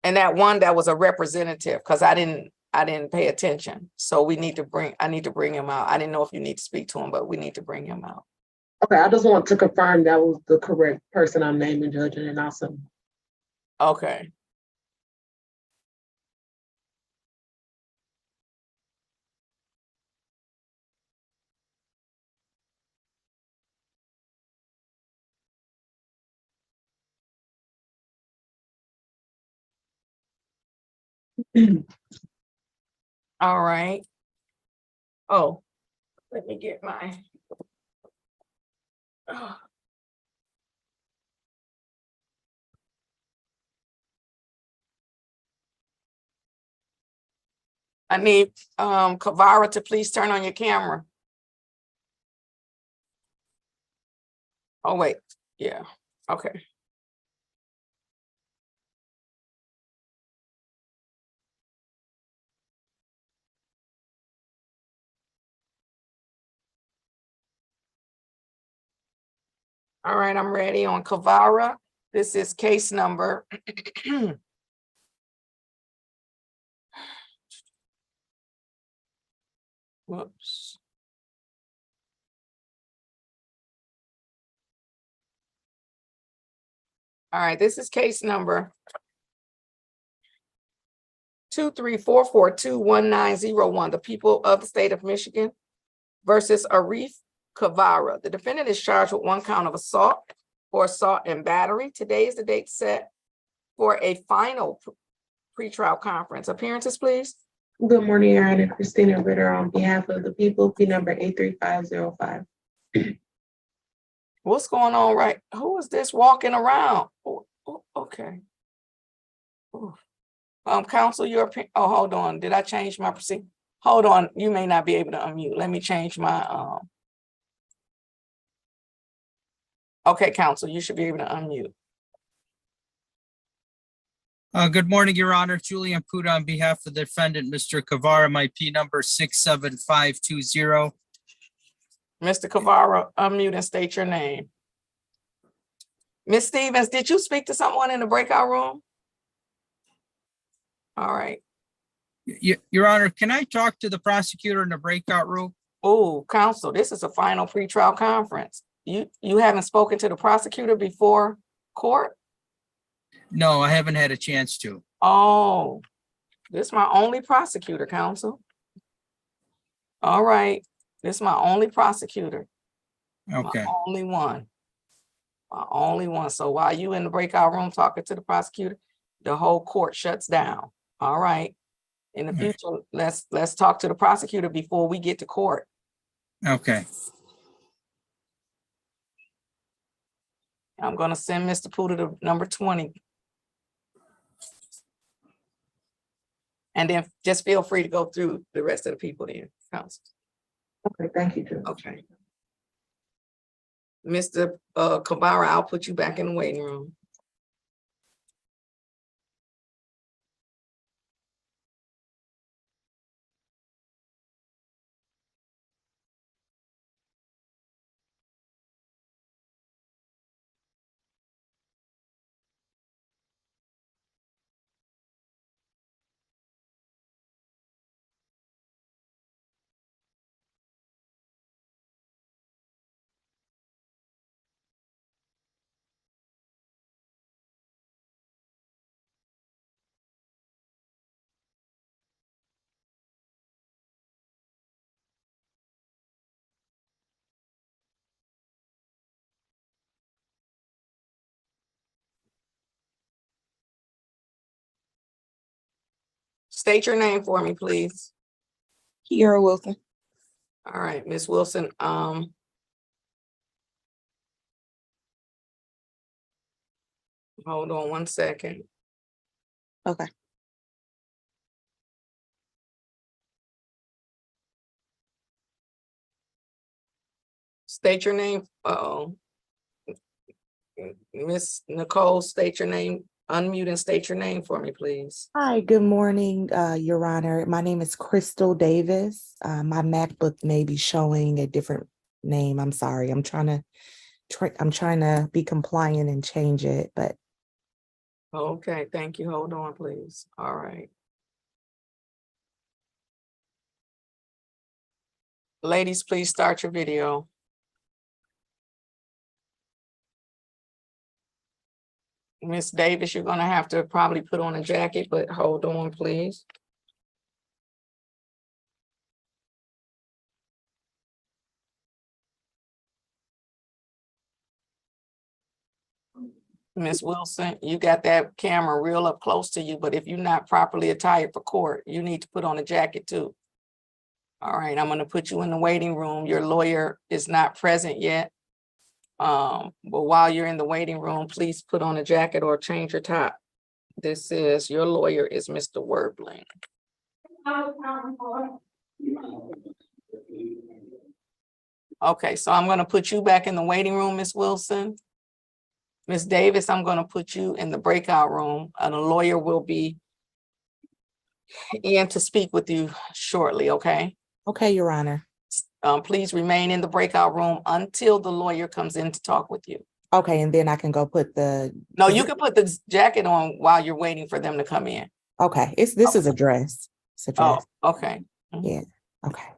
And that one that was a representative, because I didn't pay attention. So I need to bring him out. I didn't know if you need to speak to him, but we need to bring him out. Okay, I just want to confirm that was the correct person I'm naming, judging, and also. Okay. All right. Oh, let me get my. Oh. I need Kavara to please turn on your camera. Oh, wait. Yeah. Okay. All right, I'm ready on Kavara. This is case number. Whoops. All right, this is case number 234421901, the people of the state of Michigan versus Arif Kavara. The defendant is charged with one count of assault or assault and battery. Today is the date set for a final pretrial conference. Appearances, please. Good morning, Your Honor. Christina Ritter on behalf of the people, P number 83505. What's going on, right? Who is this walking around? Oh, okay. Ooh. Counsel, your opinion. Oh, hold on. Did I change my procedure? Hold on. You may not be able to unmute. Let me change my Okay, counsel, you should be able to unmute. Good morning, Your Honor. Julian Puda on behalf of the defendant, Mr. Kavara, my P number 67520. Mr. Kavara, unmute and state your name. Ms. Stevens, did you speak to someone in the breakout room? All right. Your Honor, can I talk to the prosecutor in the breakout room? Oh, counsel, this is a final pretrial conference. You haven't spoken to the prosecutor before court? No, I haven't had a chance to. Oh, this is my only prosecutor, counsel. All right, this is my only prosecutor. Okay. My only one. My only one. So while you in the breakout room talking to the prosecutor, the whole court shuts down. All right. In the future, let's talk to the prosecutor before we get to court. Okay. I'm gonna send Mr. Puda to number 20. And then just feel free to go through the rest of the people then, counsel. Okay, thank you, Judge. Okay. Mr. Kavara, I'll put you back in the waiting room. State your name for me, please. Kiara Wilson. All right, Ms. Wilson, hold on one second. Okay. State your name. Miss Nicole, state your name, unmute and state your name for me, please. Hi, good morning, Your Honor. My name is Crystal Davis. My MacBook may be showing a different name. I'm sorry. I'm trying to be compliant and change it, but Okay, thank you. Hold on, please. All right. Ladies, please start your video. Miss Davis, you're gonna have to probably put on a jacket, but hold on, please. Miss Wilson, you got that camera real up close to you, but if you're not properly attired for court, you need to put on a jacket too. All right, I'm gonna put you in the waiting room. Your lawyer is not present yet. But while you're in the waiting room, please put on a jacket or change your top. This is, your lawyer is Mr. Werbling. Okay, so I'm gonna put you back in the waiting room, Miss Wilson. Miss Davis, I'm gonna put you in the breakout room, and a lawyer will be in to speak with you shortly, okay? Okay, Your Honor. Please remain in the breakout room until the lawyer comes in to talk with you. Okay, and then I can go put the. No, you can put the jacket on while you're waiting for them to come in. Okay, this is a dress. It's a Oh, dress. okay. Yeah, okay.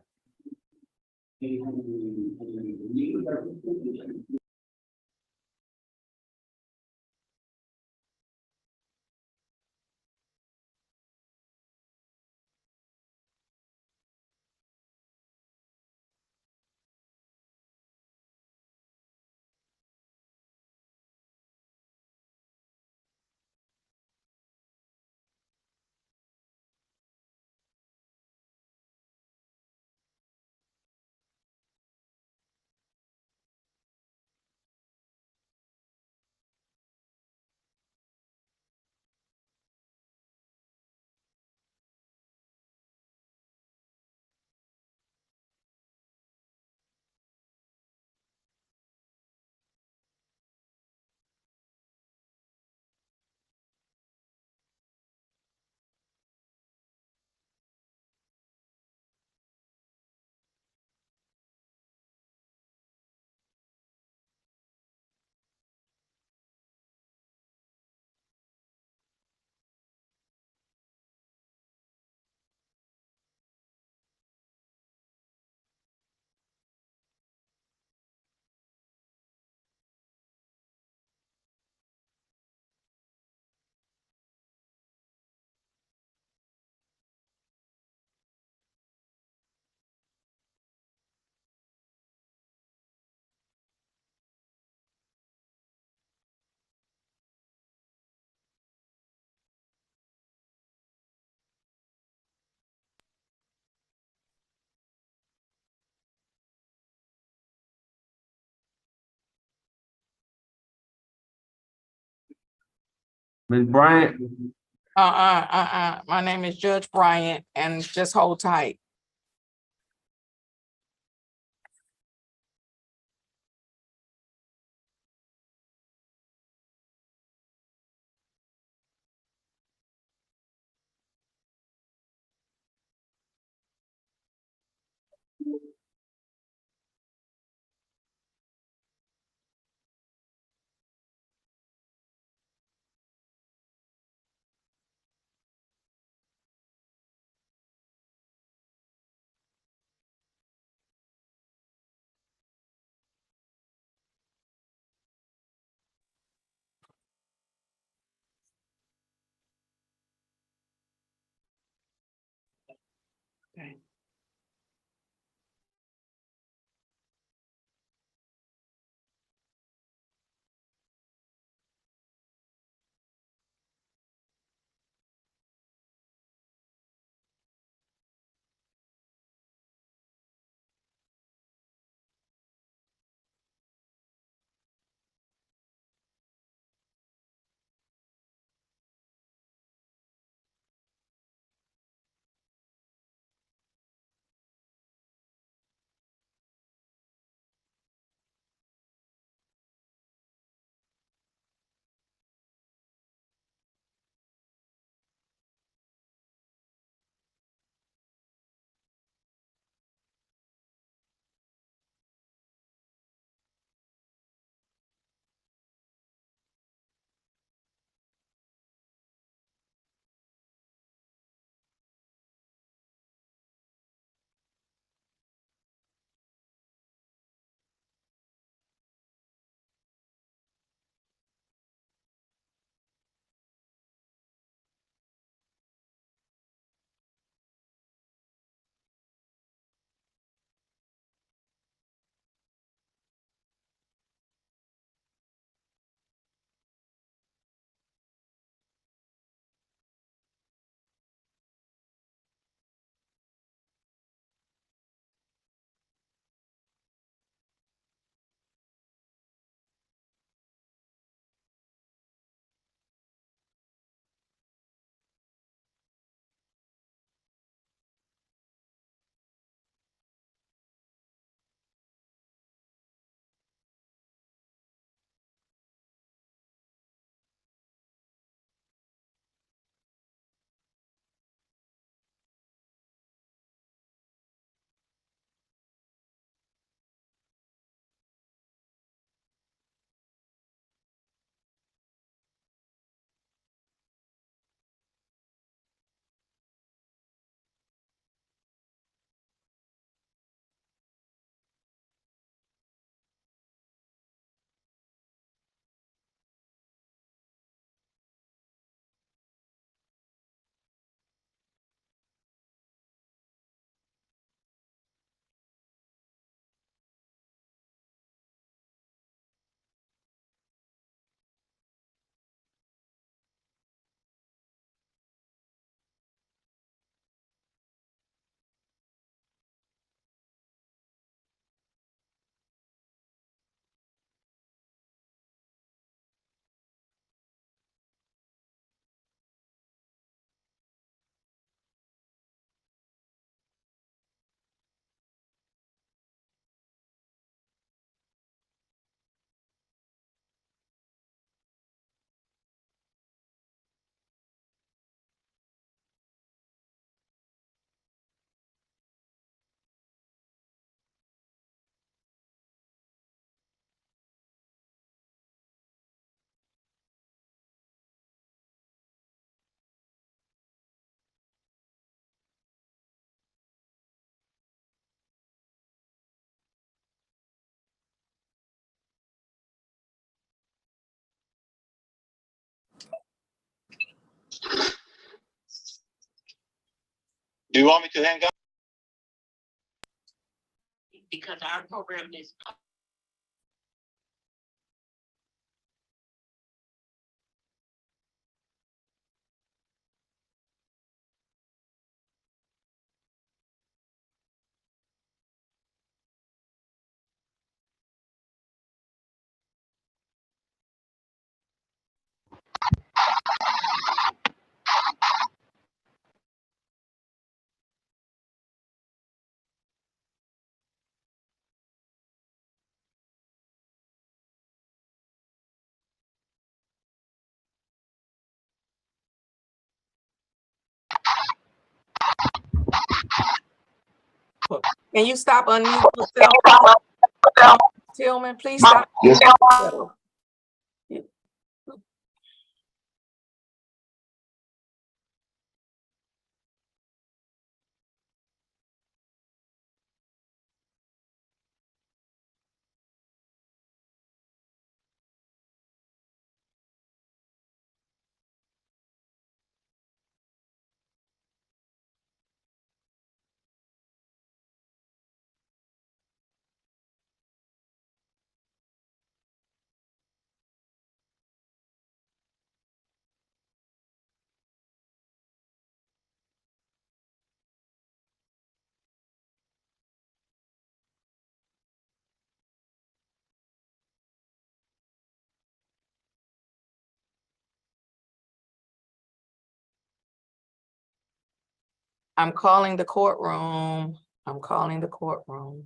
Ms. Bryant, My name is Judge Bryant, and just hold tight. Okay. Do you want me to hang up? Because our program is. Can you stop unmuting yourself? Tillman, please stop. Yes. yourself. I'm calling the courtroom. I'm calling the courtroom.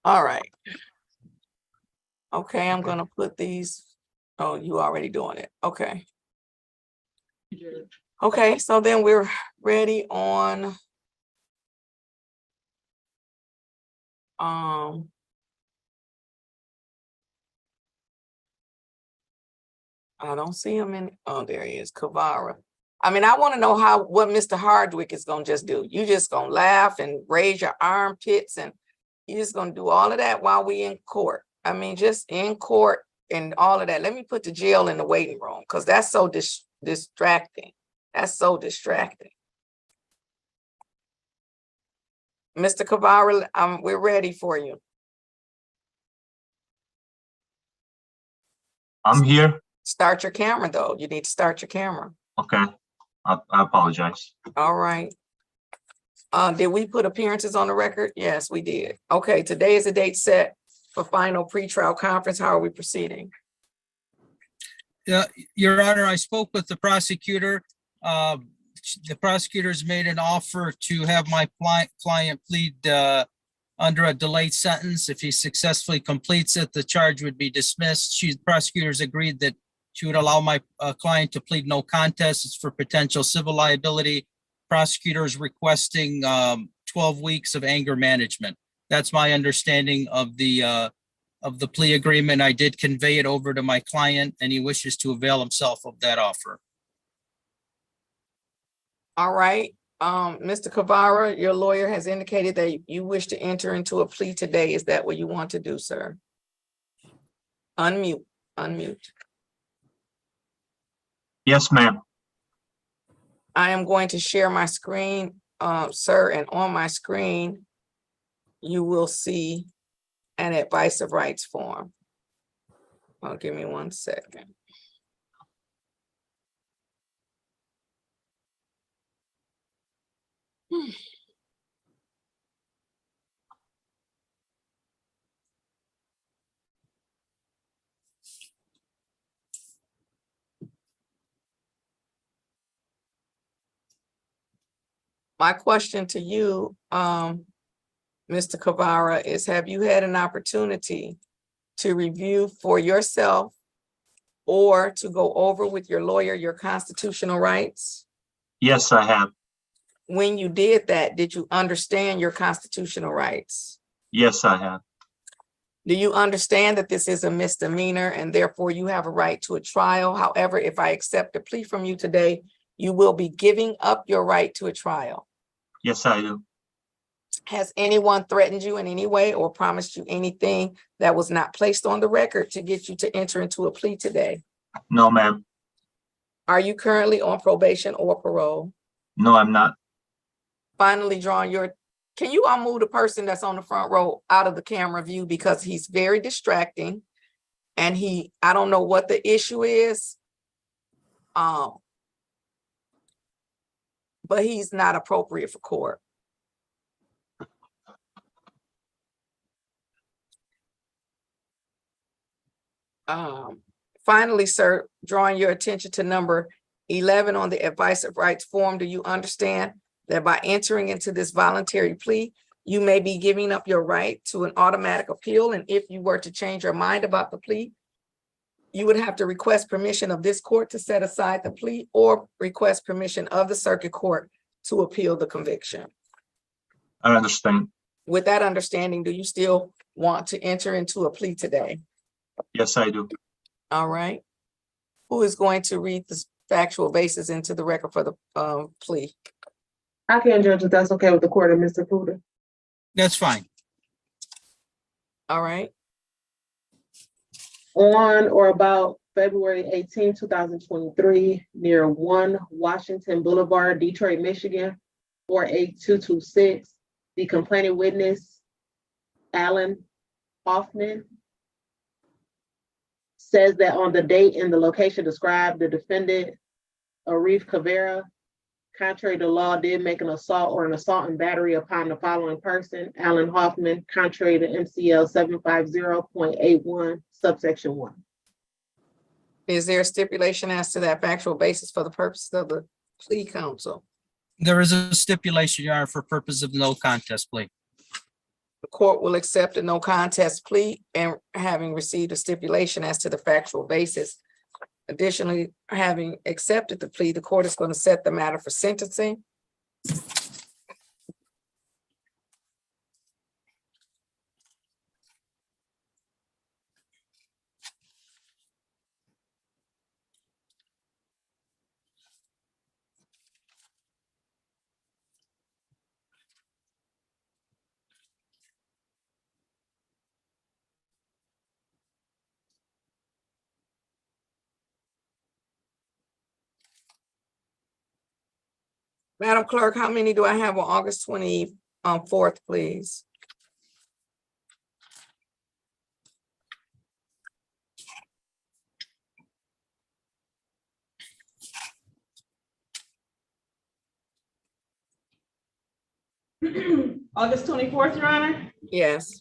All right. Okay, I'm gonna put these, oh, you already doing it, okay. Okay, so then we're ready on. I don't see him in, oh, there he is, Kavara. I mean, I want to know what Mr. Hardwick is gonna just do. You just gonna laugh and raise your armpits and you're just gonna do all of that while we in court. I mean, just in court and all of that. Let me put the jail in the waiting room because that's so distracting. That's so distracting. Mr. Kavara, we're ready for you. I'm here. Start your camera though. You need to start your camera. Okay. I apologize. All right. Did we put appearances on the record? Yes, we did. Okay, today is the date set for final pretrial conference. How are we proceeding? Yeah, Your Honor, I spoke with the prosecutor. The prosecutor's made an offer to have my client plead under a delayed sentence. If he successfully completes it, the charge would be dismissed. The prosecutors agreed that she would allow my client to plead no contest. It's for potential civil liability. Prosecutors requesting 12 weeks of anger management. That's my understanding of the plea agreement. I did convey it over to my client and he wishes to avail himself of that offer. All right, Mr. Kavara, your lawyer has indicated that you wish to enter into a plea today. Is that what you want to do, sir? Unmute. Yes, ma'am. I am going to share my screen, sir, and on my screen, you will see an advice of rights form. Oh, give me 1 second. My question to you, Mr. Kavara, is have you had an opportunity to review for yourself or to go over with your lawyer your constitutional rights? Yes, I have. When you did that, did you understand your constitutional rights? Yes, I have. Do you understand that this is a misdemeanor and therefore you have a right to a trial? However, if I accept a plea from you today, you will be giving up your right to a trial. Yes, I do. Has anyone threatened you in any way or promised you anything that was not placed on the record to get you to enter into a plea today? No, ma'am. Are you currently on probation or parole? No, I'm not. Finally, can you all move the person that's on the front row out of the camera view because he's very distracting and I don't know what the issue is. But he's not appropriate for court. Finally, sir, drawing your attention to number 11 on the advice of rights form, do you understand that by entering into this voluntary plea, you may be giving up your right to an automatic appeal? And if you were to change your mind about the plea, you would have to request permission of this court to set aside the plea or request permission of the circuit court to appeal the conviction. I understand. With that understanding, do you still want to enter into a plea today? Yes, I do. All right. Who is going to read the factual basis into the record for the plea? I can, Judge, if that's okay with the court, of Mr. Puda. That's fine. All right. On or about February 18, 2023, near 1 Washington Boulevard, Detroit, Michigan, 48226, the complaining witness, Alan Hoffman, says that on the date and the location described, the defendant, Arif Kavara, contrary to law, did make an assault or an assault and battery upon the following person, Alan Hoffman, contrary to MCL 750.81, subsection 1. Is there a stipulation as to that factual basis for the purposes of the plea counsel? There is a stipulation, Your Honor, for purpose of no contest plea. The court will accept a no contest plea and having received a stipulation as to the factual basis. Additionally, having accepted the plea, the court is going to set the matter for sentencing. Madam Clerk, how many do I have on August 24th, please? August 24th, Your Honor. Yes.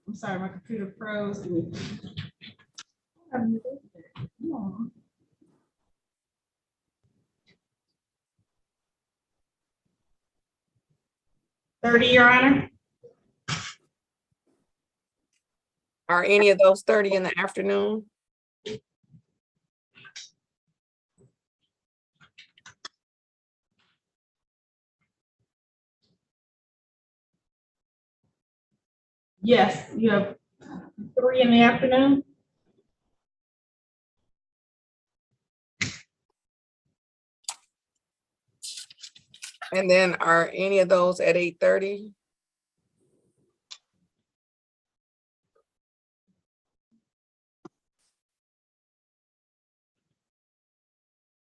I'm sorry, my computer froze. Give me- Aw. 30, Your Honor. Are any of those 30 in the afternoon? Yes, you have 3 in the afternoon. And then are any of those at 8:30?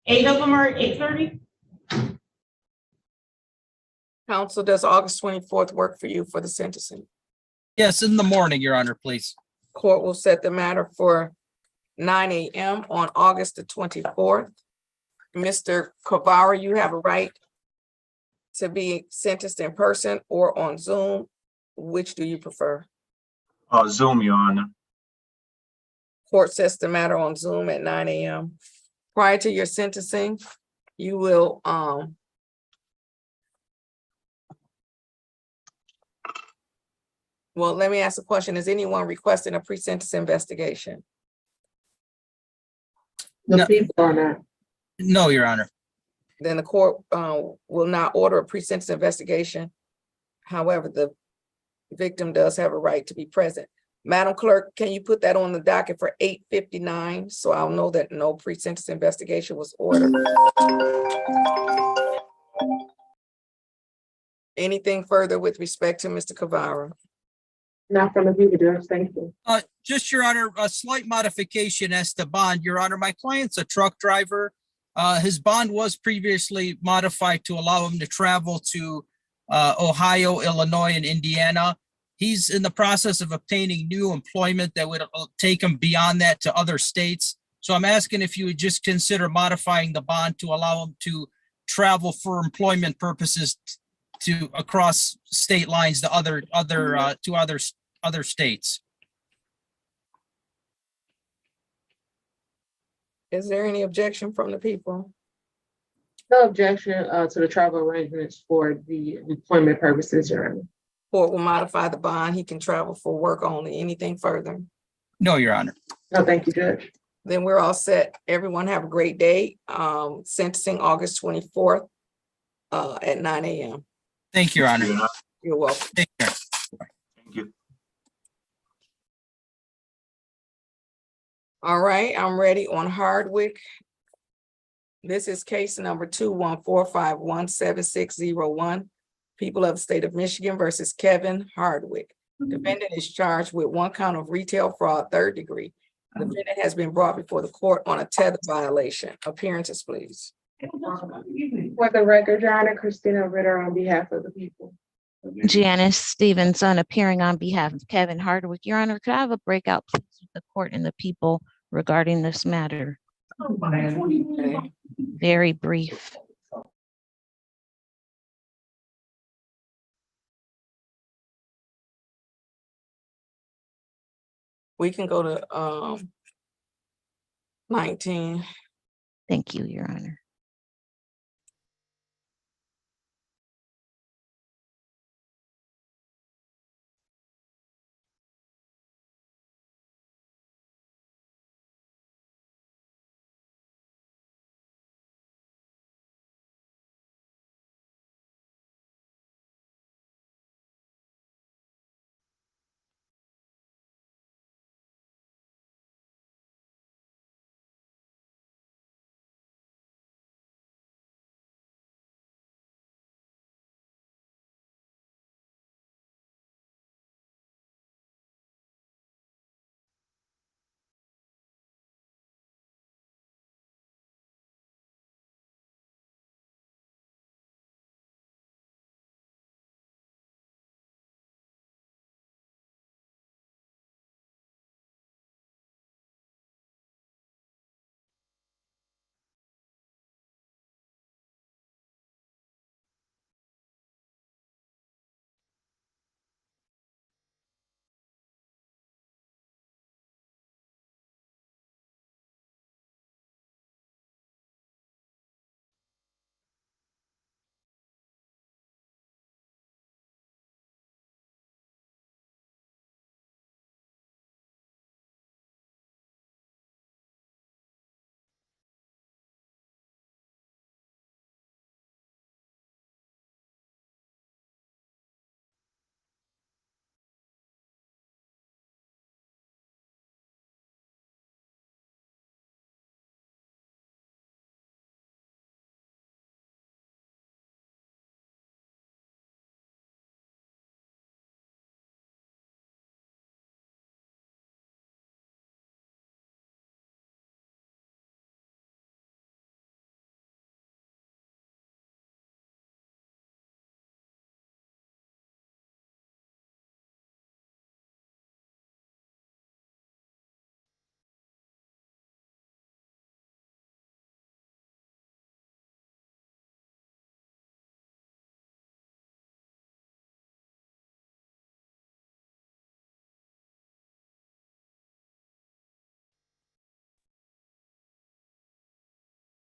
Eight of them are at 8:30. Counsel, does August 24th work for you for the sentencing? Yes, in the morning, Your Honor, please. Court will set the matter for 9 a.m. on August the 24th. Mr. Kavara, you have a right to be sentenced in person or on Zoom. Which do you prefer? Zoom, Your Honor. Court sets the matter on Zoom at 9 a.m. Prior to your sentencing, you will, well, let me ask a question. Is anyone requesting a pre-sentence investigation? The No. people are not. No, Your Honor. Then the court will not order a pre-sentence investigation. However, the victim does have a right to be present. Madam Clerk, can you put that on the docket for 8:59? So I'll know that no pre-sentence investigation was ordered. Anything further with respect to Mr. Kavara? Not from the people, Judge. Thank you. Just, Your Honor, a slight modification as to bond. Your Honor, my client's a truck driver. His bond was previously modified to allow him to travel to Ohio, Illinois, and Indiana. He's in the process of obtaining new employment that would take him beyond that to other states. So I'm asking if you would just consider modifying the bond to allow him to travel for employment purposes to across state lines to other states. Is there any objection from the people? No objection to the travel arrangements for the employment purposes, Your Honor. Court will modify the bond. He can travel for work only. Anything further? No, Your Honor. No, thank you, Judge. Then we're all set. Everyone have a great day. Sentencing August 24th at 9 a.m. Thank you, Your Honor. Your Honor. You're welcome. Take care. Thank you. All right, I'm ready on Hardwick. This is case number 214517601. People of the state of Michigan versus Kevin Hardwick. Defendant is charged with 1 count of retail fraud, 3rd degree. Defendant has been brought before the court on a tether violation. Appearances, please. For the record, Your Honor, Christina Ritter on behalf of the people. Janice Stevenson appearing on behalf of Kevin Hardwick. Your Honor, could I have a breakout please with the court and the people regarding this matter? Okay. Very brief. We can go to 19. Thank you, Your Honor.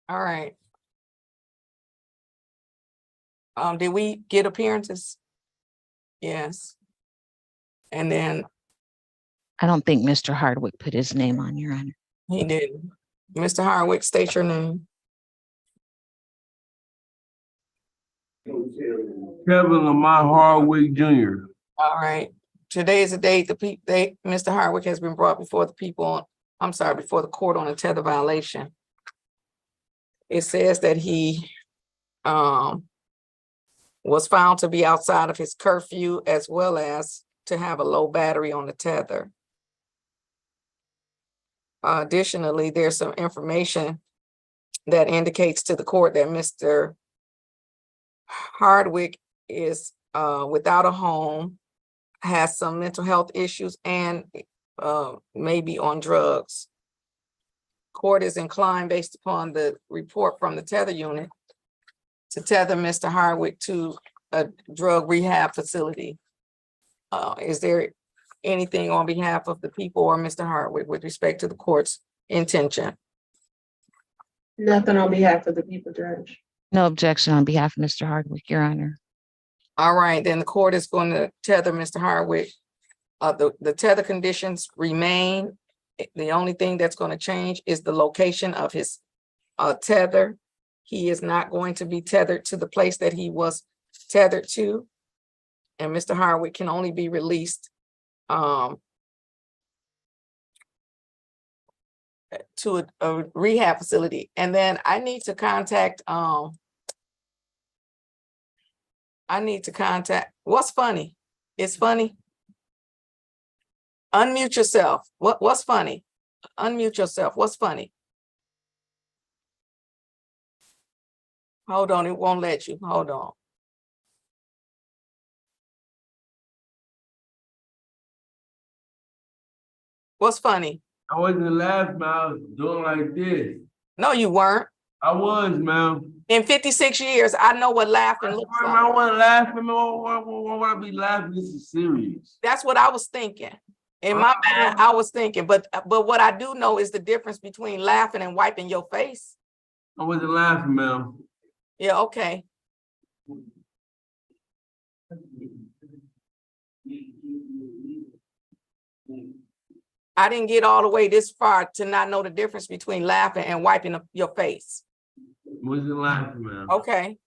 All right. Did we get appearances? Yes. And then I don't think Mr. Hardwick put his name on, Your Honor. he didn't. Mr. Hardwick, state your name. Kevin Lamont Hardwick Jr. All right. Today is the date Mr. Hardwick has been brought before the people, before the court on a tether violation. It says that he was found to be outside of his curfew as well as to have a low battery on the tether. Additionally, there's some information that indicates to the court that Mr. Hardwick is without a home, has some mental health issues, and maybe on drugs. Court is inclined, based upon the report from the tether unit, to tether Mr. Hardwick to a drug rehab facility. Is there anything on behalf of the people or Mr. Hardwick with respect to the court's intention? Nothing on behalf of the people, Judge. No objection on behalf of Mr. Hardwick, Your Honor. All right, then the court is going to tether Mr. Hardwick. The tether conditions remain. The only thing that's going to change is the location of his tether. He is not going to be tethered to the place that he was tethered to. And Mr. Hardwick can only be released to a rehab facility. And then I need to contact, what's funny? It's funny. Unmute yourself. What's funny? Unmute yourself. What's funny? Hold on, it won't let you. Hold on. What's funny? I wasn't laughing, I was doing like this. No, you weren't. I was, man. In 56 years, I know what laughing I looks swear, like. I wasn't laughing, man. Why would I be laughing? This is serious. That's what I was thinking. In my mind, I was thinking, but what I do know is the difference between laughing and wiping your face. I wasn't laughing, ma'am. Yeah, okay. I didn't get all the way this far to not know the difference between laughing and wiping your face. Wasn't laughing, ma'am. Okay,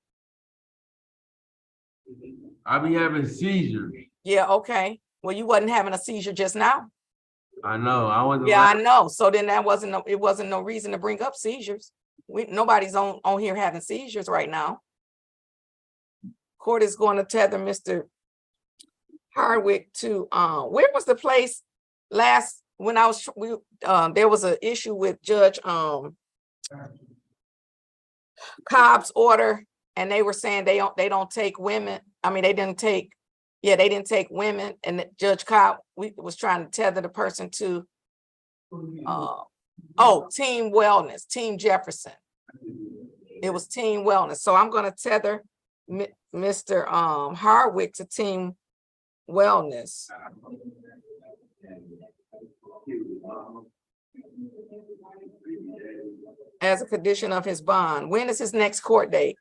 I be having seizures. yeah, okay. Well, you wasn't having a seizure just now. I know, I wasn't Yeah, I laughing. know. So then it wasn't no reason to bring up seizures. Nobody's on here having seizures right now. Court is going to tether Mr. Hardwick to, where was the place last, when I was, there was an issue with Judge, Cobb's order, and they were saying they don't take women. I mean, they didn't take women, and Judge Cobb, was trying to tether the person to, Team Wellness, Team Jefferson. It was Team Wellness. So I'm gonna tether Mr. Hardwick to Team Wellness. As a condition of his bond. When is his next court date?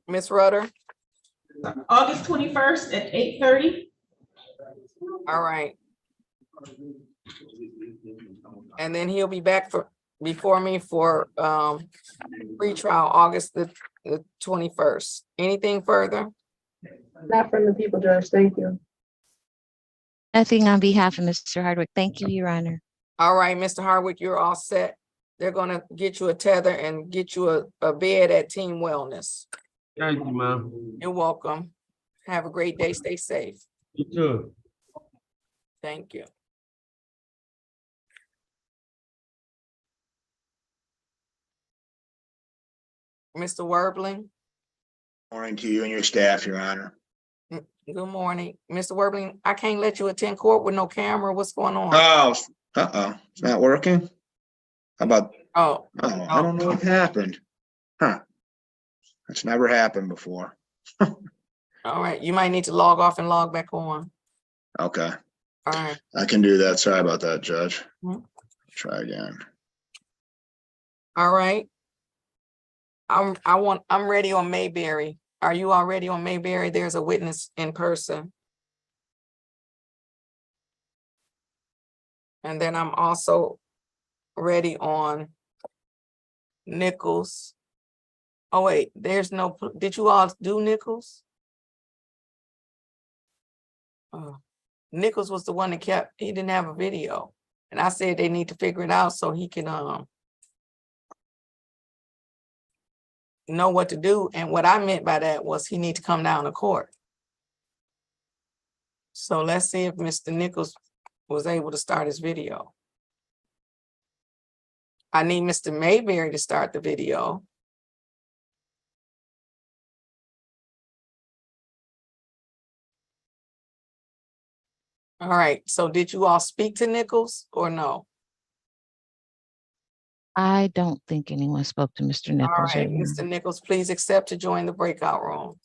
Ms. Rudder? August 21st at 8:30. All right. And then he'll be back before me for pre-trial August the 21st. Anything further? Not from the people, Judge. Thank you. Nothing on behalf of Mr. Hardwick. Thank you, Your Honor. All right, Mr. Hardwick, you're all set. They're gonna get you a tether and get you a bed at Team Wellness. Thank you, ma'am. You're welcome. Have a great day. Stay safe. You too. Thank you. Mr. Werbling, Morning to you and your staff, Your Honor. good morning. Mr. Werbling, I can't let you attend court with no camera. What's going on? Oh, it's not working? How about, Oh, I don't know what happened. Huh. That's never happened before. all right. You might need to log off and log back on. Okay, All right. I can do that. Sorry about that, Judge. Mhm. Try again. All right. I'm ready on Mayberry. Are you already on Mayberry? There's a witness in person. And then I'm also ready on Nichols. Oh, wait, there's no, did you all do Nichols? Nichols was the one that he didn't have a video. And I said they need to figure it out so he can know what to do. And what I meant by that was he need to come down to court. So let's see if Mr. Nichols was able to start his video. I need Mr. Mayberry to start the video. All right, so did you all speak to Nichols or no? I don't think anyone spoke to Mr. All Nichols. right, Your Honor. Mr. Nichols, please accept to join the breakout room.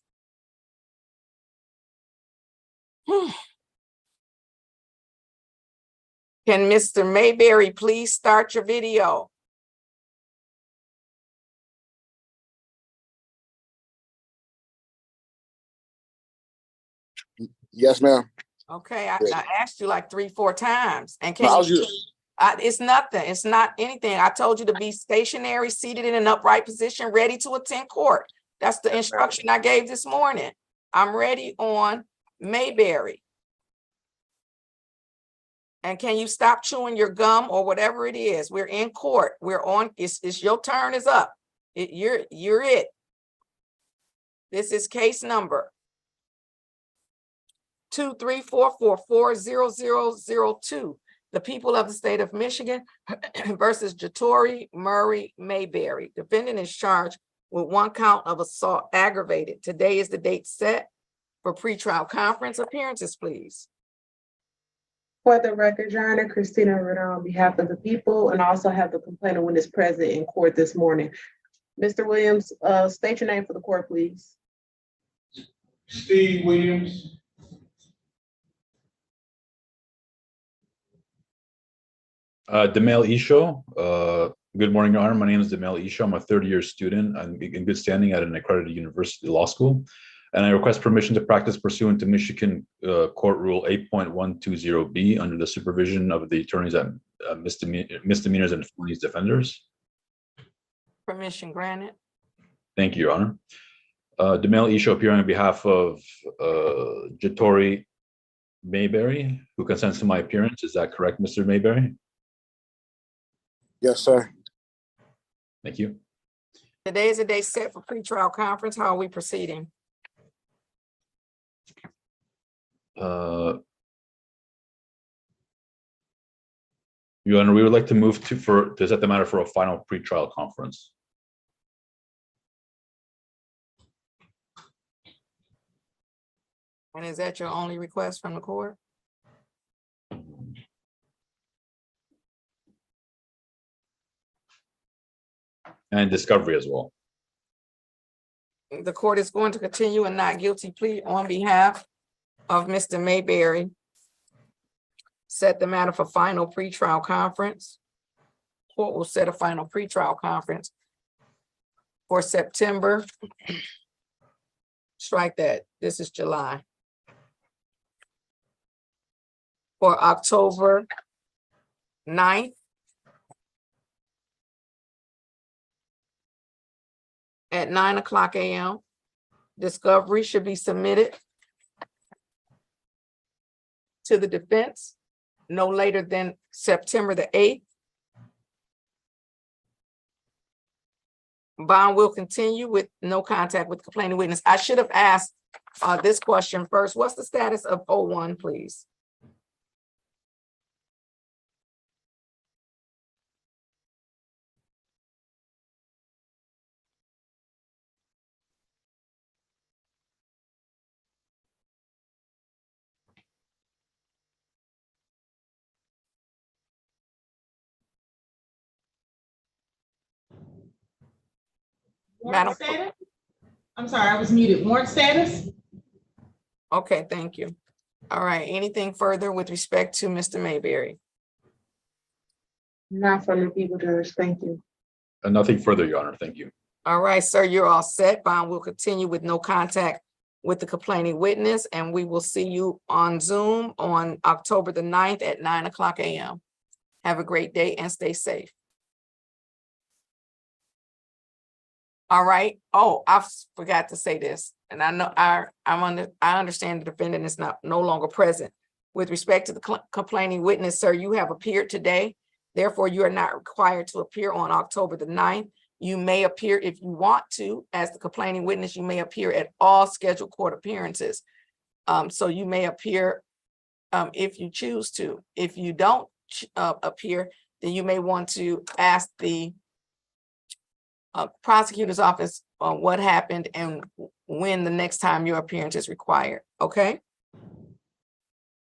Can Mr. Mayberry please start your video? Yes, ma'am. Okay, I Great. asked you like 3-4 times. And No, I can was you, just, it's nothing, it's not anything. I told you to be stationary, seated in an upright position, ready to attend court. That's the instruction I gave this morning. I'm ready on Mayberry. And can you stop chewing your gum or whatever it is? We're in court. We're on, it's your turn is up. You're it. This is case number 234440002. The people of the state of Michigan versus Jatori Murray Mayberry. Defendant is charged with 1 count of assault aggravated. Today is the date set for pretrial conference. Appearances, please. For the record, Your Honor, Christina Ritter on behalf of the people, and also have the complainant witness present in court this morning. Mr. Williams, state your name for the court, please. Steve Williams. Demel Isho. Good morning, Your Honor. My name is Demel Isho. I'm a third-year student. I'm in good standing at an accredited university law school. And I request permission to practice pursuant to Michigan Court Rule 8.120B under the supervision of the attorneys at misdemeanors and felonies defenders. Permission granted. Thank you, Your Honor. Demel Isho appearing on behalf of Jatori Mayberry, who consents to my appearance. Is that correct, Mr. Mayberry? Yes, sir. Thank you. Today is the day set for pretrial conference. How are we proceeding? Your Honor, we would like to move to set the matter for a final pretrial conference. And is that your only request from the court? And discovery as well. The court is going to continue a not guilty plea on behalf of Mr. Mayberry. Set the matter for final pretrial conference. Court will set a final pretrial conference for September. Strike that. This is July. For October 9th at 9:00 a.m. Discovery should be submitted to the defense no later than September the 8th. Bond will continue with no contact with complaining witness. I should have asked this question first. What's the status of 01, please? Madam Warrant status? I'm sorry, I was muted. Warrant status? Okay, thank you. All right, anything further with respect to Mr. Mayberry? Not from the people, Judge. Thank you. And nothing further, Your Honor. Thank you. All right, sir, you're all set. Bond will continue with no contact with the complaining witness, and we will see you on Zoom on October the 9th at 9:00 a.m. Have a great day and stay safe. All right. Oh, I forgot to say this, and I know I understand the defendant is no longer present. With respect to the complaining witness, sir, you have appeared today. Therefore, you are not required to appear on October the 9th. You may appear if you want to as the complaining witness. You may appear at all scheduled court appearances. So you may appear if you choose to. If you don't appear, then you may want to ask the prosecutor's office on what happened and when the next time your appearance is required. Okay.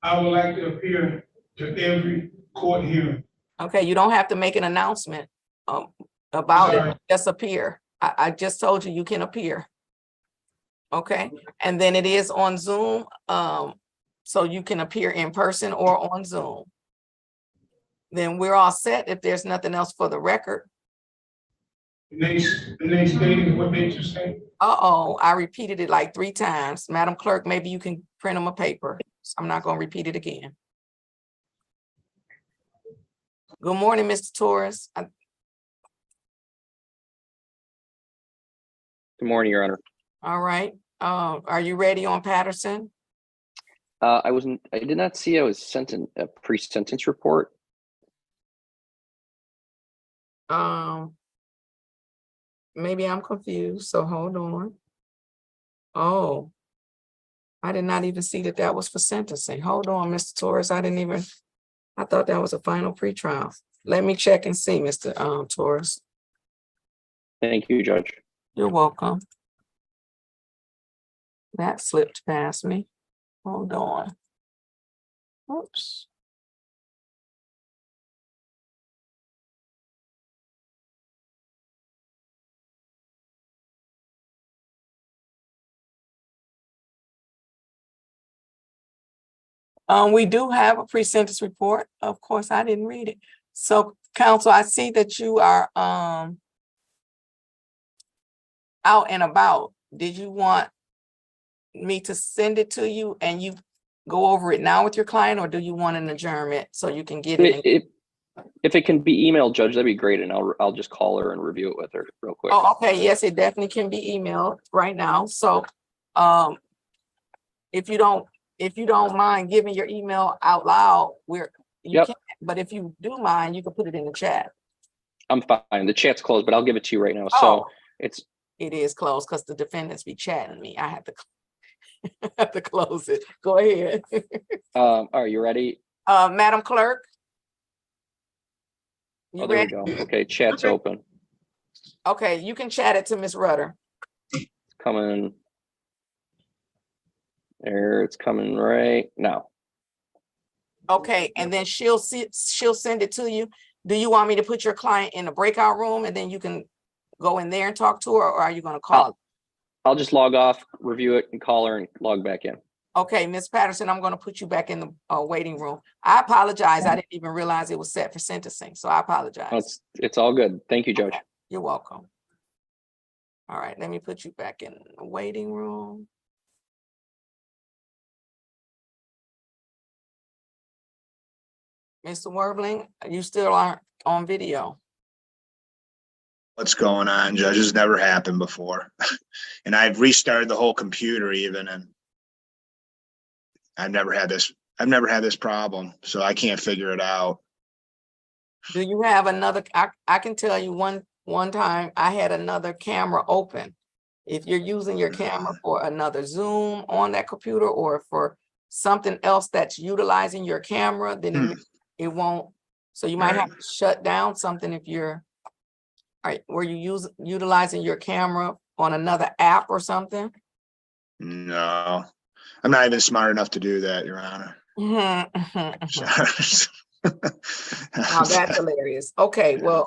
I would like to appear to every court hearing. Okay, you don't have to make an announcement about Sorry. it. Just appear. I just told you can appear. Okay, and then it is on Zoom, so you can appear in person or on Zoom. Then we're all set if there's nothing else for the record. They stated what they just said. Uh-oh, I repeated it like 3 times. Madam Clerk, maybe you can print them a paper. I'm not gonna repeat it again. Good morning, Mr. Torres. Good morning, Your Honor. All right, are you ready on Patterson? I did not see I was sent a pre-sentence report. Maybe I'm confused, so hold on. Oh, I did not even see that was for sentencing. Hold on, Mr. Torres, I thought that was a final pretrial. Let me check and see, Mr. Torres. Thank you, Judge. You're welcome. That slipped past me. Hold on. Oops. We do have a pre-sentence report. Of course, I didn't read it. So, counsel, I see that you are out and about. Did you want me to send it to you and you go over it now with your client, or do you want an adjournment so you can get it? If it can be emailed, Judge, that'd be great, and I'll just call her and review it with her real quick. Oh, okay. Yes, it definitely can be emailed right now. So, if you don't mind giving your email out loud, Yep. can, but if you do mind, you can put it in the chat. I'm fine. The chat's closed, but I'll give it to you right now. So it is closed because the defendants be chatting me. I have to have to close it. Go ahead. Are you ready? Madam Clerk. You There we ready? go. Okay, chat's open. Okay, you can chat it to Miss Rudder. It's coming. There, it's coming right now. Okay, and then she'll send it to you. Do you want me to put your client in a breakout room and then you can go in there and talk to her, or are you going to call? I'll just log off, review it, and call her and log back in. Okay, Ms. Patterson, I'm going to put you back in the waiting room. I apologize. I didn't even realize it was set for sentencing, so I apologize. It's all good. Thank you, Judge. Okay, you're welcome. All right, let me put you back in the waiting room. Mr. Werbling, you still aren't on video. What's going on, Judge? This has never happened before. And I've restarted the whole computer even, and I've never had this problem, so I can't figure it out. Do you have another? I can tell you one time I had another camera open. If you're using your camera for another Zoom on that computer or for something else that's utilizing your camera, then it won't. So you might have to shut down something if you're, were you utilizing your camera on another app or something? No, I'm not even smart enough to do that, Your Honor. Now that's hilarious. Okay, well,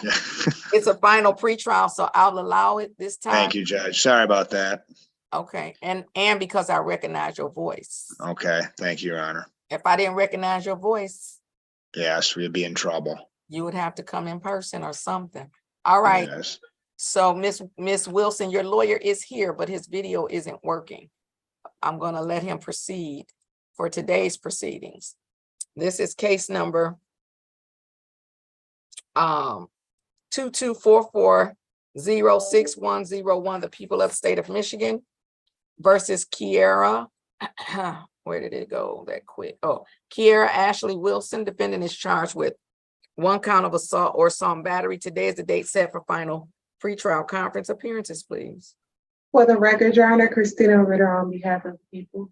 it's a final pretrial, so I'll allow it this time. Thank you, Judge. Sorry about that. Okay, and because I recognize your voice. Okay, thank you, Your Honor. If I didn't recognize your voice, yes, we'd be in trouble. You would have to come in person or something. All right. Yes. So Miss Wilson, your lawyer is here, but his video isn't working. I'm going to let him proceed for today's proceedings. This is case number 2244-06101, the people of the state of Michigan versus Kiera. Where did it go that quick? Oh, Kiera Ashley Wilson, defendant is charged with 1 count of assault or assault and battery. Today is the date set for final pretrial conference appearances, please. For the record, Your Honor, Christina Ritter on behalf of the people.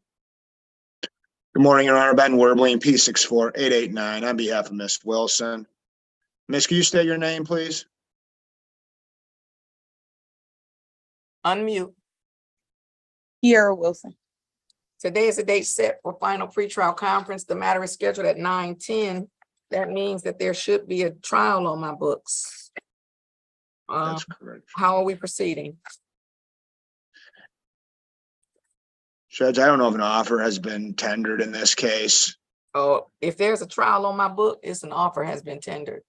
Good morning, Your Honor. Ben Werbling, P64889 on behalf of Miss Wilson. Miss, can you state your name, please? Unmute. Kiera Wilson. Today is the date set for final pretrial conference. The matter is scheduled at 9:10. That means that there should be a trial on my books. That's correct. How are we proceeding? Judge, I don't know if an offer has been tendered in this case. Oh, if there's a trial on my book, it's an offer has been tendered.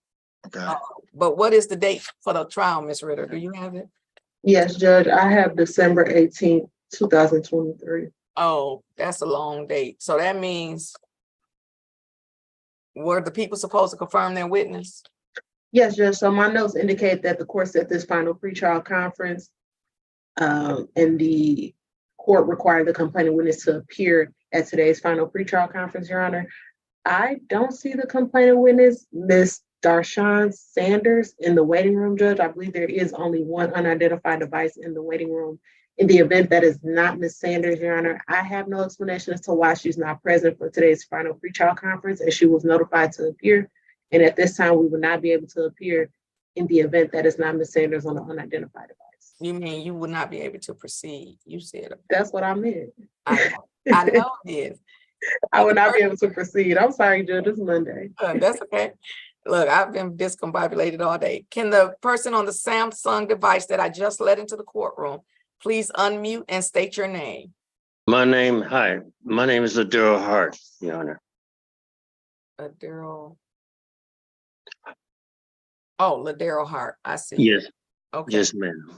Okay. But what is the date for the trial, Ms. Ritter? Do you have it? Yes, Judge, I have December 18th, 2023. Oh, that's a long date. So that means, were the people supposed to confirm their witness? Yes, Judge. So my notes indicate that the court set this final pretrial conference, and the court required the complaining witness to appear at today's final pretrial conference, Your Honor. I don't see the complaining witness, Ms. Darshawn Sanders, in the waiting room, Judge. I believe there is only one unidentified device in the waiting room. In the event that is not Ms. Sanders, Your Honor, I have no explanation as to why she's not present for today's final pretrial conference, as she was notified to appear. And at this time, we will not be able to appear in the event that is not Ms. Sanders on an unidentified device. You mean you would not be able to proceed? You said that's what I meant. I know it is. I would not be able to proceed. I'm sorry, Judge. It's Monday. That's okay. Look, I've been discombobulated all day. Can the person on the Samsung device that I just let into the courtroom please unmute and state your name? Hi, my name is Laduro Hart, Your Honor. Ladero. Oh, Ladero Hart, I see. Yes, Okay, yes, ma'am.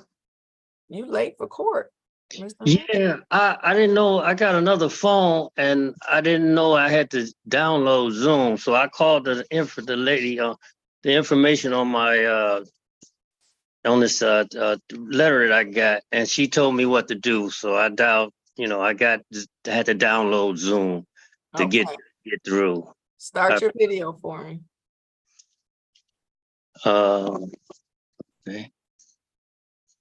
you late for court. Mr. Hart? Yeah, I didn't know, I got another phone and I didn't know I had to download Zoom, so I called the lady, the information on my, on this, letter that I got, and she told me what to do, so I dialed, I had to download Zoom to get Okay, through. start your video for me. Okay.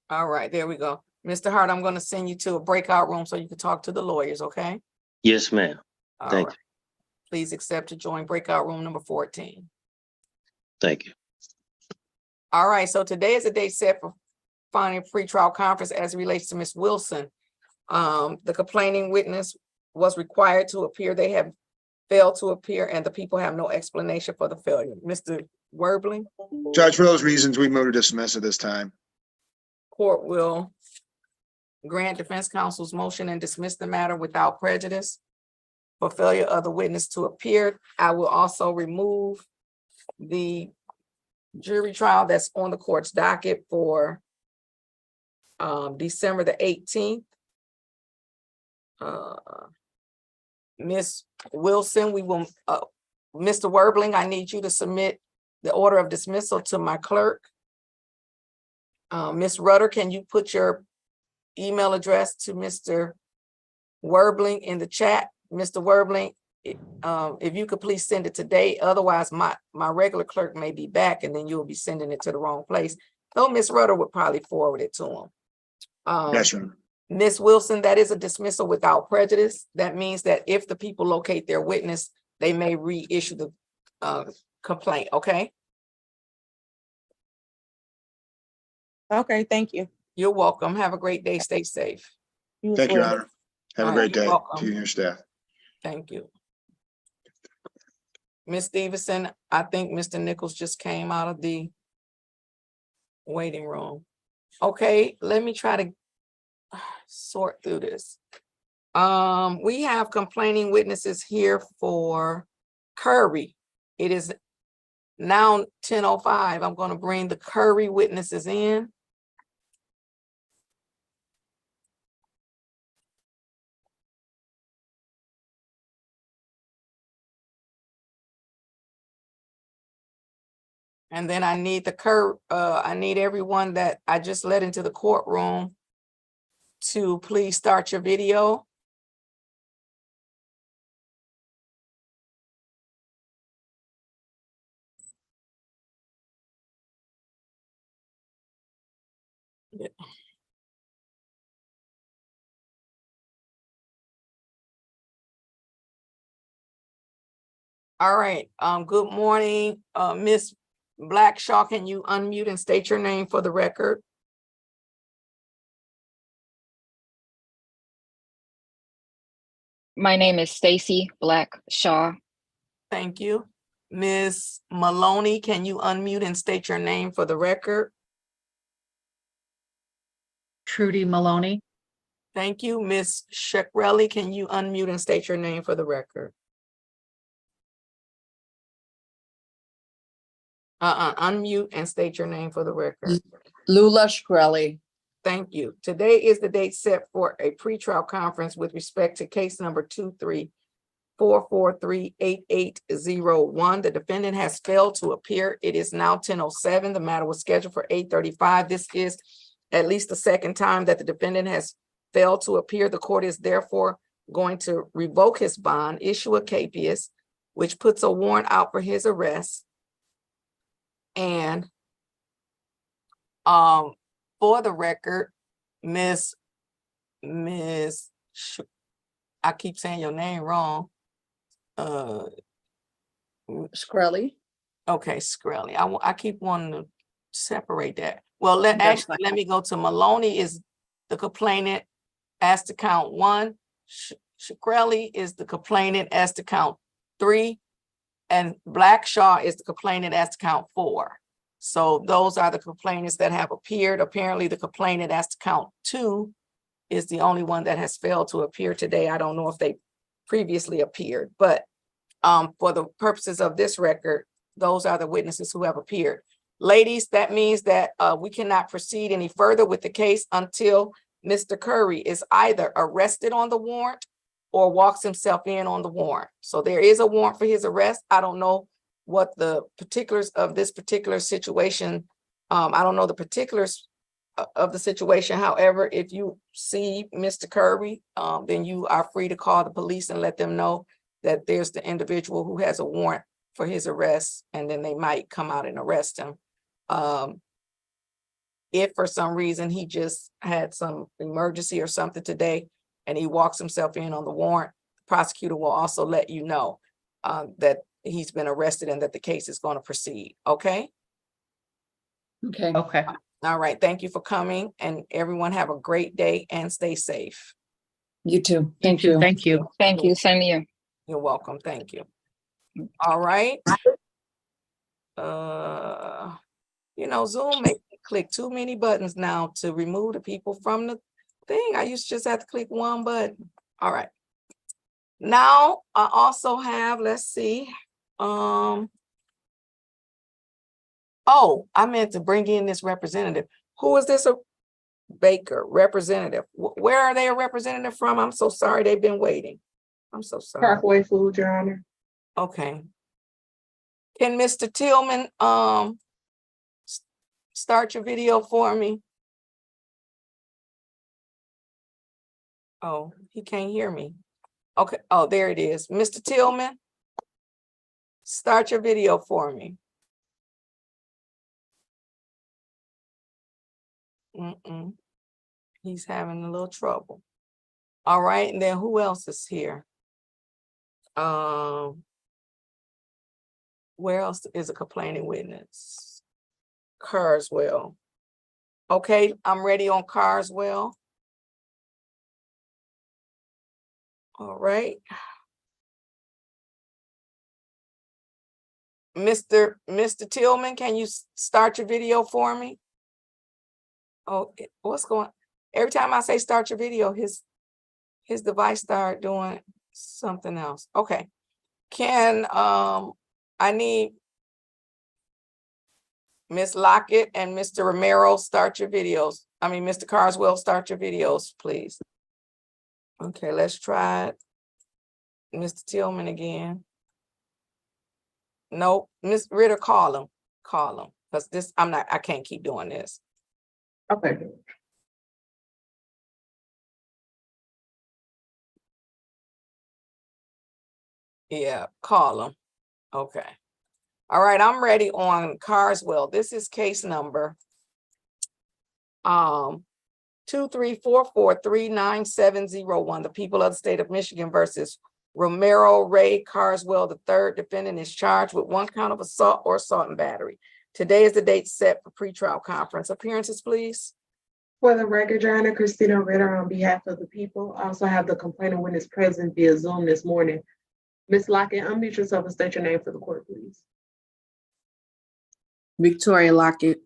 All right, there we go. Mr. Hart, I'm gonna send you to a breakout room so you can talk to the lawyers, okay? Yes, ma'am. All Thank right. Please accept to join breakout room number 14. Thank you. All right, so today is the date set for finding pretrial conference as it relates to Ms. Wilson. The complaining witness was required to appear. They have failed to appear and the people have no explanation for the failure. Mr. Werbling, Judge, for those reasons, we move to dismiss at this time. court will grant defense counsel's motion and dismiss the matter without prejudice for failure of the witness to appear. I will also remove the jury trial that's on the court's docket for December the 18th. Ms. Wilson, we will, Mr. Werbling, I need you to submit the order of dismissal to my clerk. Ms. Rutter, can you put your email address to Mr. Werbling in the chat? Mr. Werbling, if you could please send it today, otherwise my regular clerk may be back and then you'll be sending it to the wrong place. Though Ms. Rutter would probably forward it to him. Yes, Your Honor. Ms. Wilson, that is a dismissal without prejudice. That means that if the people locate their witness, they may reissue the complaint, okay? Okay, thank you. You're welcome. Have a great day. Stay safe. You as Thank you, Your well. Honor. Have a All right, great you're day welcome. to you and your staff. Thank you. Ms. Stevenson, I think Mr. Nichols just came out of the waiting room. Okay, let me try to sort through this. We have complaining witnesses here for Curry. It is now 10:05. I'm going to bring the Curry witnesses in. And then I need I need everyone that I just let into the courtroom to please start your video. Yeah. All right, good morning, Miss Blackshaw, can you unmute and state your name for the record? My name is Stacy Blackshaw. Thank you. Ms. Maloney, can you unmute and state your name for the record? Trudy Maloney. Thank you. Ms. Shekrelli, can you unmute and state your name for the record? Unmute and state your name for the record. Lula Shkreli. Thank you. Today is the date set for a pretrial conference with respect to case number 234438801. The defendant has failed to appear. It is now 10:07. The matter was scheduled for 8:35. This is at least the second time that the defendant has failed to appear. The court is therefore going to revoke his bond, issue a capias, which puts a warrant out for his arrest. And for the record, I keep saying your name wrong. Shkreli. Okay, Shkreli. I keep wanting to separate that. Well, let me go to Maloney is the complainant as to count 1. Shkreli is the complainant as to count 3. And Blackshaw is the complainant as to count 4. So those are the complainants that have appeared. Apparently the complainant as to count 2 is the only one that has failed to appear today. I don't know if they previously appeared, but For the purposes of this record, those are the witnesses who have appeared. Ladies, that means that we cannot proceed any further with the case until Mr. Curry is either arrested on the warrant or walks himself in on the warrant. So there is a warrant for his arrest. I don't know what the particulars of this particular situation. I don't know the particulars of the situation. However, if you see Mr. Curry, then you are free to call the police and let them know that there's the individual who has a warrant for his arrest, and then they might come out and arrest him. If for some reason he just had some emergency or something today and he walks himself in on the warrant, the prosecutor will also let you know that he's been arrested and that the case is going to proceed. Okay? Okay. Okay. All right. Thank you for coming, and everyone have a great day and stay safe. You too. Thank you. Thank you. Thank you. Same to you. You're welcome. Thank you. All right. Zoom makes me click too many buttons now to remove the people from the thing. I used to just have to click one button. All right. Now I also have, let's see. Oh, I meant to bring in this representative. Who is this? A Baker representative. Where are they a representative from? I'm so sorry. They've been waiting. I'm so sorry. Parkway Food, Your Honor. Okay. Can Mr. Tillman start your video for me? Oh, he can't hear me. Okay. Oh, there it is. Mr. Tillman, start your video for me. He's having a little trouble. All right. And then who else is here? Where else is a complaining witness? Carswell. Okay, I'm ready on Carswell. All right. Mr. Tillman, can you start your video for me? Oh, what's going on? Every time I say start your video, his device start doing something else. Okay. Can I need Ms. Lockett and Mr. Romero start your videos. I mean, Mr. Carswell, start your videos, please. Okay, let's try it. Mr. Tillman again. Nope, Ms. Ritter, call him, because this, I can't keep doing this. Okay. Yeah, call him. Okay. All right, I'm ready on Carswell. This is case number 234439701. The people of the state of Michigan versus Romero Ray Carswell III. Defendant is charged with 1 count of assault or assault and battery. Today is the date set for pretrial conference. Appearances, please. For the record, Your Honor, Christina Ritter on behalf of the people. I also have the complaining witness present via Zoom this morning. Ms. Lockett, unmute yourself and state your name for the court, please. Victoria Lockett.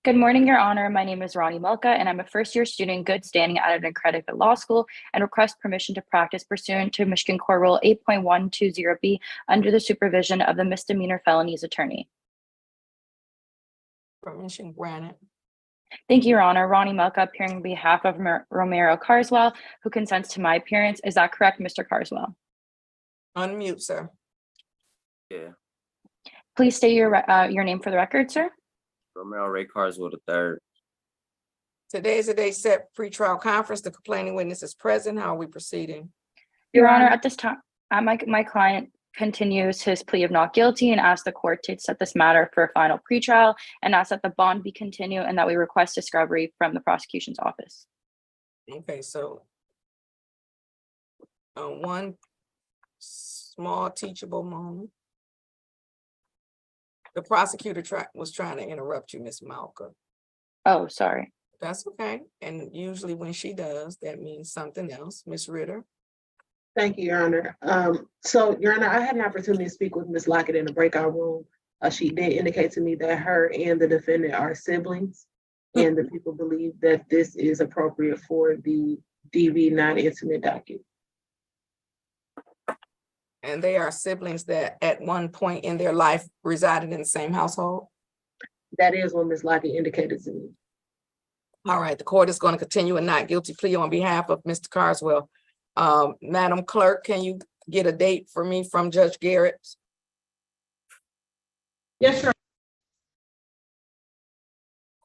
Good morning, Your Honor. My name is Ronnie Melka, and I'm a first-year student in good standing at an accredited law school and request permission to practice pursuant to Michigan Core Rule 8.120B under the supervision of the misdemeanor felonies attorney. Permission granted. Thank you, Your Honor. Ronnie Melka appearing on behalf of Romero Carswell, who consents to my appearance. Is that correct, Mr. Carswell? Unmute, sir. Yeah, Please state your name for the record, sir. Romero Ray Carswell III. Today is the day set for pretrial conference. The complaining witness is present. How are we proceeding? Your Honor, at this time, my client continues his plea of not guilty and asks the court to set this matter for a final pretrial and asks that the bond be continued and that we request discovery from the prosecution's office. Okay, so one small teachable moment. The prosecutor was trying to interrupt you, Ms. Malka. Oh, sorry. That's okay. And usually when she does, that means something else. Ms. Ritter. Thank you, Your Honor. So, Your Honor, I had an opportunity to speak with Ms. Lockett in the breakout room. She did indicate to me that her and the defendant are siblings, and the people believe that this is appropriate for the DV non-intimate docket. And they are siblings that at one point in their life resided in the same household? That is what Ms. Lockett indicated to me. All right, the court is going to continue a not guilty plea on behalf of Mr. Carswell. Madam Clerk, can you get a date for me from Judge Garrett? Yes, sir.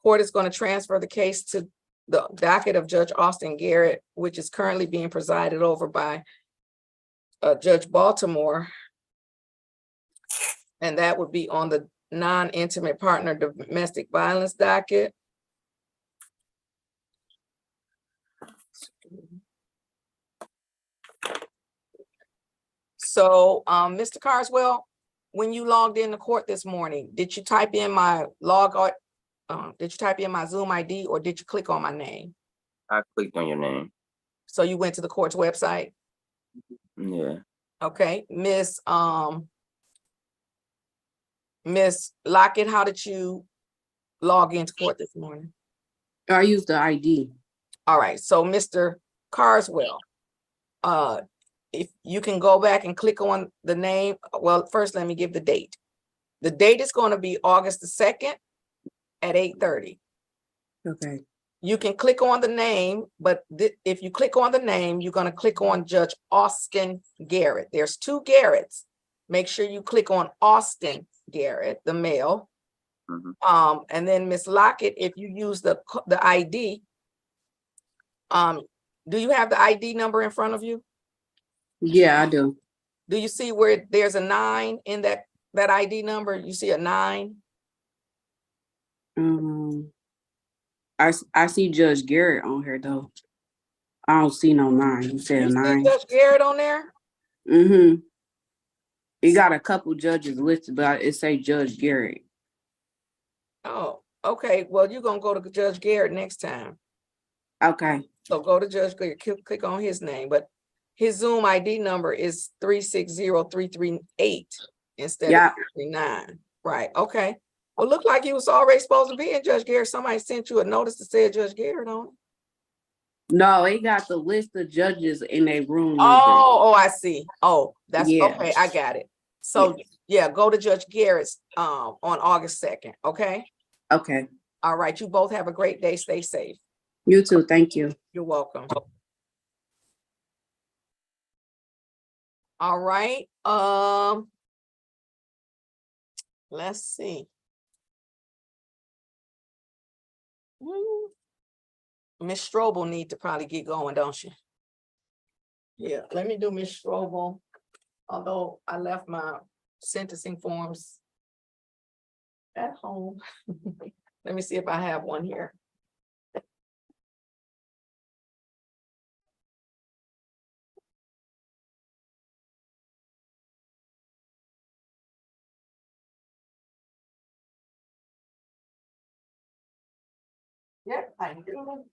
Court is going to transfer the case to the docket of Judge Austin Garrett, which is currently being presided over by Judge Baltimore. And that would be on the non-intimate partner domestic violence docket. So, Mr. Carswell, when you logged in the court this morning, did you type in my did you type in my Zoom ID or did you click on my name? I clicked on your name. So you went to the court's website? Yeah. Okay, Miss Lockett, how did you log into court this morning? I used the ID. All right, so Mr. Carswell, if you can go back and click on the name, well, first let me give the date. The date is going to be August the 2nd at 8:30. Okay. You can click on the name, but if you click on the name, you're going to click on Judge Austin Garrett. There's two Garretts. Make sure you click on Austin Garrett, the male. And then Miss Lockett, if you use the ID, do you have the ID number in front of you? Yeah, I do. Do you see where there's a 9 in that ID number? You see a 9? I see Judge Garrett on here though. I don't see no 9. You said You see 9. Judge Garrett on there? Mm-hmm. It got a couple judges listed, but it say Judge Garrett. Oh, okay. Well, you're gonna go to Judge Garrett next time. Okay. So go to Judge Garrett, click on his name, but his Zoom ID number is 360-338 instead of 39. Right, okay. Well, look like you was already supposed to be in Judge Garrett. Somebody sent you a notice that said Judge Garrett on it. No, it got the list of judges in a room number. Oh, I see. Oh, that's Yeah. okay. I got it. So yeah, go to Judge Garrett's on August 2nd. Okay. Okay. All right. You both have a great day. Stay safe. You too. Thank you. You're welcome. All right. Let's see. Miss Strobel need to probably get going, don't she? Yeah, let me do Miss Strobel. Although I left my sentencing forms at home. Let me see if I have one here. Yep, I do.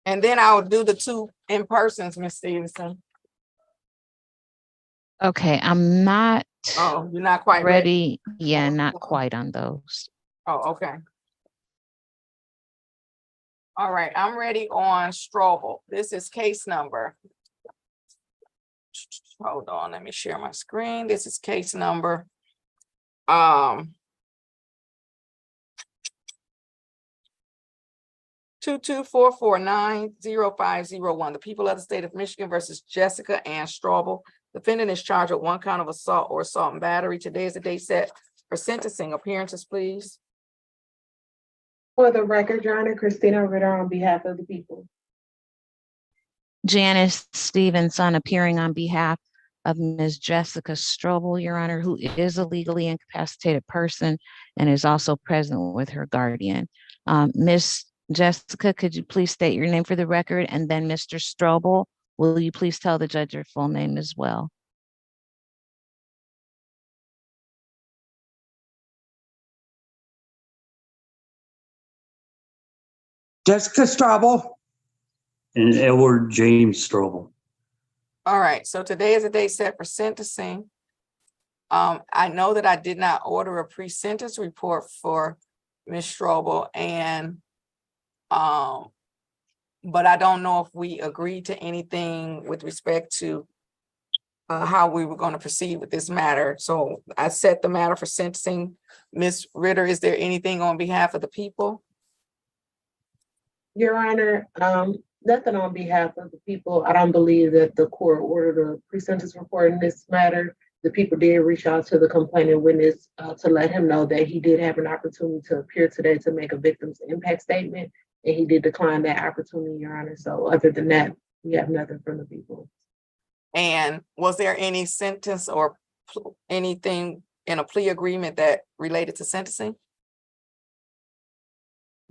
And then I'll do the 2 in persons, Miss Stevenson. Okay, I'm not Oh, you're not quite ready. Yeah, not quite on those. Oh, okay. All right, I'm ready on Strobel. This is case number. Hold on, let me share my screen. This is case number. 224490501. The people of the state of Michigan versus Jessica Ann Strobel. Defendant is charged with 1 count of assault or assault and battery. Today is the date set for sentencing. Appearances, please. For the record, Your Honor, Christina Ritter on behalf of the people. Janice Stevenson appearing on behalf of Ms. Jessica Strobel, Your Honor, who is a legally incapacitated person and is also present with her guardian. Ms. Jessica, could you please state your name for the record? And then Mr. Strobel, will you please tell the judge your full name as well? Jessica Strobel. And Edward James Strobel. All right, so today is the date set for sentencing. I know that I did not order a pre-sentence report for Ms. Strobel and but I don't know if we agreed to anything with respect to how we were going to proceed with this matter. So I set the matter for sentencing. Ms. Ritter, is there anything on behalf of the people? Your Honor, nothing on behalf of the people. I don't believe that the court ordered a pre-sentence report in this matter. The people did reach out to the complaining witness to let him know that he did have an opportunity to appear today to make a victim's impact statement, and he did decline that opportunity, Your Honor. So other than that, we have nothing from the people. And was there any sentence or anything in a plea agreement that related to sentencing?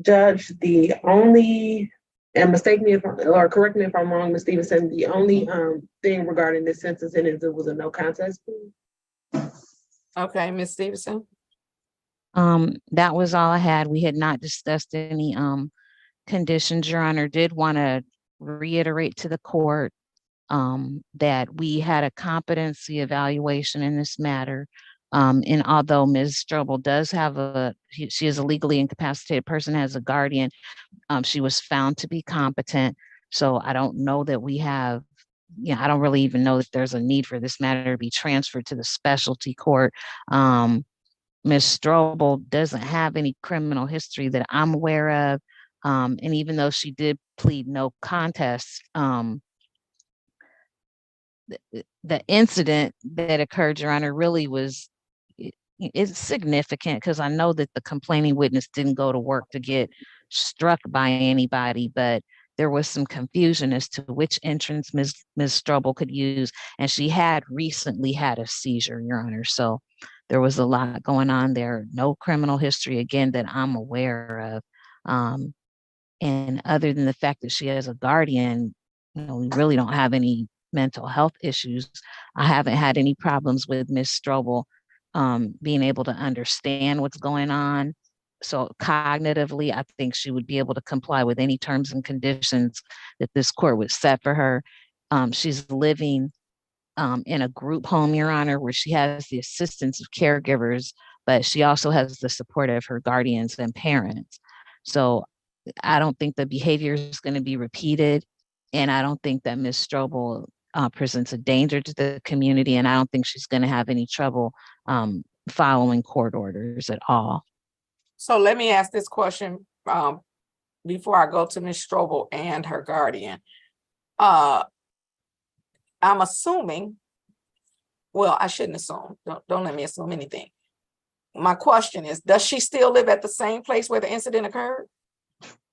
Judge, the only, and mistake me if, or correct me if I'm wrong, Ms. Stevenson, the only thing regarding this sentencing is it was a no contest plea. Okay, Ms. Stevenson. That was all I had. We had not discussed any conditions. Your Honor, did want to reiterate to the court that we had a competency evaluation in this matter. And although Ms. Strobel does have she is a legally incapacitated person, has a guardian, she was found to be competent. So I don't know that we have, I don't really even know that there's a need for this matter to be transferred to the specialty court. Ms. Strobel doesn't have any criminal history that I'm aware of. And even though she did plead no contest, the incident that occurred, Your Honor, really is significant because I know that the complaining witness didn't go to work to get struck by anybody, but there was some confusion as to which entrance Ms. Strobel could use, and she had recently had a seizure, Your Honor. So there was a lot going on there. No criminal history, again, that I'm aware of. And other than the fact that she has a guardian, we really don't have any mental health issues. I haven't had any problems with Ms. Strobel being able to understand what's going on. So cognitively, I think she would be able to comply with any terms and conditions that this court would set for her. She's living in a group home, Your Honor, where she has the assistance of caregivers, but she also has the support of her guardians and parents. So I don't think the behavior is going to be repeated. And I don't think that Ms. Strobel presents a danger to the community. And I don't think she's going to have any trouble following court orders at all. So let me ask this question before I go to Ms. Strobel and her guardian. I'm assuming, well, I shouldn't assume. Don't let me assume anything. My question is, does she still live at the same place where the incident occurred?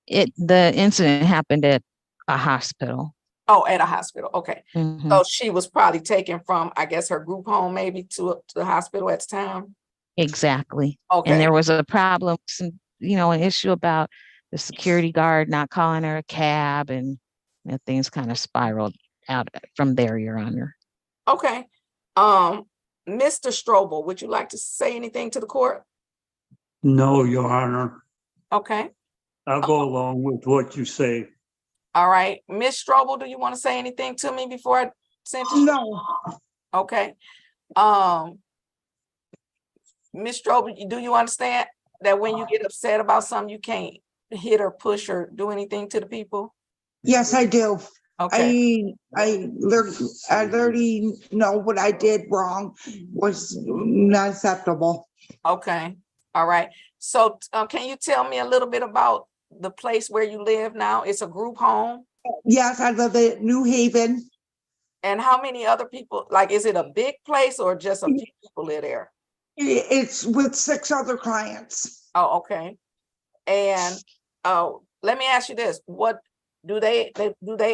The incident happened at a hospital. Oh, at a hospital. Okay. Mm-hmm. So she was probably taken from, I guess, her group home maybe to the hospital at the time. Exactly. Okay. And there was a problem, some, an issue about the security guard not calling her a cab, and things kind of spiraled out from there, Your Honor. Okay. Mr. Strobel, would you like to say anything to the court? No, Your Honor. Okay. I'll go along with what you say. All right. Ms. Strobel, do you want to say anything to me before I send you? No. Okay. Ms. Strobel, do you understand that when you get upset about something, you can't hit or push or do anything to the people? Yes, I do. Okay. I already know what I did wrong was not acceptable. Okay. All right. So can you tell me a little bit about the place where you live now? It's a group home? Yes, I live in New Haven. And how many other people, like, is it a big place or just a few people live there? It's with 6 other clients. Oh, okay. And let me ask you this. What do they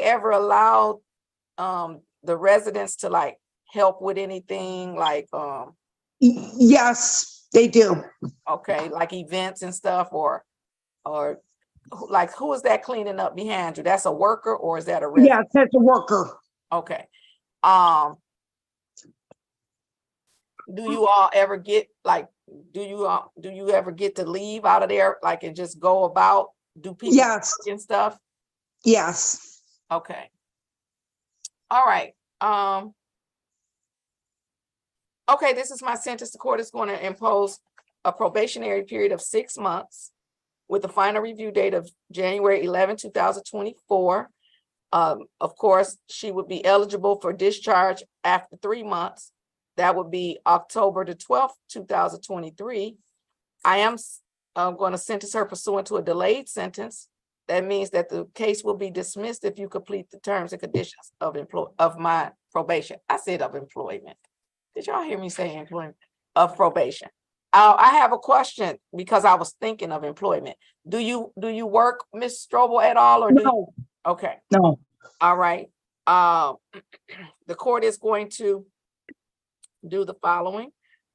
ever allow the residents to like help with anything like Yes, they do. Okay, like events and stuff, or like who is that cleaning up behind you? That's a worker or is that a resident? Yes, that's a worker. Okay. Do you all ever get like, do you ever get to leave out of there like and just go about Do people Yes, work and stuff? yes. Okay. All right. Okay, this is my sentence. The court is going to impose a probationary period of 6 months with the final review date of January 11, 2024. Of course, she would be eligible for discharge after 3 months. That would be October the 12th, 2023. I am going to sentence her pursuant to a delayed sentence. That means that the case will be dismissed if you complete the terms and conditions of my probation. I said of employment. Did y'all hear me say employment? Of probation. I have a question because I was thinking of employment. Do you work, Ms. Strobel, at all, or do you? Okay. No. All right. The court is going to do the following.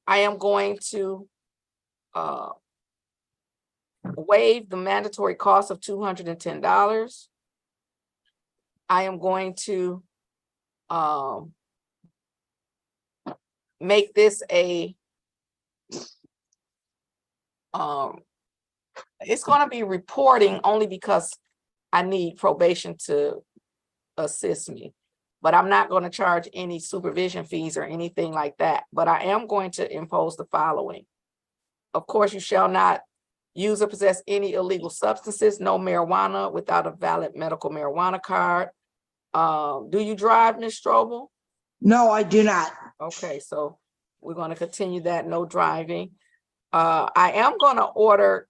I am going to waive the mandatory cost of $210. I am going to make this a it's going to be reporting only because I need probation to assist me, but I'm not going to charge any supervision fees or anything like that. But I am going to impose the following. Of course, you shall not use or possess any illegal substances, no marijuana without a valid medical marijuana card. Do you drive, Ms. Strobel? No, I do not. Okay, so we're going to continue that, no driving. I am going to order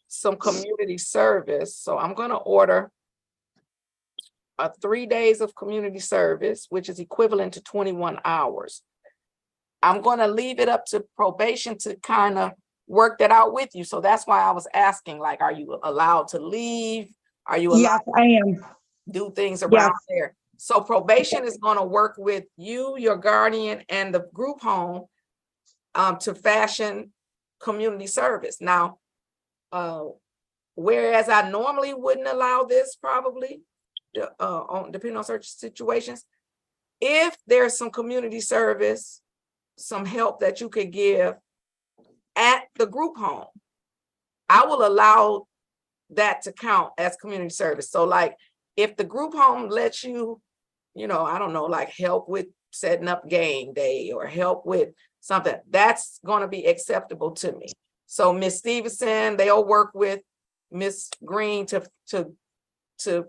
some community service. So I'm going to order 3 days of community service, which is equivalent to 21 hours. I'm going to leave it up to probation to kind of work that out with you. So that's why I was asking, like, are you allowed to leave? Are you allowed Yes, I am. to do things around Yes. there? So probation is going to work with you, your guardian, and the group home to fashion community service. Now, whereas I normally wouldn't allow this probably, depending on certain situations, if there's some community service, some help that you could give at the group home, I will allow that to count as community service. So like if the group home lets you, I don't know, like help with setting up game day or help with something, that's going to be acceptable to me. So Ms. Stevenson, they'll work with Ms. Green to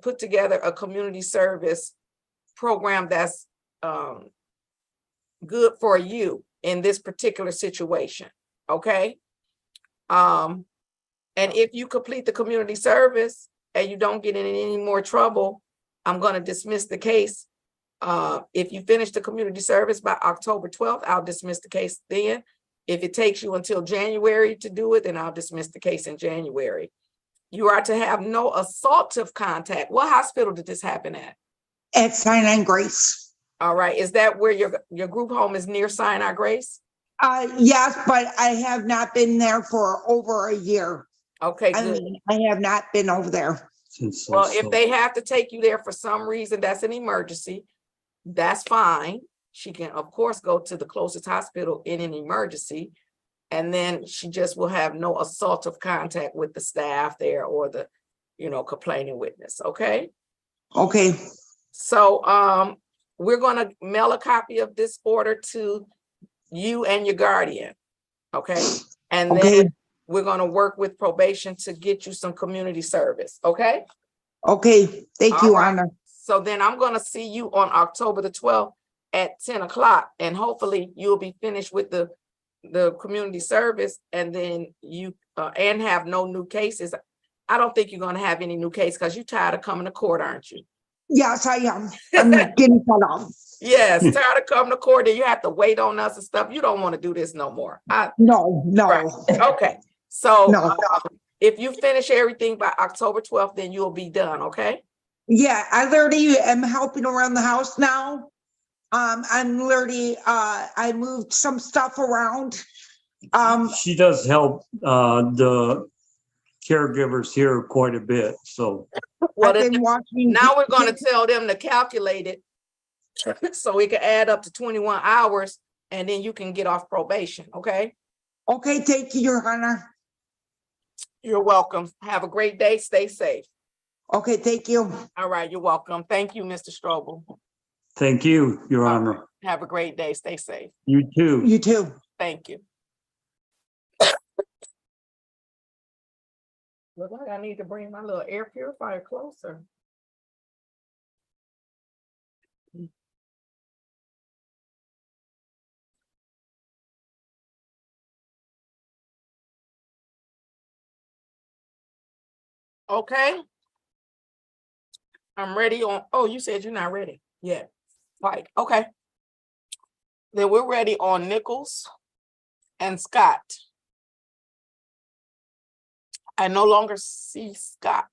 put together a community service program that's good for you in this particular situation. Okay. And if you complete the community service and you don't get in any more trouble, I'm going to dismiss the case. If you finish the community service by October 12th, I'll dismiss the case then. If it takes you until January to do it, then I'll dismiss the case in January. You are to have no assaultive contact. What hospital did this happen at? At Sinai Grace. All right. Is that where your group home is, near Sinai Grace? Yes, but I have not been there for over a year. Okay, good. I have not been over there. Well, if they have to take you there for some reason, that's an emergency, that's fine. She can, of course, go to the closest hospital in an emergency, and then she just will have no assaultive contact with the staff there or the, complaining witness. Okay. Okay. So, we're going to mail a copy of this order to you and your guardian. Okay. And then we're going to work with probation to get you some community service. Okay. Okay. Thank you, Honor. So then I'm going to see you on October the 12th at 10 o'clock, and hopefully you'll be finished with the community service, and then you and have no new cases. I don't think you're going to have any new cases because you're tired of coming to court, aren't you? Yes, I am. I'm getting cut off. Yes, tired of coming to court and you have to wait on us and stuff. You don't want to do this no more. No. Right. Okay. So No. If you finish everything by October 12th, then you'll be done. Okay. Yeah, I literally am helping around the house now. I'm literally, I moved some stuff around. She does help the caregivers here quite a bit, so. Well, I've been watching. Now we're going to tell them to calculate it so we can add up to 21 hours, and then you can get off probation. Okay. Okay, thank you, Your Honor. You're welcome. Have a great day. Stay safe. Okay, thank you. All right, you're welcome. Thank you, Mr. Strobel. Thank you, Your Honor. Have a great day. Stay safe. You too. You too. Thank you. Look like I need to bring my little air purifier closer. Okay. I'm ready on, oh, you said you're not ready yet. Right, okay. Then we're ready on Nichols and Scott. I no longer see Scott.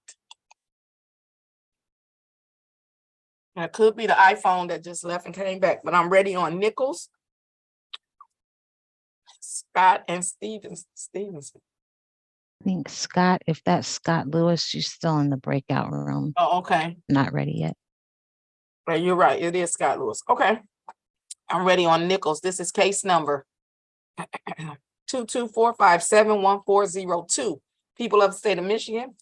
It could be the iPhone that just left and came back, but I'm ready on Nichols, Scott, and Stevenson. I think Scott, if that's Scott Lewis, she's still in the breakout room. Oh, okay. Not ready yet. But you're right, it is Scott Lewis. Okay. I'm ready on Nichols. This is case number 224571402. People of the state of Michigan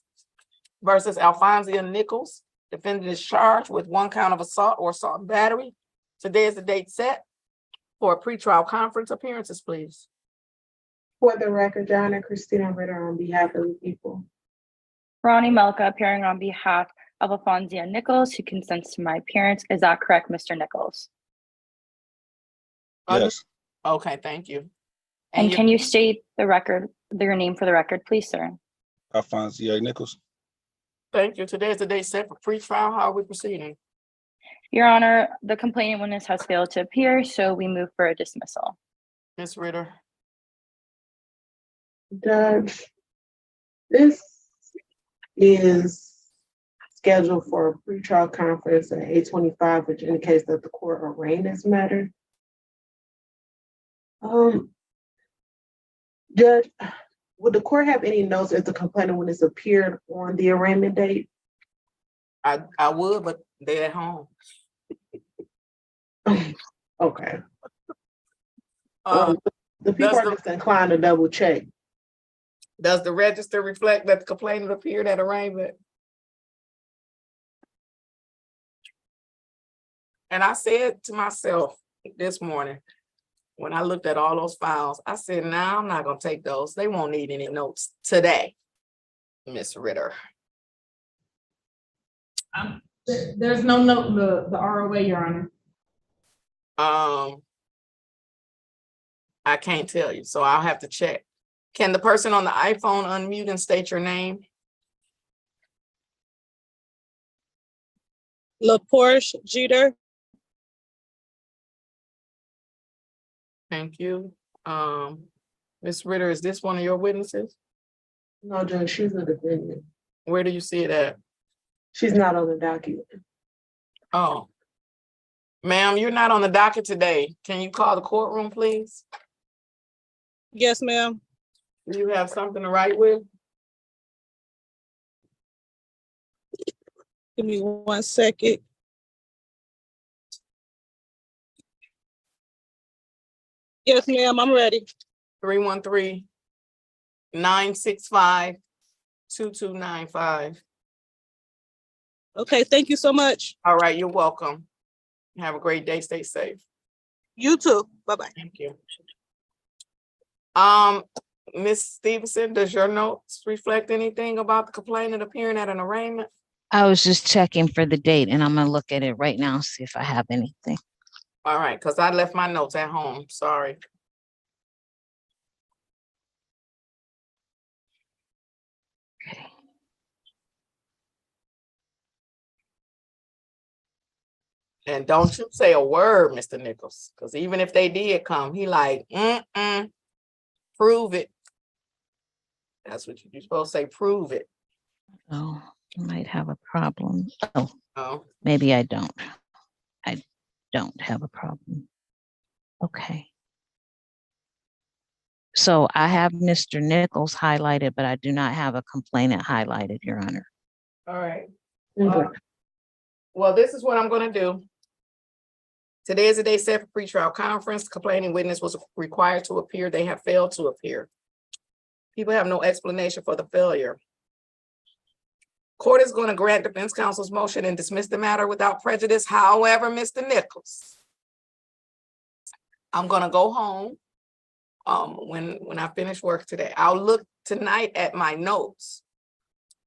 versus Alphonsia Nichols. Defendant is charged with 1 count of assault or assault and battery. Today is the date set for a pretrial conference. Appearances, please. For the record, Your Honor, Christina Ritter on behalf of the people. Ronnie Melka appearing on behalf of Alphonsia Nichols, who consents to my appearance. Is that correct, Mr. Nichols? Yes. Okay, thank you. And can you state your name for the record, please, sir? Alphonsia Nichols. Thank you. Today is the date set for pretrial. How are we proceeding? Your Honor, the complainant witness has failed to appear, so we move for a dismissal. Ms. Ritter. Judge, this is scheduled for a pretrial conference at 8:25, which indicates that the court arraigned this matter. Judge, would the court have any notes if the complainant witness appeared on the arraignment date? I would, but they're at home. Okay. The people are just inclined to double check. Does the register reflect that the complainant appeared at arraignment? And I said to myself this morning, when I looked at all those files, I said, nah, I'm not gonna take those. They won't need any notes today, Miss Ritter. There's no note, the ROA, Your Honor. I can't tell you, so I'll have to check. Can the person on the iPhone unmute and state your name? LaPorche Jeter. Thank you. Ms. Ritter, is this one of your witnesses? No, Judge, she's a defendant. Where do you see it at? She's not on the document. Oh. Ma'am, you're not on the docket today. Can you call the courtroom, please? Yes, ma'am. Do you have something to write with? Give me 1 second. Yes, ma'am, I'm ready. 313-965-2295. Okay, thank you so much. All right, you're welcome. Have a great day. Stay safe. You too. Bye-bye. Thank you. Ms. Stevenson, does your notes reflect anything about the complainant appearing at an arraignment? I was just checking for the date and I'm gonna look at it right now, see if I have anything. All right, because I left my notes at home. Sorry. Okay. And don't you say a word, Mr. Nichols, because even if they did come, he like, prove it. That's what you're supposed to say, prove it. Oh, I might have a problem. Oh. Maybe I don't. I don't have a problem. Okay. So I have Mr. Nichols highlighted, but I do not have a complainant highlighted, Your Honor. All right. Okay. Well, this is what I'm going to do. Today is the day set for pretrial conference. Complaining witness was required to appear. They have failed to appear. People have no explanation for the failure. Court is going to grant defense counsel's motion and dismiss the matter without prejudice. However, Mr. Nichols, I'm gonna go home when I finish work today. I'll look tonight at my notes.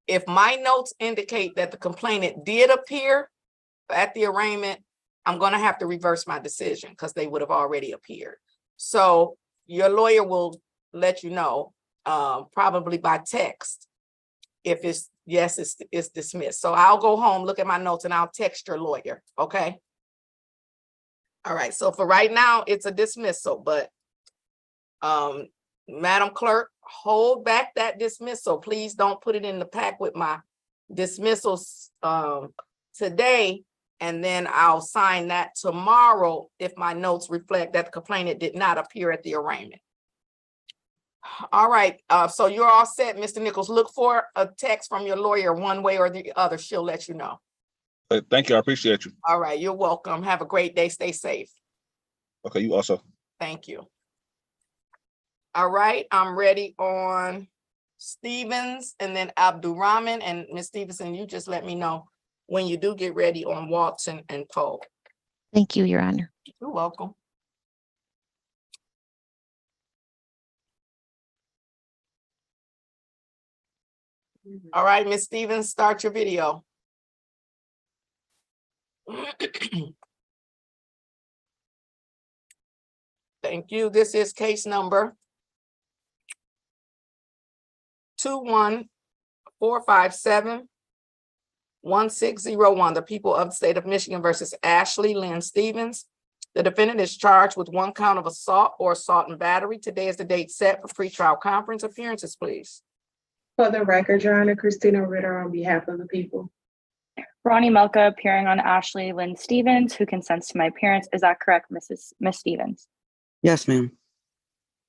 If my notes indicate that the complainant did appear at the arraignment, I'm gonna have to reverse my decision because they would have already appeared. So your lawyer will let you know, probably by text, if it's yes, it's dismissed. So I'll go home, look at my notes, and I'll text your lawyer, okay? All right, so for right now, it's a dismissal, but Madam Clerk, hold back that dismissal. Please don't put it in the pack with my dismissals today, and then I'll sign that tomorrow if my notes reflect that the complainant did not appear at the arraignment. All right, so you're all set, Mr. Nichols. Look for a text from your lawyer one way or the other. She'll let you know. Thank you. I appreciate you. All right, you're welcome. Have a great day. Stay safe. Okay, you also. Thank you. All right, I'm ready on Stevens and then Abdurrahman, and Ms. Stevenson, you just let me know when you do get ready on Watson and Poe. Thank you, Your Honor. You're welcome. All right, Ms. Stevens, start your video. Thank you. This is case number 21457-1601, the people of the state of Michigan versus Ashley Lynn Stevens. The defendant is charged with 1 count of assault or assault and battery. Today is the date set for pretrial conference appearances, please. For the record, Your Honor, Christina Ritter on behalf of the people. Ronnie Melka appearing on Ashley Lynn Stevens, who consents to my appearance. Is that correct, Miss Stevens? Yes, ma'am.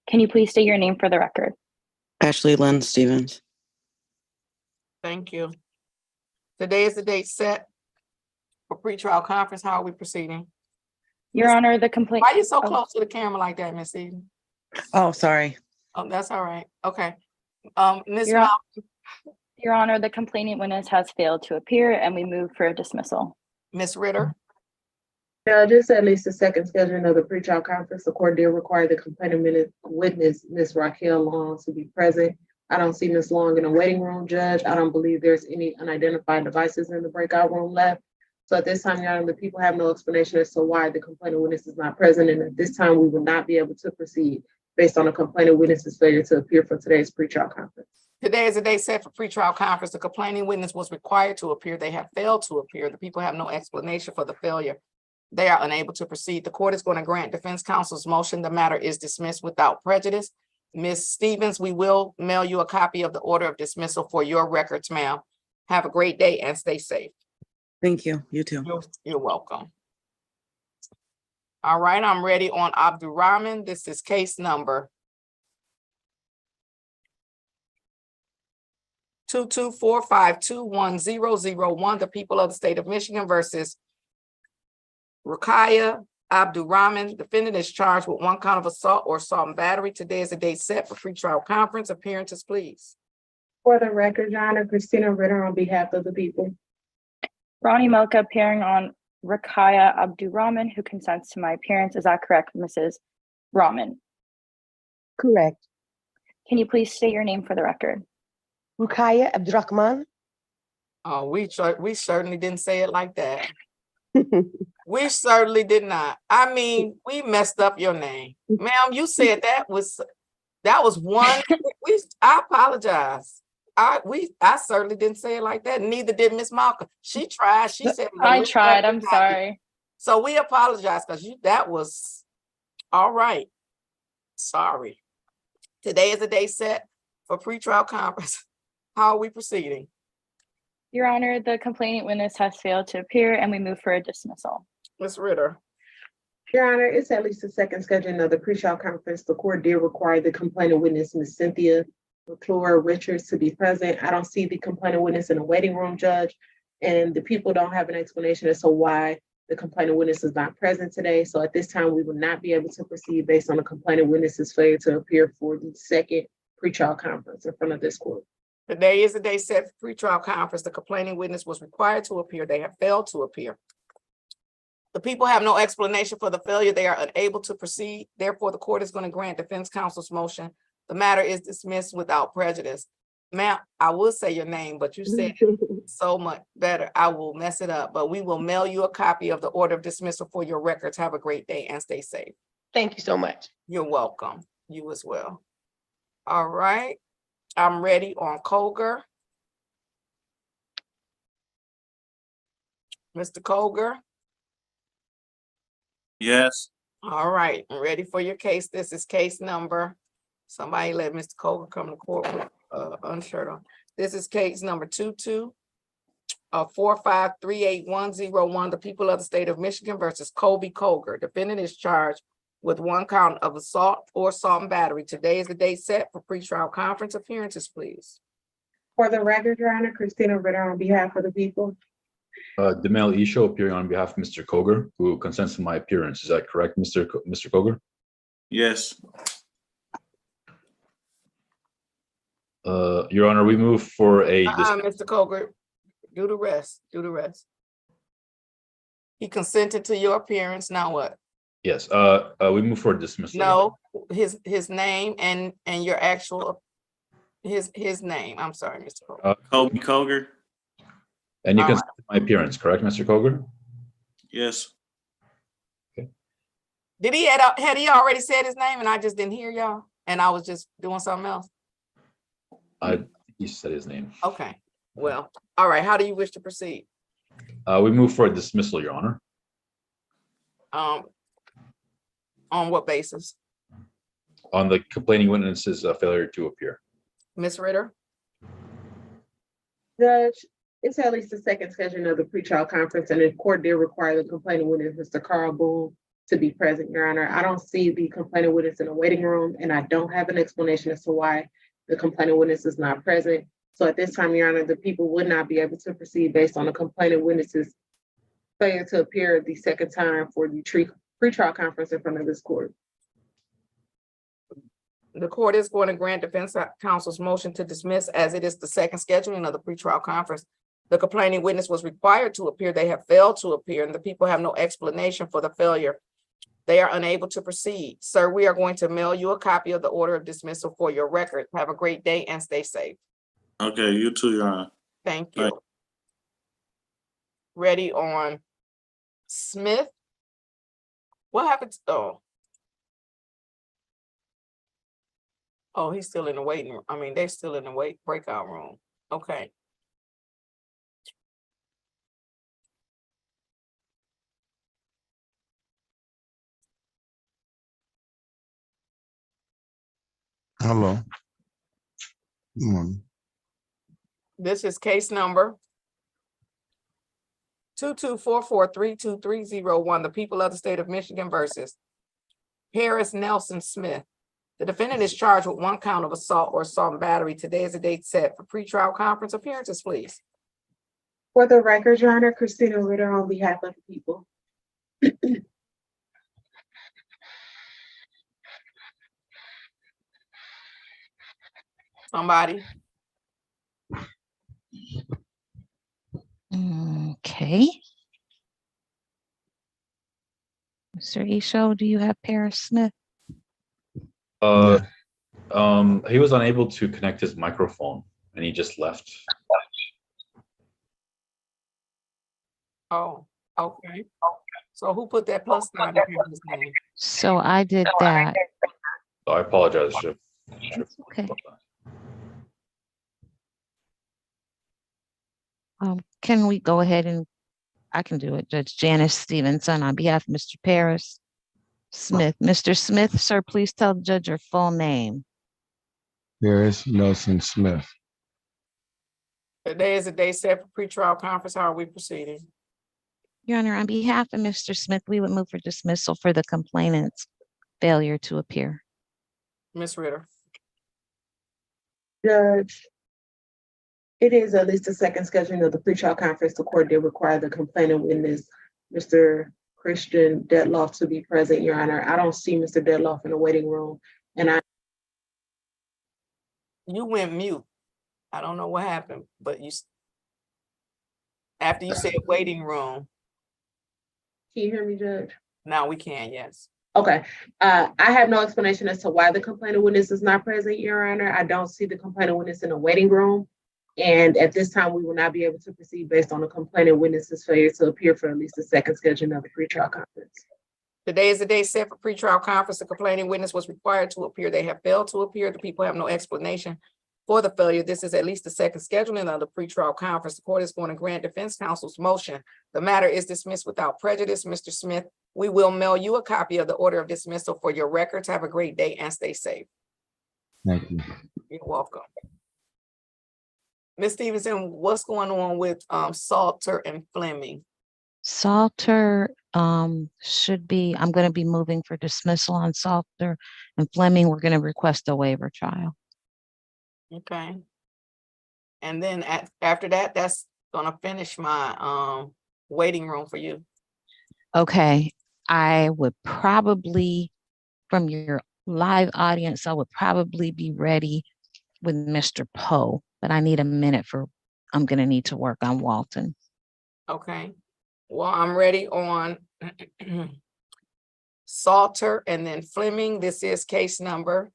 Can you please state your name for the record? Ashley Lynn Stevens. Thank you. Today is the date set for pretrial conference. How are we proceeding? Your Honor, the complaint. Why are you so close to the camera like that, Miss Eden? Oh, sorry. Oh, that's all right. Okay. Ms. Your, Mal, Your Honor, the complaining witness has failed to appear and we move for a dismissal. Ms. Ritter. Judges, at least the second scheduling of the pretrial conference, the court did require the complaining witness, Ms. Raquel Long, to be present. I don't see Ms. Long in the waiting room, Judge. I don't believe there's any unidentified devices in the breakout room left. So at this time, Your Honor, the people have no explanation as to why the complaining witness is not present. And at this time, we will not be able to proceed based on the complaining witness's failure to appear for today's pretrial conference. Today is the day set for pretrial conference. The complaining witness was required to appear. They have failed to appear. The people have no explanation for the failure. They are unable to proceed. The court is going to grant defense counsel's motion. The matter is dismissed without prejudice. Ms. Stevens, we will mail you a copy of the order of dismissal for your records, ma'am. Have a great day and stay safe. Thank you. You too. You're welcome. All right, I'm ready on Abdurrahman. This is case number 224521001, the people of the state of Michigan versus Rukiah Abdurrahman. Defendant is charged with 1 count of assault or assault and battery. Today is the date set for pretrial conference appearances, please. For the record, Your Honor, Christina Ritter on behalf of the people. Ronnie Melka appearing on Rukiah Abdurrahman, who consents to my appearance. Is that correct, Mrs. Rahman? Correct. Can you please state your name for the record? Rukiah Abdurrahman. Oh, we certainly didn't say it like that. We certainly did not. I mean, we messed up your name. Ma'am, you said that was one. I apologize. I certainly didn't say it like that. Neither did Miss Malcolm. She tried. She said, I tried. I'm sorry. So we apologize because that was all right. Sorry. Today is the day set for pretrial conference. How are we proceeding? Your Honor, the complaining witness has failed to appear and we move for a dismissal. Ms. Ritter. Your Honor, it's at least the second scheduling of the pretrial conference. The court did require the complaining witness, Ms. Cynthia McClure Richards, to be present. I don't see the complaining witness in the waiting room, Judge, and the people don't have an explanation as to why the complaining witness is not present today. So at this time, we will not be able to proceed based on the complaining witness's failure to appear for the second pretrial conference in front of this court. Today is the day set for pretrial conference. The complaining witness was required to appear. They have failed to appear. The people have no explanation for the failure. They are unable to proceed. Therefore, the court is going to grant defense counsel's motion. The matter is dismissed without prejudice. Ma'am, I will say your name, but you said it so much better. I will mess it up, but we will mail you a copy of the order of dismissal for your records. Have a great day and stay safe. Thank you so much. You're welcome. You as well. All right. I'm ready on Colger. Mr. Colger. Yes. All right, I'm ready for your case. This is case number. Somebody let Mr. Colger come to court with unshirt on. This is case number 224538101. The people of the state of Michigan versus Colby Colger. Defendant is charged with 1 count of assault or assault and battery. Today is the date set for pretrial conference. Appearances, please. For the record, Your Honor, Christina Ritter on behalf of the people. Demel Isho appearing on behalf of Mr. Colger, who consents to my appearance. Is that correct, Mr. Colger? Yes. Your Honor, we move for a. Mr. Colger, do the rest. Do the rest. He consented to your appearance. Now what? Yes. We move for dismissal. No, his name and your actual his name. I'm sorry, Mr. Colger. Colby Colger. And you All consent to my appearance, correct, Mr. Colger? Yes. Did he had he already said his name and I just didn't hear y'all and I was just doing something else? He said his name. Okay, well, all right. How do you wish to proceed? We move for a dismissal, Your Honor. On what basis? On the complaining witness's failure to appear. Ms. Ritter? Judge, it's at least the second scheduling of the pretrial conference, and the court did require the complaining witness, Mr. Carl Boone, to be present, Your Honor. I don't see the complaining witness in the waiting room, and I don't have an explanation as to why the complaining witness is not present. So at this time, Your Honor, the people would not be able to proceed based on the complaining witness's failure to appear the second time for the pretrial conference in front of this court. The court is going to grant defense counsel's motion to dismiss as it is the second scheduling of the pretrial conference. The complaining witness was required to appear. They have failed to appear and the people have no explanation for the failure. They are unable to proceed. Sir, we are going to mail you a copy of the order of dismissal for your record. Have a great day and stay safe. Okay, you too, Your Honor. Thank you. Bye. Ready on Smith? What happened? Oh, he's still in the waiting room. I mean, they're still in the breakout room. Okay. Hello. Good morning. This is case number 224432301. The people of the state of Michigan versus Harris Nelson Smith. The defendant is charged with 1 count of assault or assault and battery. Today is the date set for pretrial conference. Appearances, please. For the record, Your Honor, Christina Ritter on behalf of the people. Somebody. Okay. Mr. Isho, do you have Paris Smith? He was unable to connect his microphone and he just left. Oh, okay. So who put that plus sign in his name? So I did that. I apologize. Okay. Can we go ahead and I can do it. Judge Janice Stevenson on behalf of Mr. Paris Smith. Mr. Smith, sir, please tell the judge your full name. Harris Nelson Smith. Today is the day set for pretrial conference. How are we proceeding? Your Honor, on behalf of Mr. Smith, we would move for dismissal for the complainant's failure to appear. Ms. Ritter. Judge, it is at least the second scheduling of the pretrial conference. The court did require the complaining witness, Mr. Christian Detloff, to be present, Your Honor. I don't see Mr. Detloff in the waiting room, and You went mute. I don't know what happened, but after you said waiting room, Can you hear me, Judge? now we can, yes. Okay, I have no explanation as to why the complainant witness is not present, Your Honor. I don't see the complainant witness in the waiting room. And at this time, we will not be able to proceed based on the complainant witness's failure to appear for at least the second scheduling of the pretrial conference. Today is the day set for pretrial conference. The complaining witness was required to appear. They have failed to appear. The people have no explanation for the failure. This is at least the second scheduling of the pretrial conference. The court is going to grant defense counsel's motion. The matter is dismissed without prejudice. Mr. Smith, we will mail you a copy of the order of dismissal for your records. Have a great day and stay safe. Thank you. You're welcome. Ms. Stevenson, what's going on with Salter and Fleming? Salter should be, I'm going to be moving for dismissal on Salter, and Fleming, we're going to request a waiver trial. Okay. And then after that, that's gonna finish my waiting room for you. Okay, I would probably, from your live audience, I would probably be ready with Mr. Poe, but I need a minute I'm going to need to work on Walton. Okay. Well, I'm ready on Salter and then Fleming. This is case number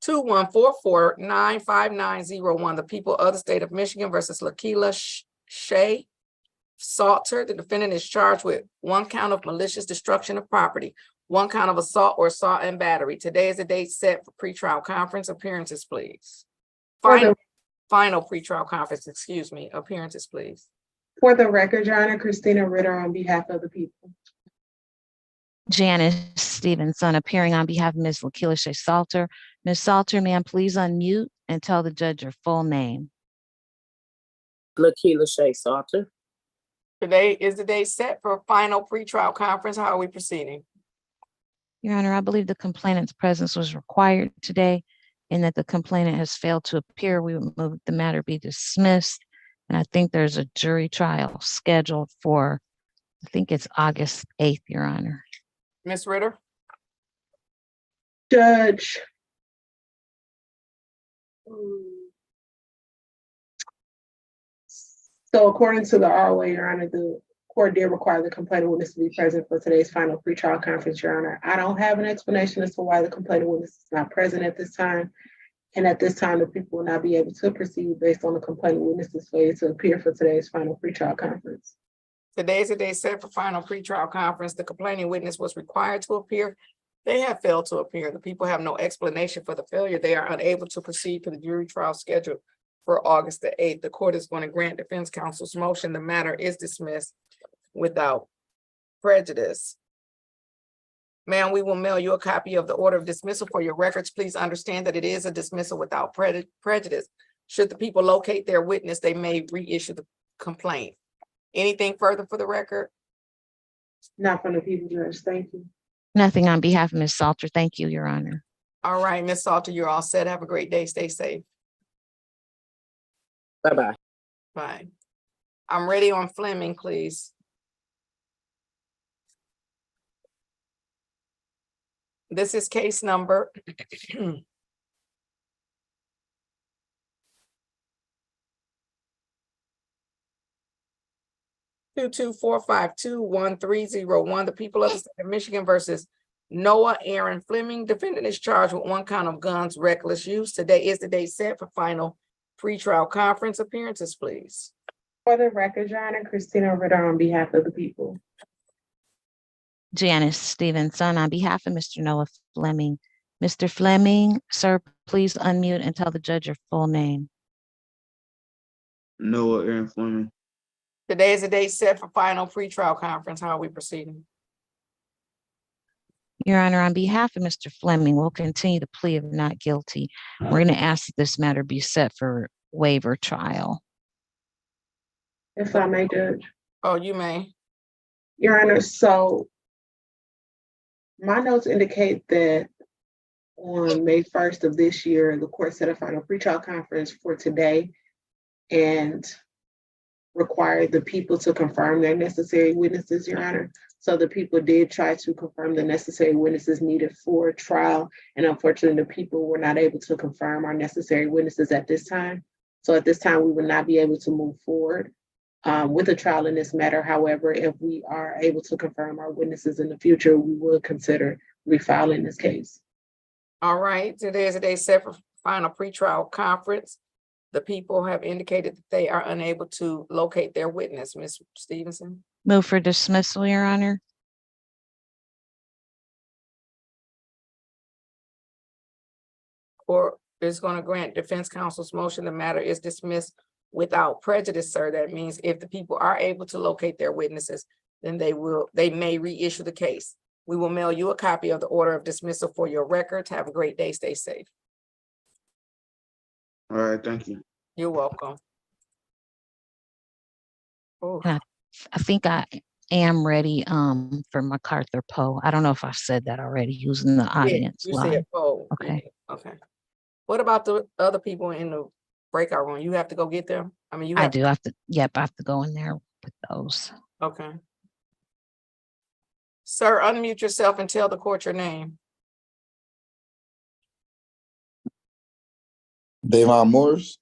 2144-95901. The people of the state of Michigan versus Lakila Shea Salter. The defendant is charged with 1 count of malicious destruction of property, 1 count of assault or assault and battery. Today is the date set for pretrial conference. Appearances, please. Final pretrial conference, excuse me. Appearances, please. For the record, Your Honor, Christina Ritter on behalf of the people. Janice Stevenson appearing on behalf of Ms. Lakila Shea Salter. Ms. Salter, ma'am, please unmute and tell the judge your full name. Lakila Shea Salter. Today is the day set for final pretrial conference. How are we proceeding? Your Honor, I believe the complainant's presence was required today and that the complainant has failed to appear. We would move the matter be dismissed. And I think there's a jury trial scheduled for, I think it's August 8th, Your Honor. Ms. Ritter? Judge. So according to the ROA, Your Honor, the court did require the complainant witness to be present for today's final pretrial conference, Your Honor. I don't have an explanation as to why the complainant witness is not present at this time. And at this time, the people will not be able to proceed based on the complainant witness's failure to appear for today's final pretrial conference. Today is the day set for final pretrial conference. The complaining witness was required to appear. They have failed to appear. The people have no explanation for the failure. They are unable to proceed to the jury trial scheduled for August the 8th. The court is going to grant defense counsel's motion. The matter is dismissed without prejudice. Ma'am, we will mail you a copy of the order of dismissal for your records. Please understand that it is a dismissal without prejudice. Should the people locate their witness, they may reissue the complaint. Anything further for the record? Not from the people, Judge. Thank you. Nothing on behalf of Ms. Salter. Thank you, Your Honor. All right, Ms. Salter, you're all set. Have a great day. Stay safe. Bye-bye. Bye. I'm ready on Fleming, please. This is case number 224521301. The people of the state of Michigan versus Noah Aaron Fleming. Defendant is charged with 1 count of guns reckless use. Today is the day set for final pretrial conference. Appearances, please. For the record, Your Honor, Christina Ritter on behalf of the people. Janice Stevenson on behalf of Mr. Noah Fleming. Mr. Fleming, sir, please unmute and tell the judge your full name. Noah Aaron Fleming. Today is the day set for final pretrial conference. How are we proceeding? Your Honor, on behalf of Mr. Fleming, we'll continue the plea of not guilty. We're going to ask that this matter be set for waiver trial. If I may, Judge. Oh, you may. Your Honor, so my notes indicate that on May 1st of this year, the court set a final pretrial conference for today. And required the people to confirm their necessary witnesses, Your Honor. So the people did try to confirm the necessary witnesses needed for trial. And unfortunately, the people were not able to confirm our necessary witnesses at this time. So at this time, we would not be able to move forward with a trial in this matter. However, if we are able to confirm our witnesses in the future, we will consider refiling this case. All right, today is a day set for final pretrial conference. The people have indicated that they are unable to locate their witness. Ms. Stevenson, Move for dismissal, Your Honor. or is going to grant defense counsel's motion. The matter is dismissed without prejudice, sir. That means if the people are able to locate their witnesses, then they may reissue the case. We will mail you a copy of the order of dismissal for your records. Have a great day. Stay safe. All right, thank you. You're welcome. Oh, And I think I am ready for MacArthur Poe. I don't know if I said that already using the yeah, audience you line. said, oh, Okay. yeah, okay. What about the other people in the breakout room? You have to go get them? I mean, you I have do have to, yep, I have to go in there with those. okay. Sir, unmute yourself and tell the court your name. Davon Morris.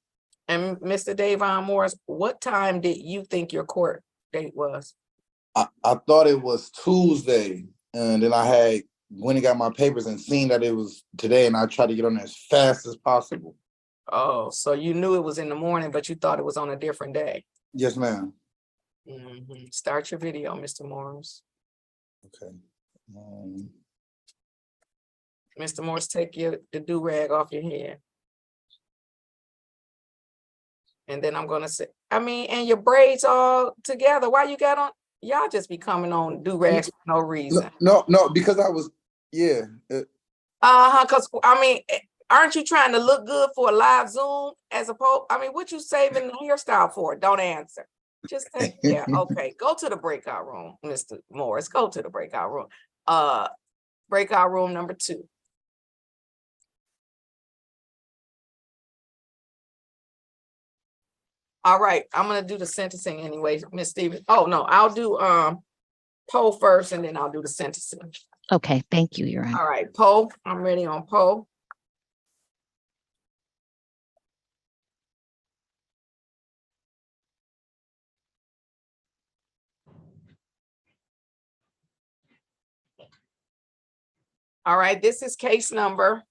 And Mr. Davon Morris, what time did you think your court date was? I thought it was Tuesday, and then I went and got my papers and seen that it was today, and I tried to get on there as fast as possible. Oh, so you knew it was in the morning, but you thought it was on a different day. Yes, ma'am. Start your video, Mr. Morris. Okay. Mr. Morris, take the do-rag off your head. And then I'm gonna say, I mean, and your braids all together. Why you got on? Y'all just be coming on do-rags for no reason. No, because I was, yeah. Because I mean, aren't you trying to look good for a live Zoom as opposed? I mean, what you saving the hairstyle for? Don't answer. Just think, yeah, okay. Go to the breakout room, Mr. Morris. Go to the breakout room. Breakout room number 2. All right, I'm gonna do the sentencing anyway, Ms. Stevens. Oh no, I'll do Poe first, and then I'll do the sentencing. Okay, thank you, Your Honor. All right, Poe, I'm ready on Poe. All right, this is case number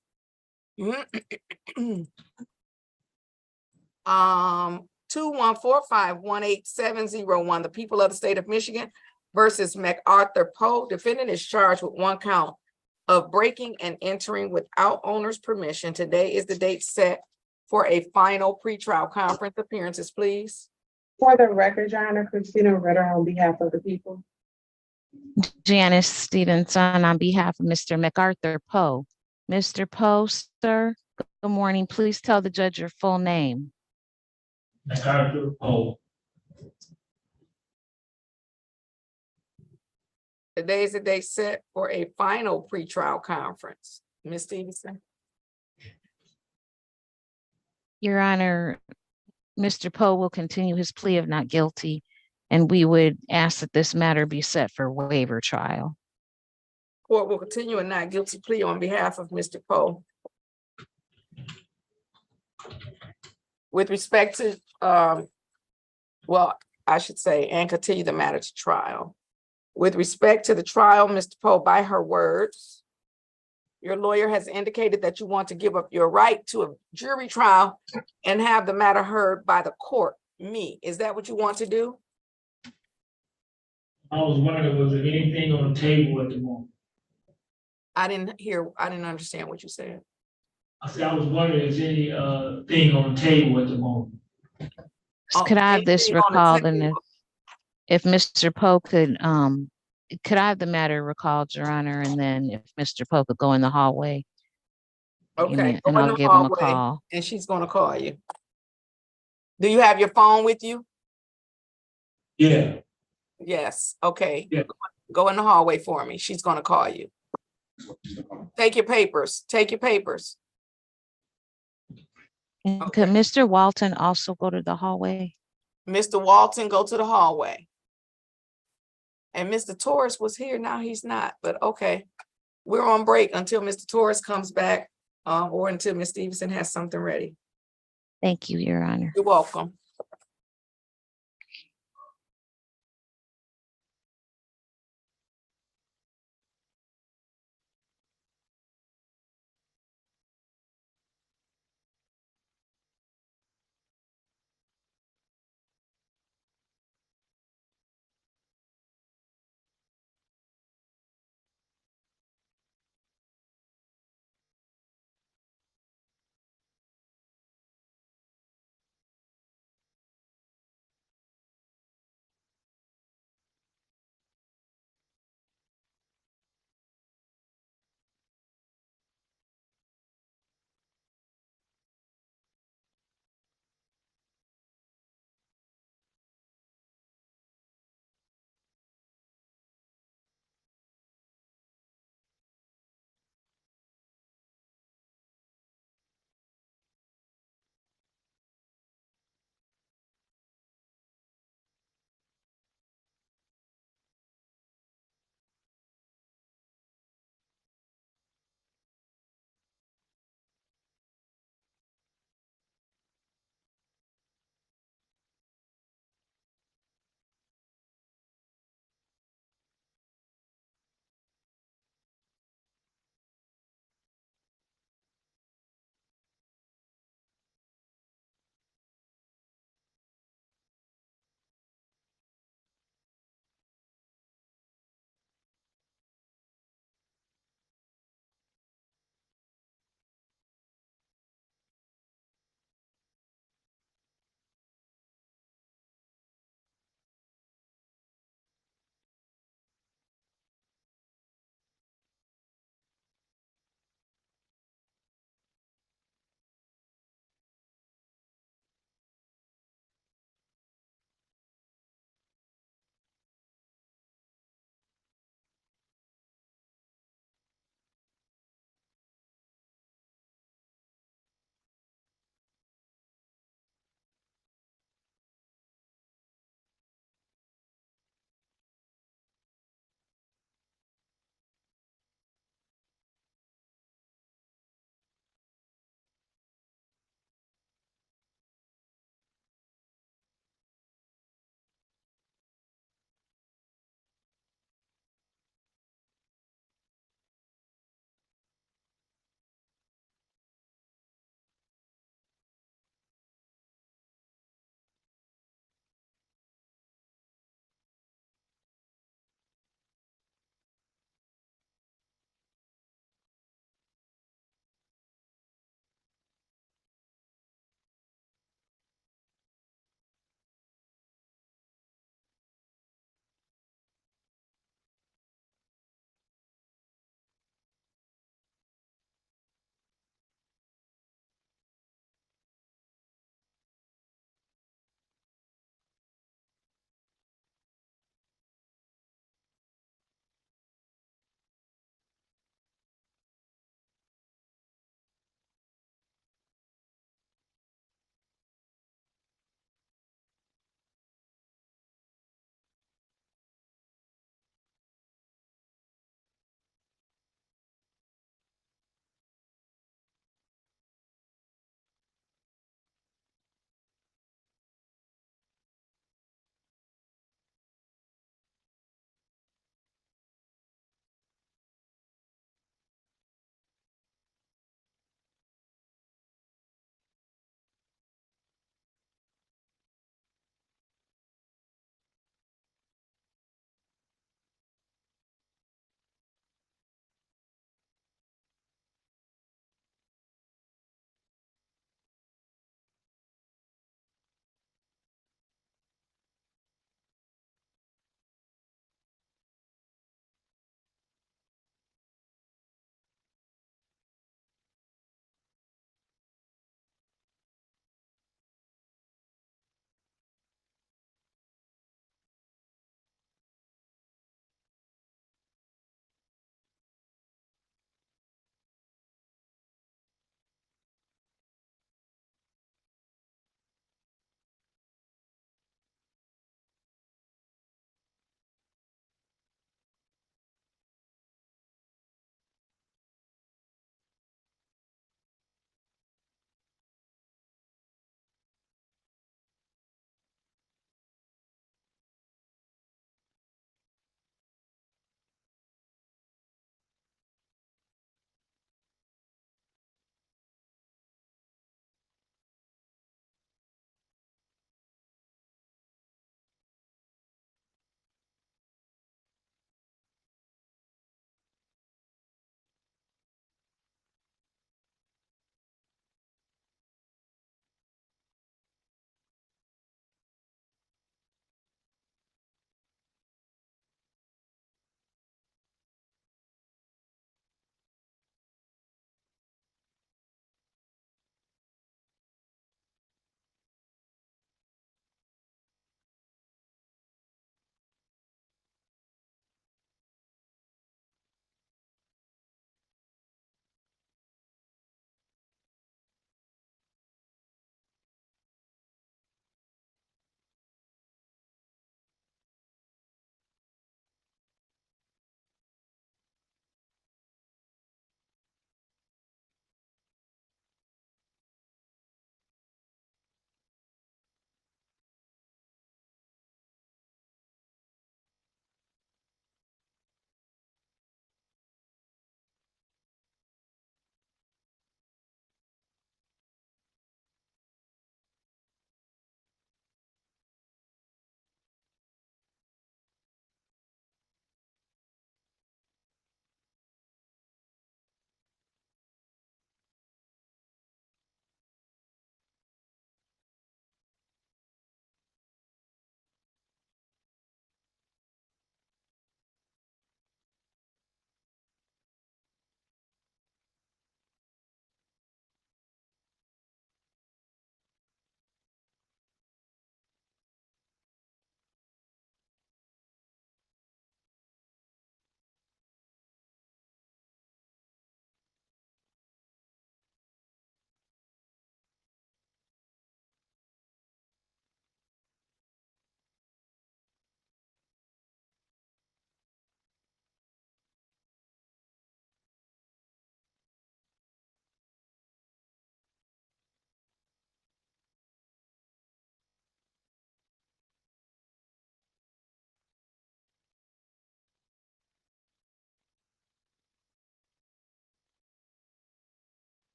214518701. The people of the state of Michigan versus MacArthur Poe. Defendant is charged with 1 count of breaking and entering without owner's permission. Today is the date set for a final pretrial conference. Appearances, please. For the record, Your Honor, Christina Ritter on behalf of the people. Janice Stevenson on behalf of Mr. MacArthur Poe. Mr. Poe, sir, good morning. Please tell the judge your full name. MacArthur Poe. Today is the date set for a final pretrial conference. Ms. Stevenson. Your Honor, Mr. Poe will continue his plea of not guilty, and we would ask that this matter be set for waiver trial. Court will continue a not guilty plea on behalf of Mr. Poe. With respect to, well, I should say, and continue the matter to trial. With respect to the trial, Mr. Poe, by her words, your lawyer has indicated that you want to give up your right to a jury trial and have the matter heard by the court, me. Is that what you want to do? I was wondering, was there anything on the table at the moment? I didn't understand what you said. I said, I was wondering, is any thing on the table at the moment? Could I have this anything on the recalled, and table? if Mr. Poe could I have the matter recalled, Your Honor, and then if Mr. Poe could go in the hallway. Okay, And go in I'll the give him a hallway, call. and she's gonna call you. Do you have your phone with you? Yeah. Yes, okay. Yeah. Go in the hallway for me. She's gonna call you. Take your papers. Take your papers. And could Mr. Walton also go to the hallway? Mr. Walton, go to the hallway. And Mr. Torres was here, now he's not, but okay. We're on break until Mr. Torres comes back, or until Ms. Stevenson has something ready. Thank you, Your Honor. You're welcome.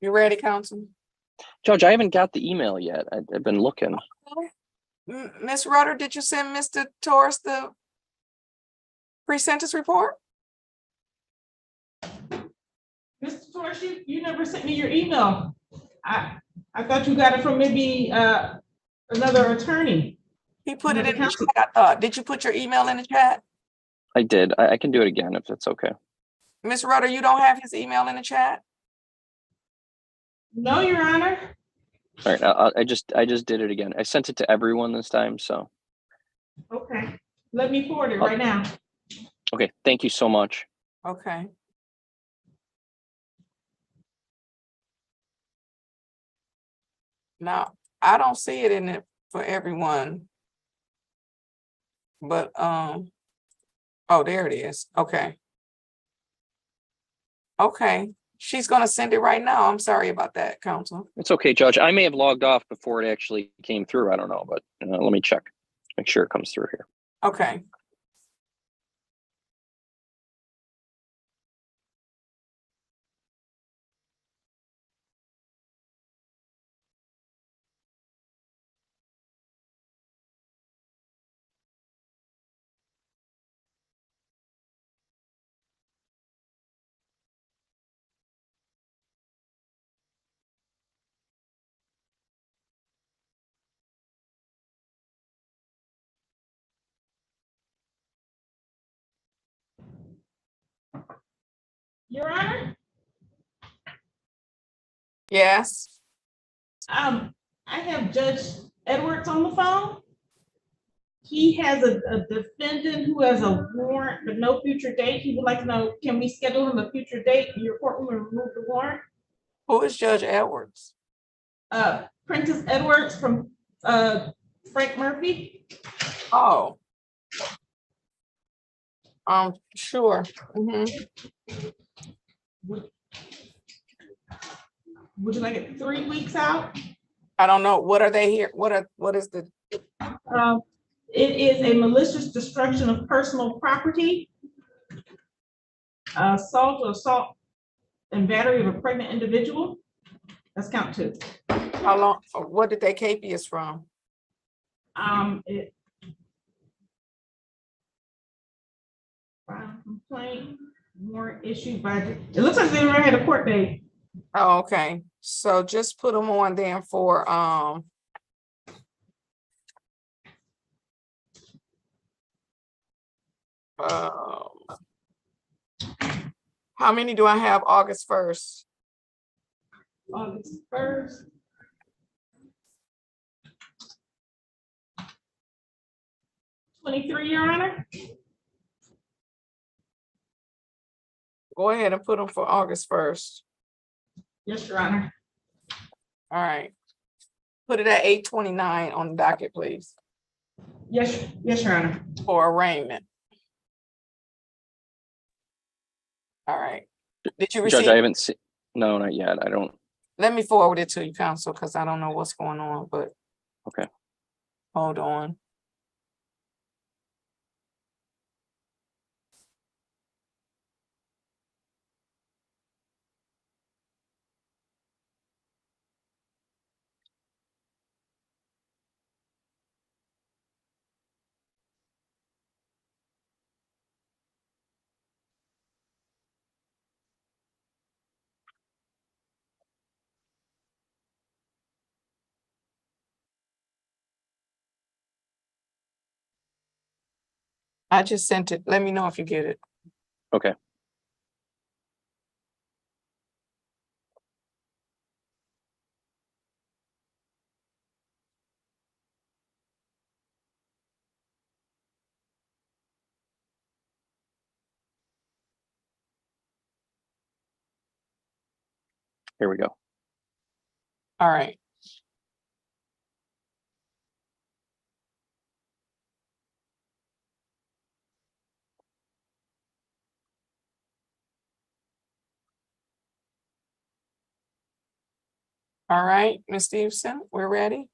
You ready, Councilman? Judge, I haven't got the email yet. I've been looking. Ms. Rutter, did you send Mr. Torres the pre-sentence report? Mr. Torres, you never sent me your email. I thought you got it from maybe another attorney. He put it in the chat, I thought. Did you put your email in the chat? I did. I can do it again if it's okay. Ms. Rutter, you don't have his email in the chat? No, Your Honor. All right, I just did it again. I sent it to everyone this time, so. Okay, let me forward it right now. Okay, thank you so much. Okay. Now, I don't see it in it for everyone. But, oh, there it is. Okay. Okay, she's gonna send it right now. I'm sorry about that, Council. It's okay, Judge. I may have logged off before it actually came through. I don't know, but let me check. Make sure it comes through here. Okay. Your Honor? Yes. I have Judge Edwards on the phone. He has a defendant who has a warrant but no future date. He would like to know, can we schedule him a future date in your courtroom and remove the warrant? Who is Judge Edwards? Prentice Edwards from Frank Murphy. Oh. Sure. Would you like it 3 weeks out? I don't know. What are they here? What is the? It is a malicious destruction of personal property, assault and battery of a pregnant individual. That's count 2. How long? What did they KP us from? Complaint warrant issued by. It looks like they already had a court date. Oh, okay. So just put them on then for how many do I have? August 1st. August 1st. $23, Your Honor. Go ahead and put them for August 1st. Yes, Your Honor. All right. Put it at 8:29 on the docket, please. Yes, Your Honor. For arraignment. All right. Did you receive? Judge, I haven't seen. No, not yet. I don't. Let me forward it to you, Counsel, because I don't know what's going on, but. Okay. Hold on. I just sent it. Let me know if you get it. Okay. Here we go. All right. All right, Ms. Stevenson, we're ready.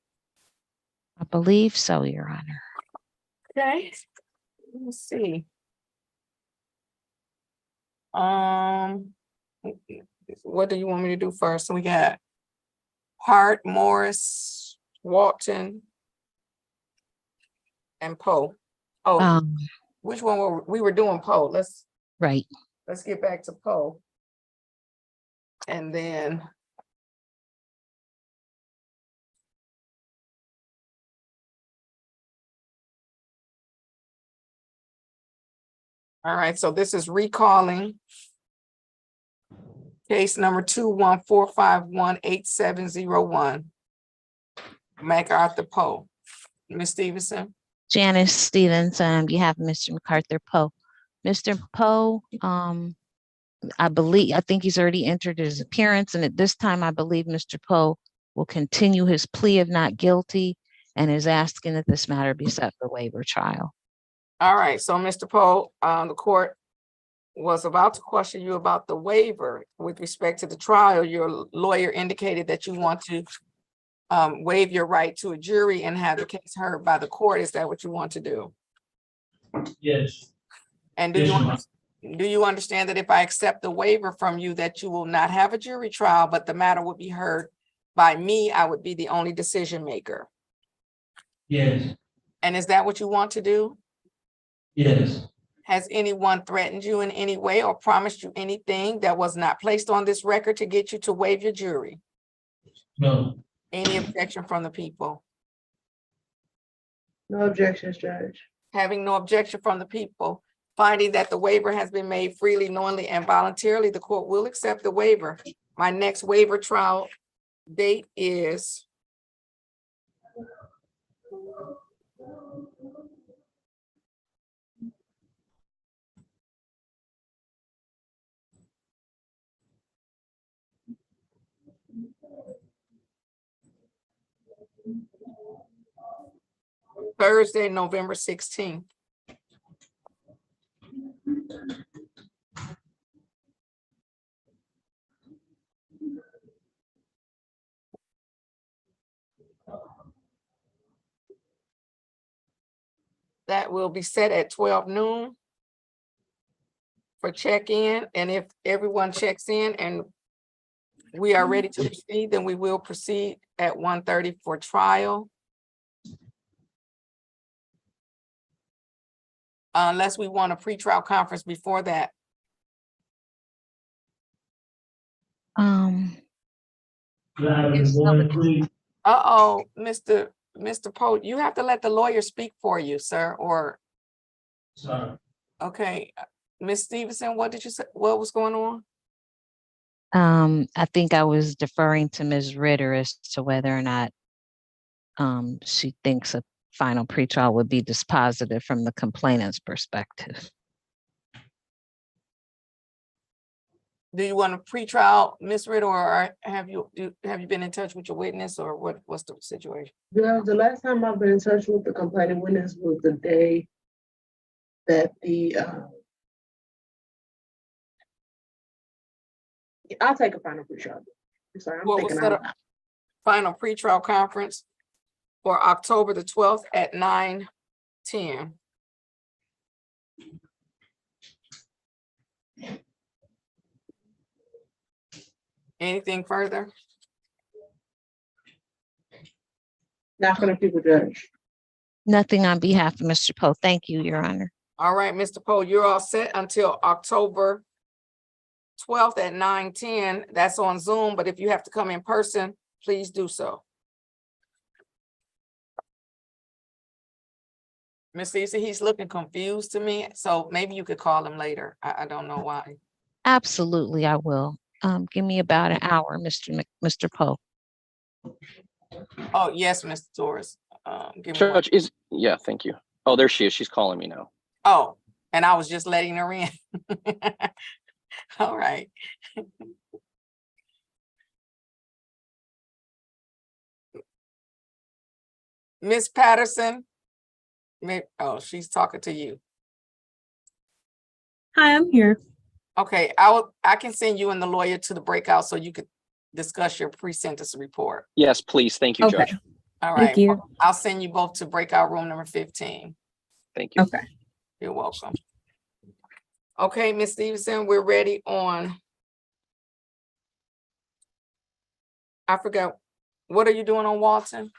I believe so, Your Honor. Okay. Let's see. what do you want me to do first? So we got Hart, Morris, Walton, and Poe. Oh, which one were we were doing Poe? Let's Right. get back to Poe. And then all right, so this is recalling case number 214518701. MacArthur Poe. Ms. Stevenson. Janice Stevens, on behalf of Mr. MacArthur Poe. Mr. Poe, I think he's already entered his appearance, and at this time, I believe Mr. Poe will continue his plea of not guilty and is asking that this matter be set for waiver trial. All right, so Mr. Poe, the court was about to question you about the waiver with respect to the trial. Your lawyer indicated that you want to waive your right to a jury and have the case heard by the court. Is that what you want to do? Yes. And do you understand that if I accept the waiver from you, that you will not have a jury trial, but the matter would be heard by me? I would be the only decision maker. Yes. And is that what you want to do? Yes. Has anyone threatened you in any way or promised you anything that was not placed on this record to get you to waive your jury? No. Any objection from the people? No objections, Judge. Having no objection from the people, finding that the waiver has been made freely, knowingly, and voluntarily, the court will accept the waiver. My next waiver trial date is Thursday, November 16th. That will be set at 12 noon for check-in. And if everyone checks in and we are ready to proceed, then we will proceed at 1:30 for trial. Unless we want a pretrial conference before that. Uh-oh, Mr. Poe, you have to let the lawyer speak for you, sir, or. Sorry. Okay, Ms. Stevenson, what did you say? What was going on? I think I was deferring to Ms. Ritter as to whether or not she thinks a final pretrial would be dispositive from the complainant's perspective. Do you want a pretrial, Ms. Ritter, or have you been in touch with your witness, or what's the situation? Yeah, the last time I've been in touch with the complaining witness was the day that the I'll take a final pretrial. I'm sorry, I'm Well, thinking we'll set out a loud. final pretrial conference for October the 12th at 9:10. Anything further? Not for the people, Judge. Nothing on behalf of Mr. Poe. Thank you, Your Honor. All right, Mr. Poe, you're all set until October 12th at 9:10. That's on Zoom, but if you have to come in person, please do so. Ms. Cece, he's looking confused to me, so maybe you could call him later. I don't know why. Absolutely, I will. Give me about an hour, Mr. Poe. Oh, yes, Mr. Torres. Give me Judge is, yeah, thank you. Oh, there she is. She's calling me now. Oh, and I was just letting her in. All right. Miss Patterson. Oh, she's talking to you. Hi, I'm here. Okay, I can send you and the lawyer to the breakout so you could discuss your pre-sentence report. Yes, please. Thank you, Okay. Judge. All right. Thank you. I'll send you both to breakout room number 15. Thank you. Okay. You're welcome. Okay, Ms. Stevenson, we're ready on I forgot. What are you doing on Walton?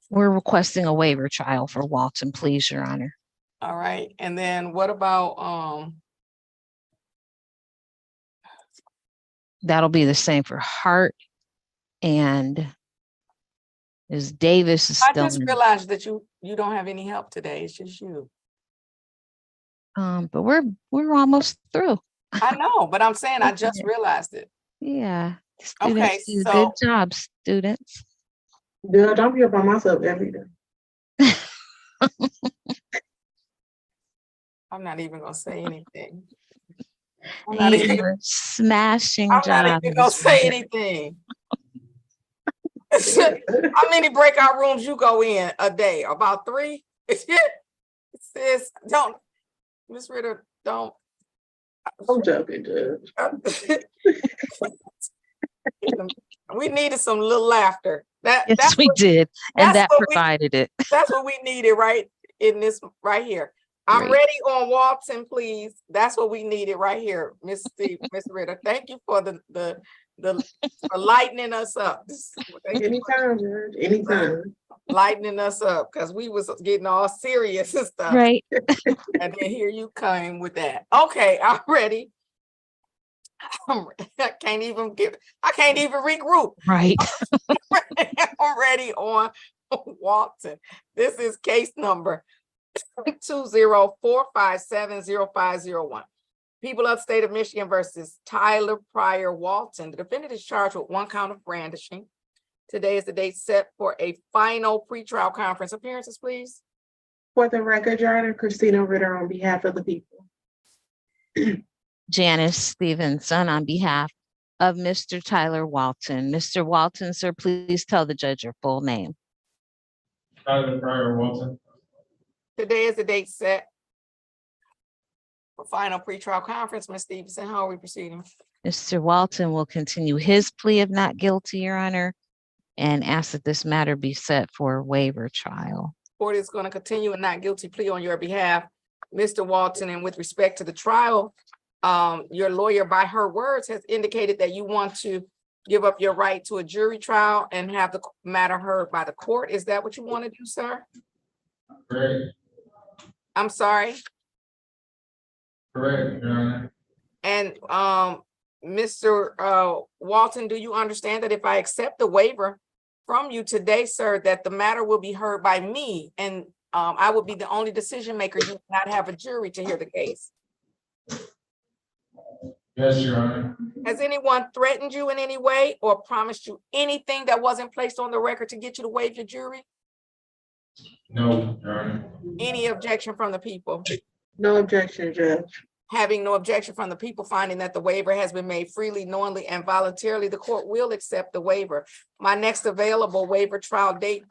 We're requesting a waiver trial for Walton, please, Your Honor. All right, and then what about, That'll be the same for Hart and Ms. Davis is I still just in. realized that you don't have any help today. It's just you. But we're almost through. I know, but I'm saying I just realized it. Yeah. Okay, Students do so good job, students. Judge, I'm here by myself every day. I'm not even gonna say anything. I'm not And even, you're smashing I'm not job. even gonna say anything. How many breakout rooms you go in a day? About 3? Sis, don't, Miss Ritter, don't. I'm joking, Judge. We needed some little laughter. Yes, we did. And that provided it. That's what we needed right in this right here. I'm Great. ready on Walton, please. That's what we needed right here, Miss Ritter. Thank you for for lightening us up. Anytime, Judge. Anytime. Lightening us up because we was getting all serious and stuff. Right. And then here you came with that. Okay, I'm ready. I can't even regroup. Right. I'm ready on Walton. This is case number 204570501. People of the state of Michigan versus Tyler Pryor Walton. The defendant is charged with 1 count of brandishing. Today is the date set for a final pretrial conference. Appearances, please. For the record, Your Honor, Christina Ritter on behalf of the people. Janice Stevenson on behalf of Mr. Tyler Walton. Mr. Walton, sir, please tell the judge your full name. Tyler Pryor Walton. Today is the date set for final pretrial conference. Ms. Stevenson, how are we proceeding? Mr. Walton will continue his plea of not guilty, Your Honor, and ask that this matter be set for a waiver trial. Court is going to continue a not guilty plea on your behalf, Mr. Walton, and with respect to the trial, your lawyer, by her words, has indicated that you want to give up your right to a jury trial and have the matter heard by the court. Is that what you want to do, sir? Correct. I'm sorry. Correct, Your Honor. And Mr. Walton, do you understand that if I accept the waiver from you today, sir, that the matter will be heard by me and I will be the only decision maker? You will not have a jury to hear the case. Yes, Your Honor. Has anyone threatened you in any way or promised you anything that wasn't placed on the record to get you to waive your jury? No, Your Honor. Any objection from the people? No objection, Judge. Having no objection from the people, finding that the waiver has been made freely, knowingly, and voluntarily, the court will accept the waiver. My next available waiver trial date.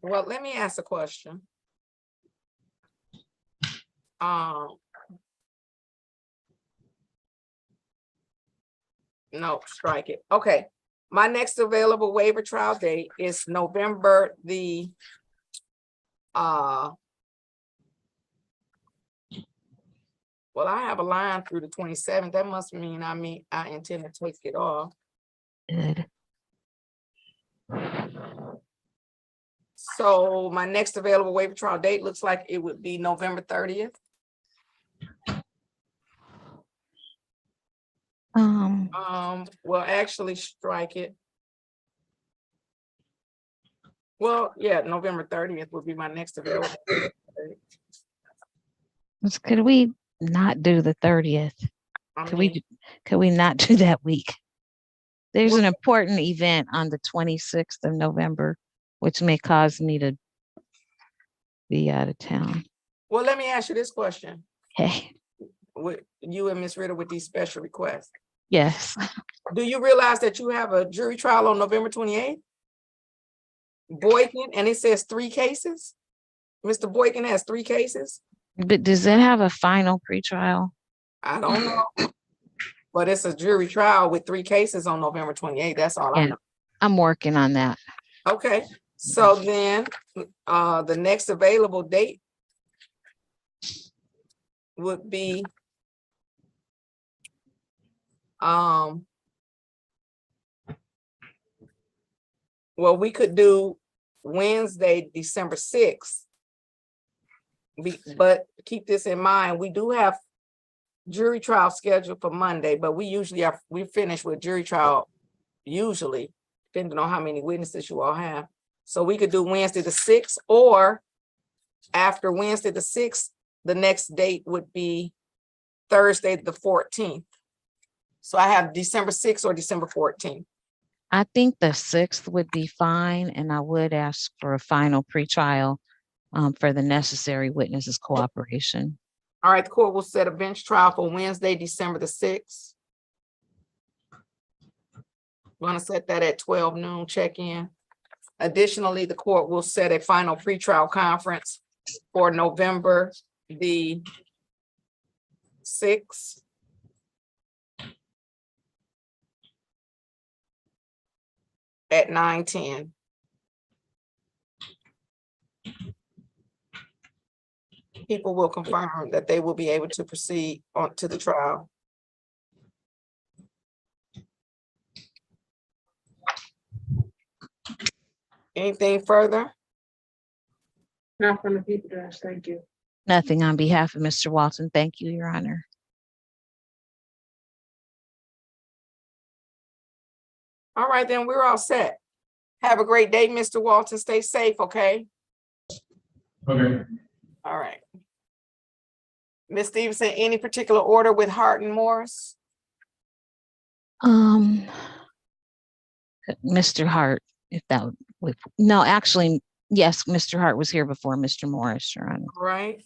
Well, let me ask a question. No, strike it. Okay. My next available waiver trial date is November the well, I have a line through the 27th. That must mean I intend to take it off. Good. So my next available waiver trial date looks like it would be November 30th. Well, actually strike it. Well, yeah, November 30th would be my next available. Could we not do the 30th? Could we not do that week? There's an important event on the 26th of November, which may cause me to be out of town. Well, let me ask you this question. Okay. With you and Ms. Ritter with these special requests. Yes. Do you realize that you have a jury trial on November 28th? Boykin, and it says 3 cases? Mr. Boykin has 3 cases? But does it have a final pretrial? I don't know. But it's a jury trial with 3 cases on November 28th. That's all I know. I'm working on that. Okay. So then the next available date would be Well, we could do Wednesday, December 6th. But keep this in mind, we do have jury trial scheduled for Monday, but we finish with jury trial usually, depending on how many witnesses you all have. So we could do Wednesday the 6th, or after Wednesday the 6th, the next date would be Thursday the 14th. So I have December 6th or December 14th. I think the 6th would be fine, and I would ask for a final pretrial for the necessary witnesses' cooperation. All right, the court will set a bench trial for Wednesday, December the 6th. We're gonna set that at 12 noon, check-in. Additionally, the court will set a final pretrial conference for November the 6th. At 9:10. People will confirm that they will be able to proceed on to the trial. Anything further? Not from the people, Judge. Thank you. Nothing on behalf of Mr. Walton. Thank you, Your Honor. All right, then we're all set. Have a great day, Mr. Walton. Stay safe, okay? Okay. All right. Ms. Stevenson, any particular order with Hart and Morris? Mr. Hart, if that would, no, actually, yes, Mr. Hart was here before Mr. Morris, Your Honor. All right.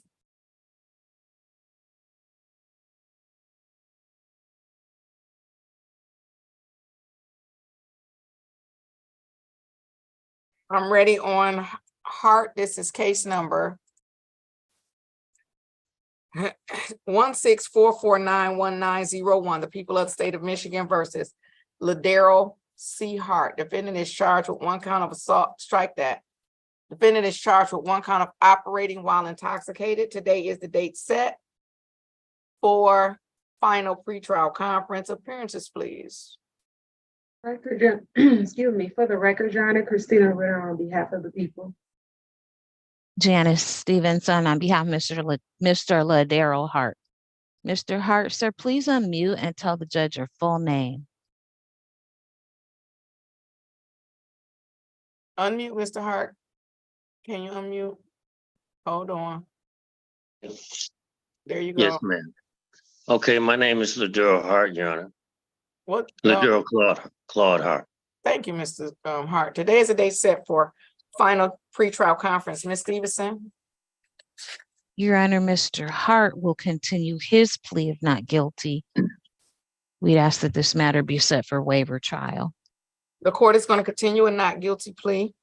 I'm ready on Hart. This is case number 164491901. The people of the state of Michigan versus Ladero C. Hart. Defendant is charged with 1 count of assault. Strike that. Defendant is charged with 1 count of operating while intoxicated. Today is the date set for final pretrial conference. Appearances, please. Excuse me, for the record, Your Honor, Christina Ritter on behalf of the people. Janice Stevenson on behalf of Mr. Ladero Hart. Mr. Hart, sir, please unmute and tell the judge your full name. Unmute, Mr. Hart. Can you unmute? Hold on. There you go. Yes, ma'am. Okay, my name is Ladero Hart, Your Honor. What? Ladero Claude Hart. Thank you, Mr. Hart. Today is the day set for final pretrial conference. Ms. Stevenson? Your Honor, Mr. Hart will continue his plea of not guilty. We'd ask that this matter be set for waiver trial. The court is going to continue a not guilty plea.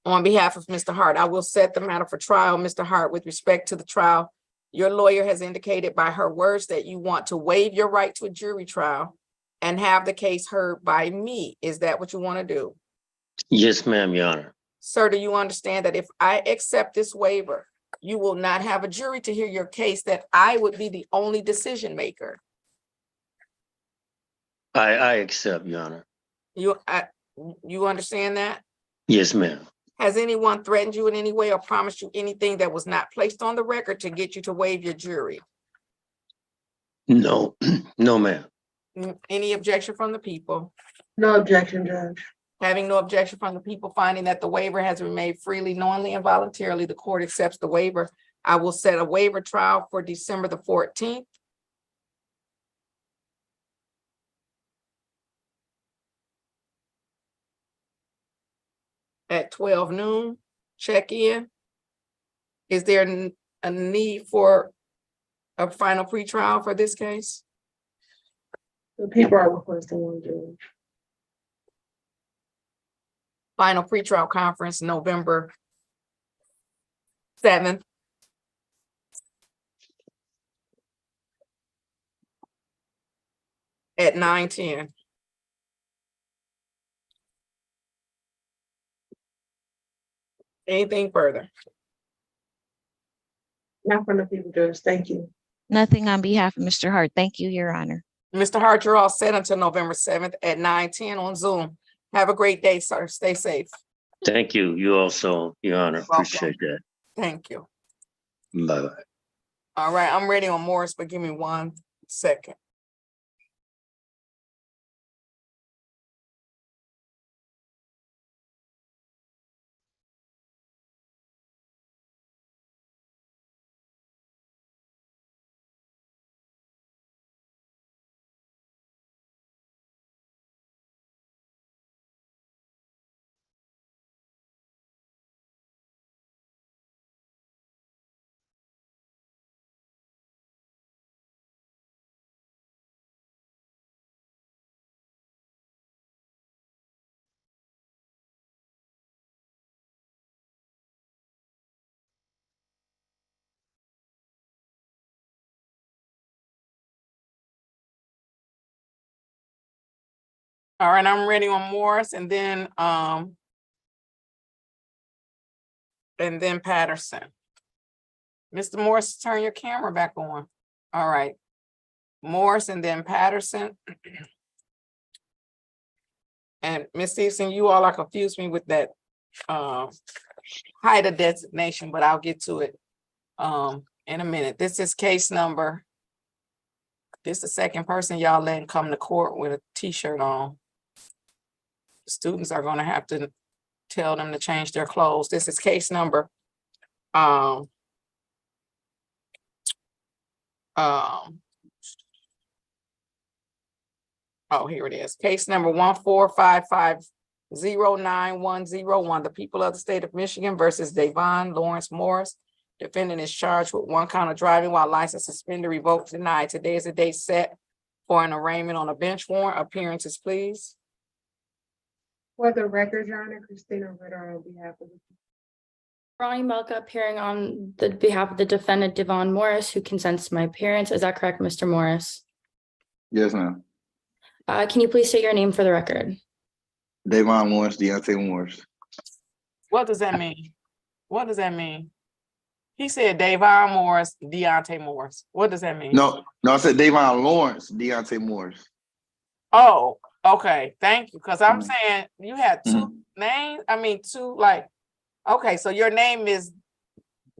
On behalf of Mr. Hart, I will set the matter for trial. Mr. Hart, with respect to the trial, your lawyer has indicated by her words that you want to waive your right to a jury trial and have the case heard by me. Is that what you want to do? Yes, ma'am, Your Honor. Sir, do you understand that if I accept this waiver, you will not have a jury to hear your case, that I would be the only decision maker? I accept, Your Honor. You understand that? Yes, ma'am. Has anyone threatened you in any way or promised you anything that was not placed on the record to get you to waive your jury? No, no, ma'am. Any objection from the people? No objection, Judge. Having no objection from the people, finding that the waiver has been made freely, knowingly, and voluntarily, the court accepts the waiver. I will set a waiver trial for December the 14th. At 12 noon, check in. Is there a need for a final pretrial for this case? The people are requesting one, Judge. Final pretrial conference, November 7th. At 9:10. Anything further? Not from the people, Judge. Thank you. Nothing on behalf of Mr. Hart. Thank you, Your Honor. Mr. Hart, you're all set until November 7th at 9:10 on Zoom. Have a great day, sir. Stay safe. Thank you. You also, Your Honor. Welcome. Appreciate that. Thank you. Bye-bye. All right, I'm ready on Morris, but give me 1 second. All right, I'm ready on Morris and then Patterson. Mr. Morris, turn your camera back on. All right. Morris and then Patterson. And Ms. Stevenson, you all are confused me with that height of designation, but I'll get to it in a minute. This is case number. This is the second person y'all letting come to court with a t-shirt on. Students are gonna have to tell them to change their clothes. This is case number oh, here it is. Case number 145509101. The people of the state of Michigan versus Davon Lawrence Morris. Defendant is charged with 1 count of driving while license suspended, revoked, denied. Today is the date set for an arraignment on a bench warrant. Appearances, please. For the record, Your Honor, Christina Ritter on behalf of the Ronnie Melka appearing on the behalf of the defendant Devon Morris, who consents to my appearance. Is that correct, Mr. Morris? Yes, ma'am. Can you please state your name for the record? Davon Morris, Deontay Morris. What does that mean? What does that mean? He said Davon Morris, Deontay Morris. What does that mean? No, I said Davon Lawrence, Deontay Morris. Oh, okay. Thank you. Because I'm saying you had 2 names. I mean, 2 like, okay, so your name is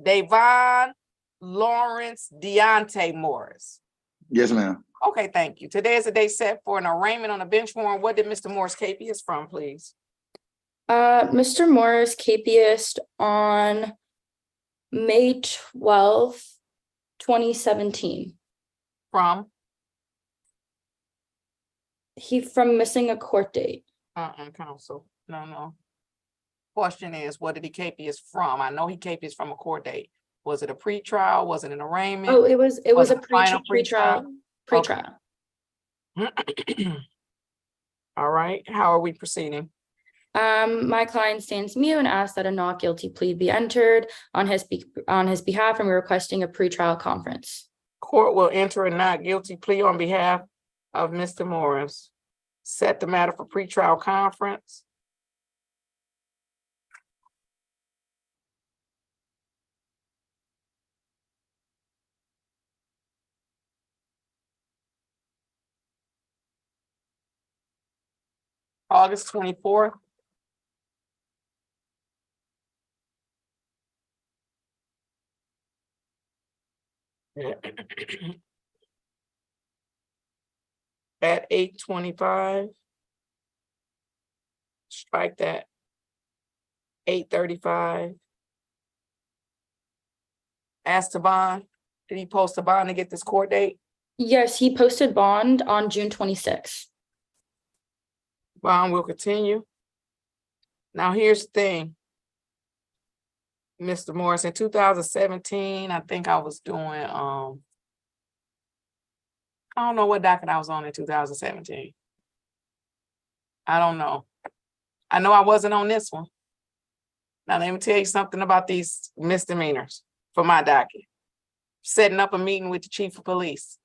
Davon Lawrence Deontay Morris. Yes, ma'am. Okay, thank you. Today is the day set for an arraignment on a bench warrant. What did Mr. Morris capious from, please? Mr. Morris capious on May 12th, 2017. From? From missing a court date. Counsel. No. Question is, what did he capious from? I know he capious from a court date. Was it a pretrial? Was it an arraignment? Oh, it was a final pretrial. All right, how are we proceeding? My client stands mute and asks that a not guilty plea be entered on his behalf, and we're requesting a pretrial conference. Court will enter a not guilty plea on behalf of Mr. Morris. Set the matter for pretrial conference. August 24th. At 8:25. Strike that. 8:35. Ask to bond. Did he post a bond to get this court date? Yes, he posted bond on June 26th. Bond will continue. Now, here's the thing. Mr. Morris, in 2017, I think I was doing, I don't know what docket I was on in 2017. I don't know. I know I wasn't on this one. Now, let me tell you something about these misdemeanors for my docket. Setting up a meeting with the chief of police.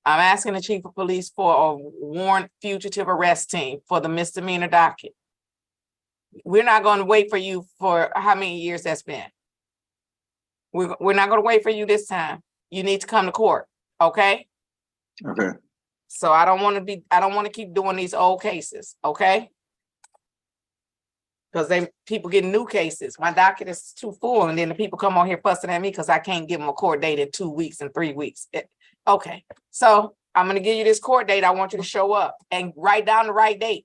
I'm asking the chief of police for a warrant fugitive arrest team for the misdemeanor docket. We're not going to wait for you for how many years that's been. We're not going to wait for you this time. You need to come to court, okay? Okay. So I don't want to keep doing these old cases, okay? Because people getting new cases. My docket is too full, and then the people come on here fussing at me because I can't give them a court date in 2 weeks and 3 weeks. Okay, so I'm gonna give you this court date. I want you to show up and write down the right date.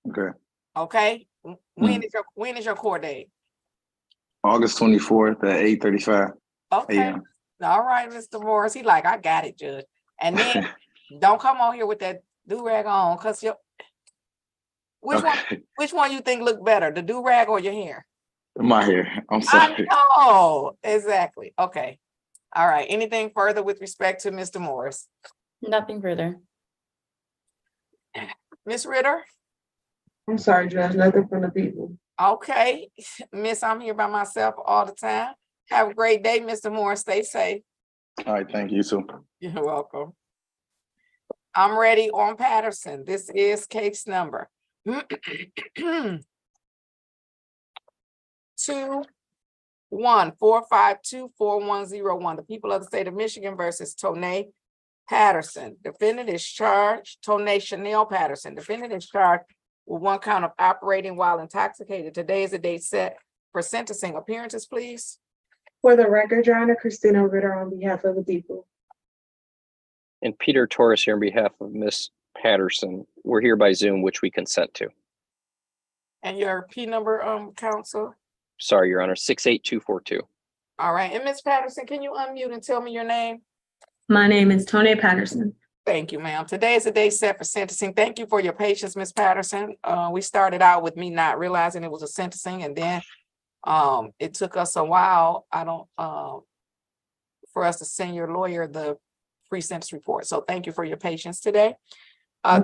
Okay. Okay? When is your court date? August 24th at 8:35 Okay. a.m. All right, Mr. Morris. He like, I got it, Judge. And then don't come on here with that do-rag on, because which one you think look better, the do-rag or your hair? My hair. I'm sorry. I know, exactly. Okay. All right. Anything further with respect to Mr. Morris? Nothing further. Ms. Ritter? I'm sorry, Judge, nothing from the people. Okay. Miss, I'm here by myself all the time. Have a great day, Mr. Morris. Stay safe. All right, thank you, too. You're welcome. I'm ready on Patterson. This is case number 2-1-452-4101. The people of the state of Michigan versus Tonay Patterson. Defendant is charged, Tonay Chanel Patterson. Defendant is charged with 1 count of operating while intoxicated. Today is the date set for sentencing. Appearances, please. For the record, Your Honor, Christina Ritter on behalf of the people. And Peter Torres here on behalf of Miss Patterson. We're here by Zoom, which we consent to. And your P number, counsel? Sorry, Your Honor, 68242. All right, and Ms. Patterson, can you unmute and tell me your name? My name is Tonay Patterson. Thank you, ma'am. Today is the day set for sentencing. Thank you for your patience, Ms. Patterson. We started out with me not realizing it was a sentencing, and then it took us a while, for us to send your lawyer the pre-sentence report. So thank you for your patience today.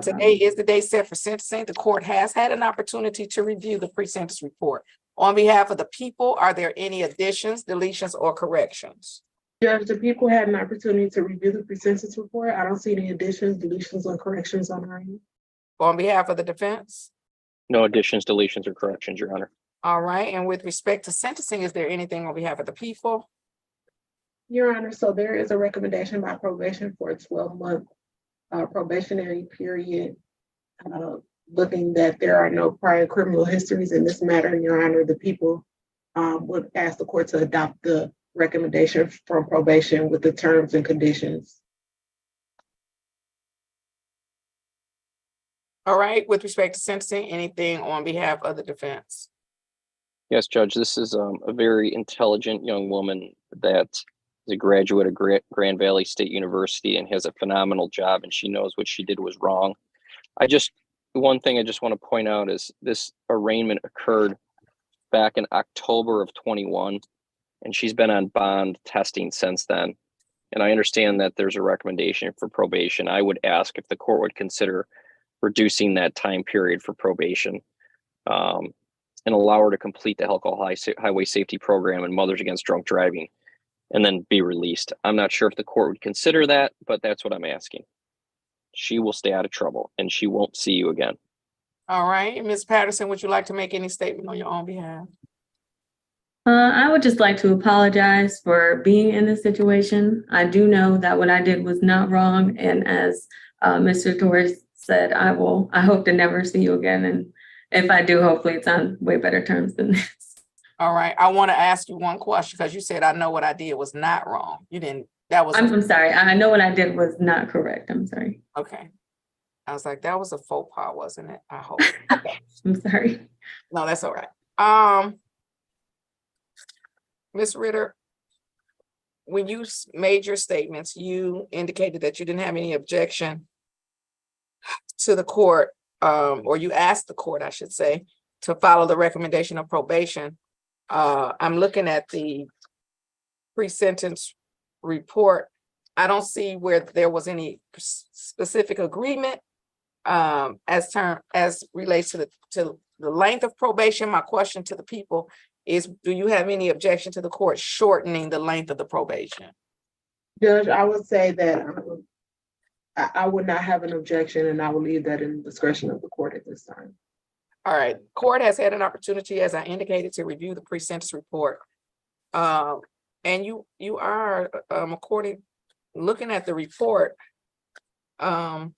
Today is the day set for sentencing. The court has had an opportunity to review the pre-sentence report. On behalf of the people, are there any additions, deletions, or corrections? Judge, the people had an opportunity to review the pre-sentence report. I don't see any additions, deletions, or corrections on our end. On behalf of the defense? No additions, deletions, or corrections, Your Honor. All right, and with respect to sentencing, is there anything on behalf of the people? Your Honor, so there is a recommendation by probation for a 12-month probationary period. Looking that there are no prior criminal histories in this matter, Your Honor, the people would ask the court to adopt the recommendation from probation with the terms and conditions. All right, with respect to sentencing, anything on behalf of the defense? Yes, Judge, this is a very intelligent young woman that is a graduate of Grand Valley State University and has a phenomenal job, and she knows what she did was wrong. One thing I just want to point out is this arraignment occurred back in October of 21, and she's been on bond testing since then. And I understand that there's a recommendation for probation. I would ask if the court would consider reducing that time period for probation and allow her to complete the alcohol highway safety program and Mothers Against Drunk Driving and then be released. I'm not sure if the court would consider that, but that's what I'm asking. She will stay out of trouble and she won't see you again. All right, Ms. Patterson, would you like to make any statement on your own behalf? I would just like to apologize for being in this situation. I do know that what I did was not wrong. And as Mr. Torres said, I hope to never see you again. And if I do, hopefully it's on way better terms than this. All right, I want to ask you one question because you said, I know what I did was not wrong. You didn't, that was. I'm sorry. I know what I did was not correct. I'm sorry. Okay. I was like, that was a faux pas, wasn't it? I hope. Okay. I'm sorry. No, that's all right. Ms. Ritter, when you made your statements, you indicated that you didn't have any objection to the court, or you asked the court, I should say, to follow the recommendation of probation. I'm looking at the pre-sentence report. I don't see where there was any specific agreement as relates to the length of probation. My question to the people is, do you have any objection to the court shortening the length of the probation? Judge, I would say that I would not have an objection, and I will leave that in the discretion of the court at this time. All right, court has had an opportunity, as I indicated, to review the pre-sentence report. And you are, looking at the report, I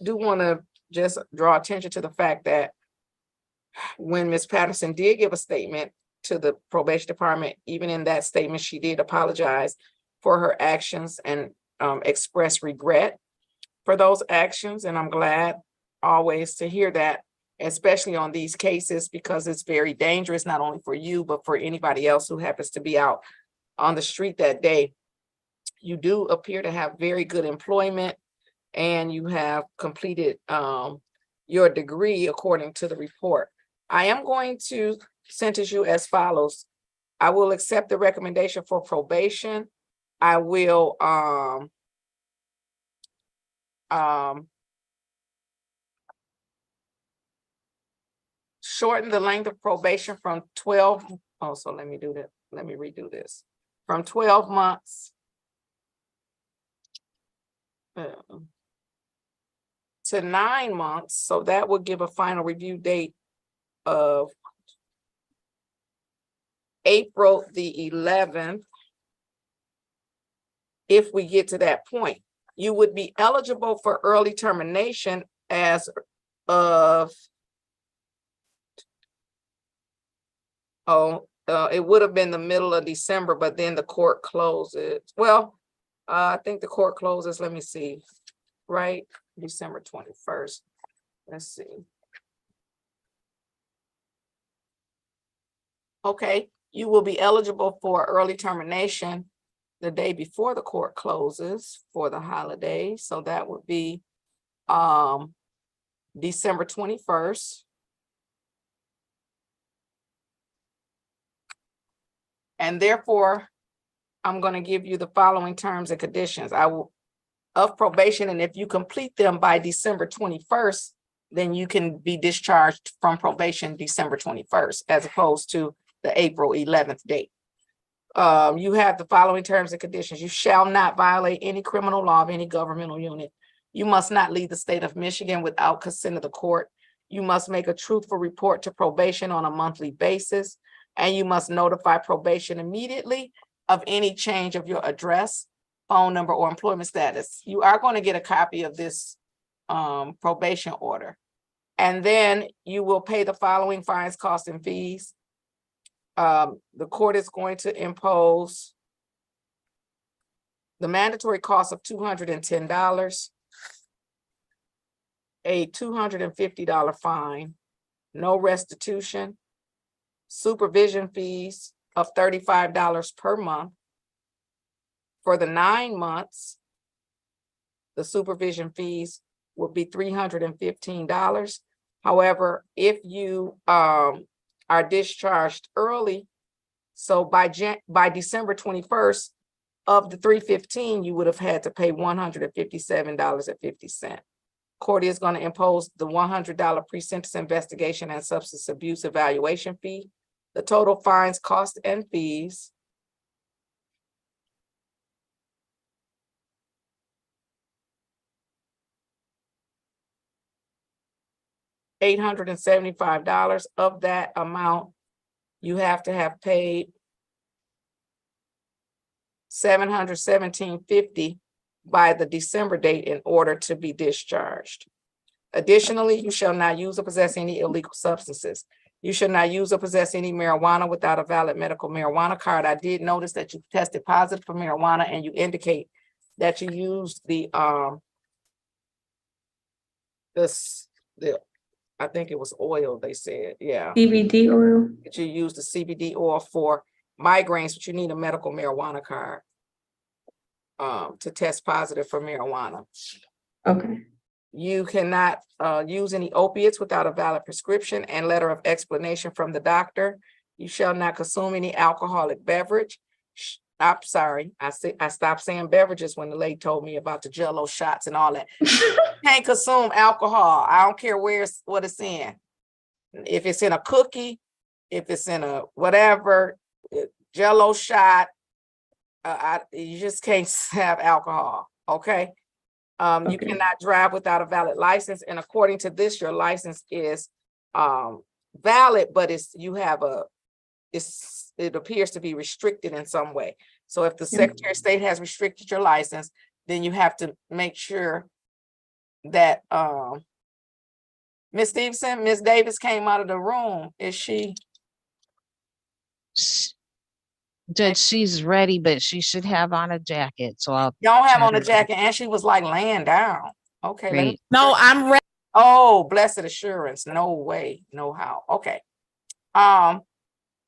do want to just draw attention to the fact that when Ms. Patterson did give a statement to the probation department, even in that statement, she did apologize for her actions and express regret for those actions. And I'm glad always to hear that, especially on these cases, because it's very dangerous, not only for you, but for anybody else who happens to be out on the street that day. You do appear to have very good employment, and you have completed your degree according to the report. I am going to sentence you as follows. I will accept the recommendation for probation. I will shorten the length of probation from 12. Oh, so let me do that. Let me redo this. From 12 months to 9 months. So that would give a final review date of April the 11th. If we get to that point, you would be eligible for early termination as of, it would have been the middle of December, but then the court closes. Well, I think the court closes, let me see, right? December 21st. Let's see. Okay, you will be eligible for early termination the day before the court closes for the holiday. So that would be December 21st. And therefore, I'm going to give you the following terms and conditions. I will of probation, and if you complete them by December 21st, then you can be discharged from probation December 21st, as opposed to the April 11th date. You have the following terms and conditions. You shall not violate any criminal law of any governmental unit. You must not leave the state of Michigan without consent of the court. You must make a truthful report to probation on a monthly basis, and you must notify probation immediately of any change of your address, phone number, or employment status. You are going to get a copy of this probation order. And then you will pay the following fines, costs, and fees. The court is going to impose the mandatory cost of $210, a $250 fine, no restitution, supervision fees of $35 per month. For the 9 months, the supervision fees will be $315. However, if you are discharged early, so by December 21st of the $315, you would have had to pay $157.50. Court is going to impose the $100 pre-sentence investigation and substance abuse evaluation fee. The total fines, costs, and fees $875. Of that amount, you have to have paid $717.50 by the December date in order to be discharged. Additionally, you shall not use or possess any illegal substances. You should not use or possess any marijuana without a valid medical marijuana card. I did notice that you tested positive for marijuana, and you indicate that you used I think it was oil, they said, yeah. CBD oil. That you use the CBD oil for migraines, but you need a medical marijuana card to test positive for marijuana. Okay. You cannot use any opiates without a valid prescription and letter of explanation from the doctor. You shall not consume any alcoholic beverage. I'm sorry, I stopped saying beverages when the lady told me about the Jell-O shots and all that. Can't consume alcohol. I don't care what it's in. If it's in a cookie, if it's in a whatever, Jell-O shot, you just can't have alcohol, okay? You cannot drive without a valid license, and according to this, your license is valid, but it appears to be restricted in some way. So if the Secretary of State has restricted your license, then you have to make sure that Ms. Stevenson, Ms. Davis came out of the room. Is she? Judge, she's ready, but she should have on a jacket, so I'll. Don't have tell on a her- jacket, and she was like laying down. Okay, let me. Great. No, I'm ready. Oh, blessed assurance. No way, no how. Okay.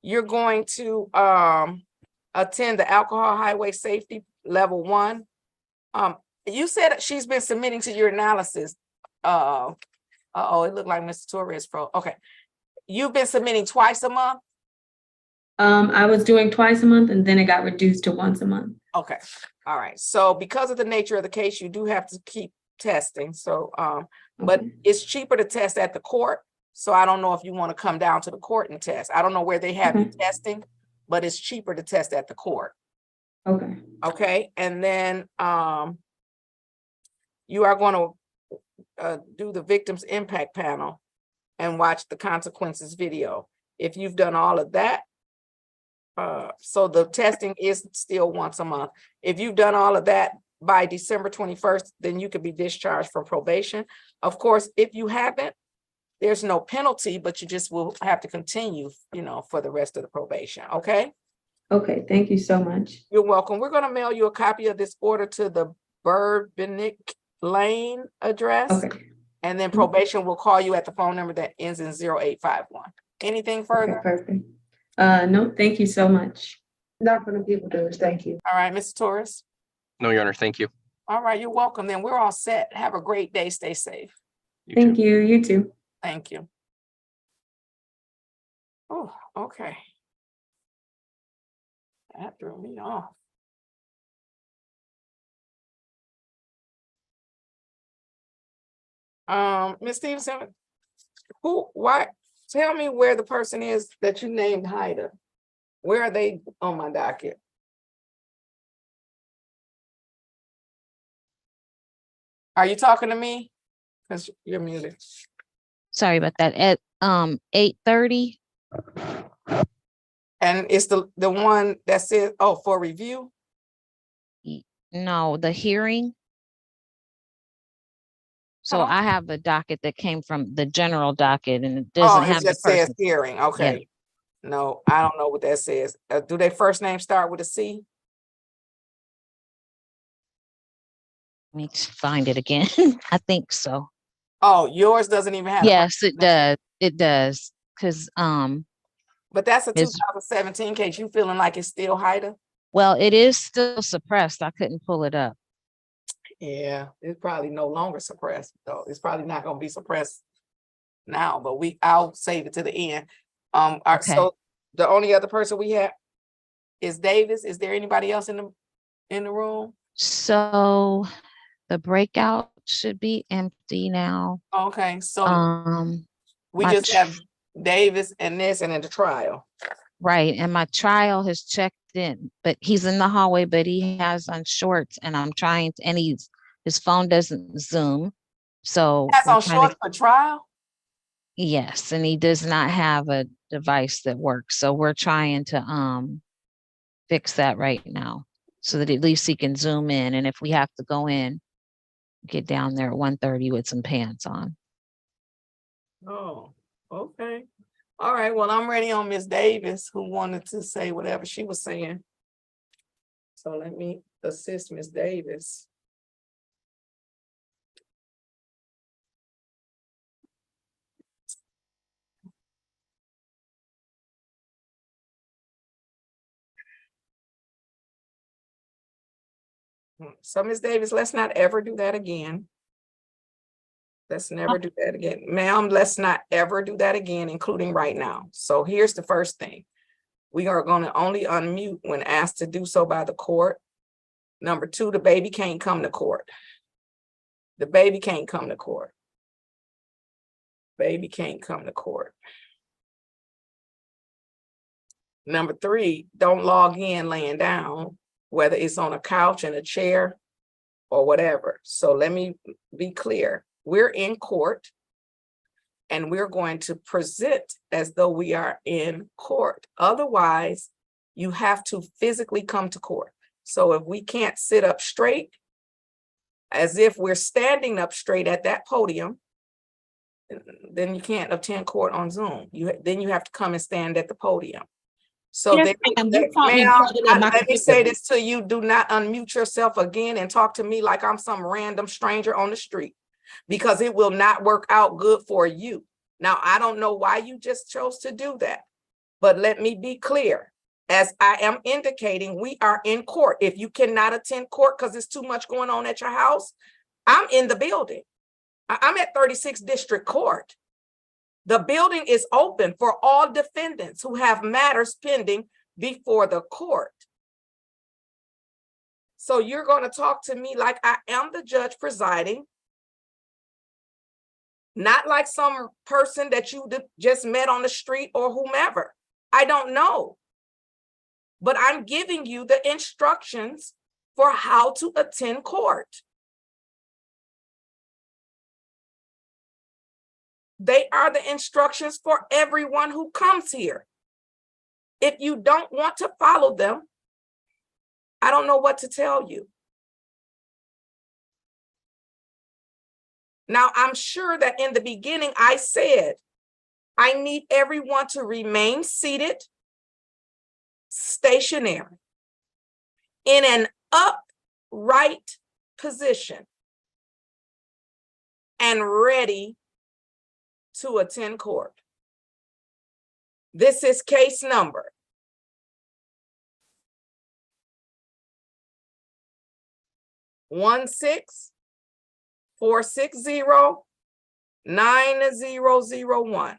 You're going to attend the alcohol highway safety level 1. You said that she's been submitting to your analysis. It looked like Mr. Torres froze. Okay. You've been submitting twice a month? I was doing twice a month and then it got reduced to once a month. Okay, all right. So because of the nature of the case, you do have to keep testing. So, but it's cheaper to test at the court. So I don't know if you want to come down to the court and test. I don't know where they have you testing, but it's cheaper to test at the court. Okay. Okay, and then you are going to do the victims impact panel and watch the consequences video. If you've done all of that, so the testing is still once a month. If you've done all of that by December 21st, then you could be discharged from probation. Of course, if you haven't, there's no penalty, but you just will have to continue, for the rest of the probation, okay? Okay, thank you so much. You're welcome. We're gonna mail you a copy of this order to the Burbinick Lane address. Okay. And then probation will call you at the phone number that ends in 0851. Anything further? Okay, perfect. No, thank you so much. Not from the people doers, thank you. All right, Mr. Torres. No, Your Honor, thank you. All right, you're welcome. Then we're all set. Have a great day. Stay safe. Thank you, you too. Thank you. Oh, okay. That threw me off. Ms. Stevenson, tell me where the person is that you named Haida. Where are they on my docket? Are you talking to me? Because you're muted. Sorry about that. At 8:30. And it's the one that says, for review? No, the hearing. So I have a docket that came from the general docket and it doesn't have It the just says person. hearing. Okay. No, I don't know what that says. Do their first name start with a C? Let me find it again. I think so. Oh, yours doesn't even have. Yes, it does. It does. Because but that's a 2017 case. You feeling like it's still Haida? Well, it is still suppressed. I couldn't pull it up. Yeah, it's probably no longer suppressed though. It's probably not going to be suppressed now, but I'll save it to the end. So the only other person we have is Davis. Is there anybody else in the room? So the breakout should be empty now. Okay, so we just have Davis and this and then the trial. Right, and my trial has checked in, but he's in the hallway, but he has on shorts and I'm trying to, and his phone doesn't zoom. So that's on shorts for trial? Yes, and he does not have a device that works. So we're trying to fix that right now so that at least he can zoom in. And if we have to go in, get down there at 1:30 with some pants on. Oh, okay. All right. Well, I'm ready on Miss Davis, who wanted to say whatever she was saying. So let me assist Miss Davis. So Miss Davis, let's not ever do that again. Let's never do that again. Ma'am, let's not ever do that again, including right now. So here's the first thing. We are going to only unmute when asked to do so by the court. Number 2, the baby can't come to court. The baby can't come to court. Baby can't come to court. Number 3, don't log in laying down, whether it's on a couch, in a chair, or whatever. So let me be clear. We're in court and we're going to present as though we are in court. Otherwise, you have to physically come to court. So if we can't sit up straight, as if we're standing up straight at that podium, then you can't attend court on Zoom. Then you have to come and stand at the podium. So Yes, then, ma'am, you caught me ma'am, plugging in my let me say computer. this to you, do not unmute yourself again and talk to me like I'm some random stranger on the street, because it will not work out good for you. Now, I don't know why you just chose to do that, but let me be clear. As I am indicating, we are in court. If you cannot attend court because there's too much going on at your house, I'm in the building. I'm at 36th District Court. The building is open for all defendants who have matters pending before the court. So you're going to talk to me like I am the judge presiding, not like some person that you just met on the street or whomever. I don't know. But I'm giving you the instructions for how to attend court. They are the instructions for everyone who comes here. If you don't want to follow them, I don't know what to tell you. Now, I'm sure that in the beginning I said, I need everyone to remain seated, stationary, in an upright position, and ready to attend court. This is case number 164609001.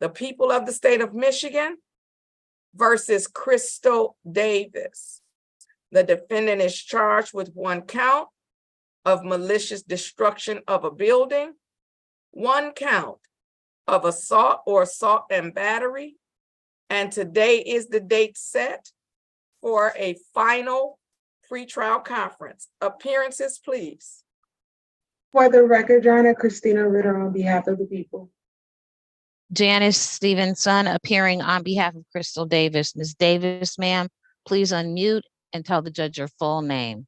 The people of the state of Michigan versus Crystal Davis. The defendant is charged with 1 count of malicious destruction of a building, 1 count of assault or assault and battery. And today is the date set for a final pretrial conference. Appearances, please. For the record, Your Honor, Christina Ritter on behalf of the people. Janice Stevenson appearing on behalf of Crystal Davis. Ms. Davis, ma'am, please unmute and tell the judge your full name.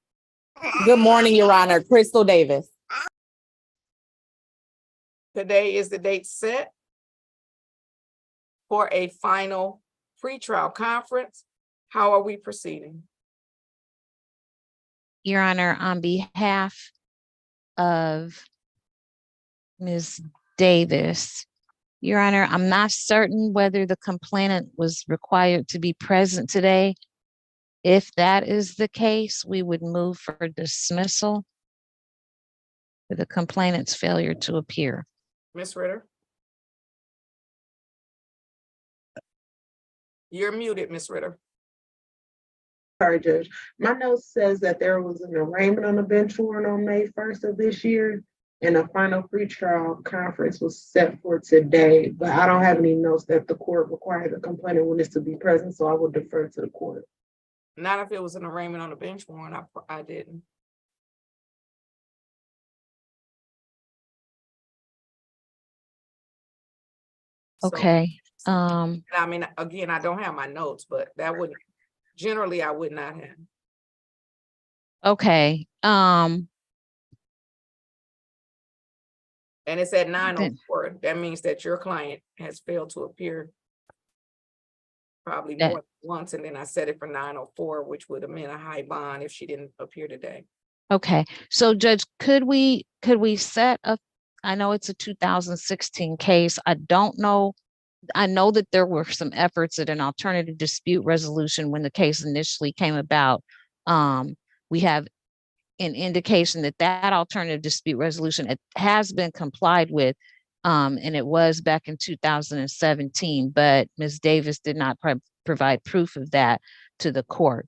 Good morning, Your Honor. Crystal Davis. Today is the date set for a final pretrial conference. How are we proceeding? Your Honor, on behalf of Ms. Davis, Your Honor, I'm not certain whether the complainant was required to be present today. If that is the case, we would move for dismissal for the complainant's failure to appear. Ms. Ritter? You're muted, Ms. Ritter. Sorry, Judge. My note says that there was an arraignment on the bench warrant on May 1st of this year, and a final pretrial conference was set for today, but I don't have any notes that the court required the complainant witness to be present, so I will defer to the court. Not if it was an arraignment on the bench warrant, I didn't. Okay. I mean, again, I don't have my notes, but that would, generally I would not have. Okay. And it's at 9:04. That means that your client has failed to appear probably more than once, and then I set it for 9:04, which would have meant a high bond if she didn't appear today. Okay, so Judge, could we set up, I know it's a 2016 case. I don't know. I know that there were some efforts at an alternative dispute resolution when the case initially came about. We have an indication that that alternative dispute resolution has been complied with, and it was back in 2017, but Ms. Davis did not provide proof of that to the court.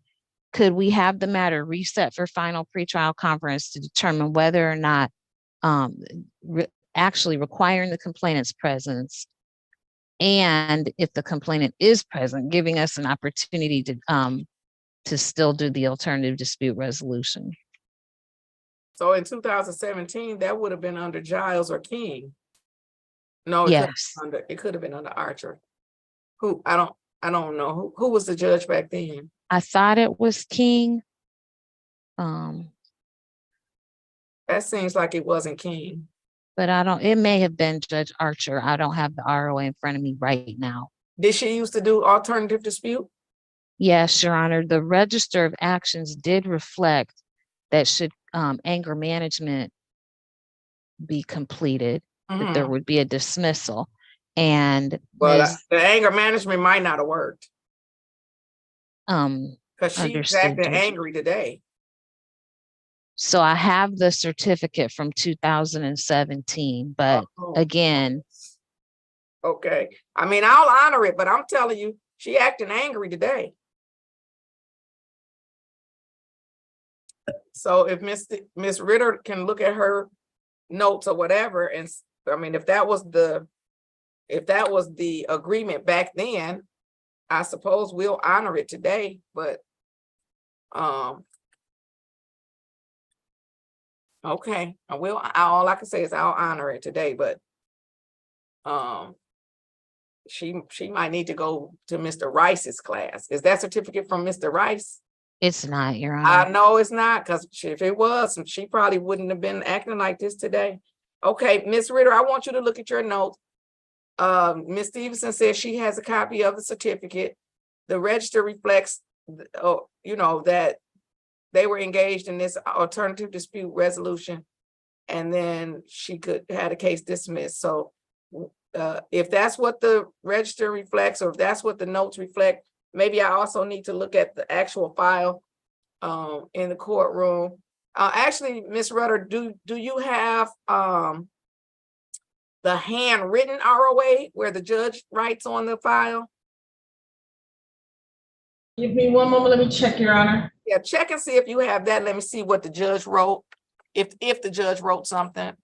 Could we have the matter reset for final pretrial conference to determine whether or not actually requiring the complainant's presence, and if the complainant is present, giving us an opportunity to still do the alternative dispute resolution? So in 2017, that would have been under Giles or King. No, it yes, could have been under Archer. Who I don't know who was the judge back then. I thought it was King. That seems like it wasn't King. but I don't, it may have been Judge Archer. I don't have the ROA in front of me right now. Did she used to do alternative dispute? Yes, Your Honor, the register of actions did reflect that should anger management be completed, that there would be a dismissal. And Well, Ms. the anger management might not have worked because she's Understood, acting Judge. angry today. So I have the certificate from 2017, but again, Okay. I mean, I'll honor it, but I'm telling you, she acting angry today. So if Miss Ritter can look at her notes or whatever, and I mean, if that was the agreement back then, I suppose we'll honor it today, but okay, all I can say is I'll honor it today, but she might need to go to Mr. Rice's class. Is that certificate from Mr. Rice? it's not, Your Honor. I know it's not, because if it was, she probably wouldn't have been acting like this today. Okay, Miss Ritter, I want you to look at your notes. Ms. Stevenson says she has a copy of the certificate. The register reflects, that they were engaged in this alternative dispute resolution, and then she had a case dismissed. So if that's what the register reflects, or if that's what the notes reflect, maybe I also need to look at the actual file in the courtroom. Actually, Ms. Rutter, do you have the handwritten ROA where the judge writes on the file? Give me one moment, let me check, Your Honor. Yeah, check and see if you have that. Let me see what the judge wrote. If the judge wrote something,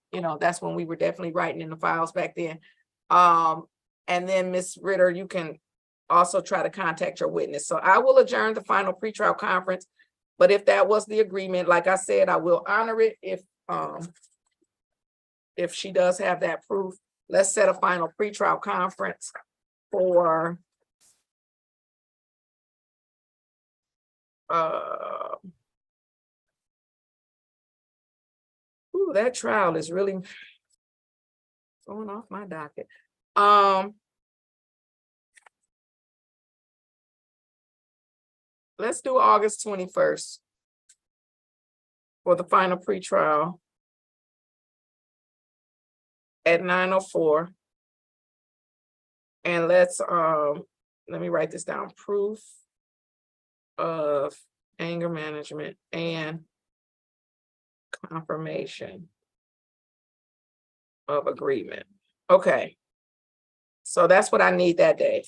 that's when we were definitely writing in the files back then. And then Ms. Ritter, you can also try to contact your witness. So I will adjourn the final pretrial conference, but if that was the agreement, like I said, I will honor it if she does have that proof. Let's set a final pretrial conference for that trial is really going off my docket. Let's do August 21st for the final pretrial at 9:04. And let's let me write this down. Proof of anger management and confirmation of agreement. Okay. So that's what I need that day.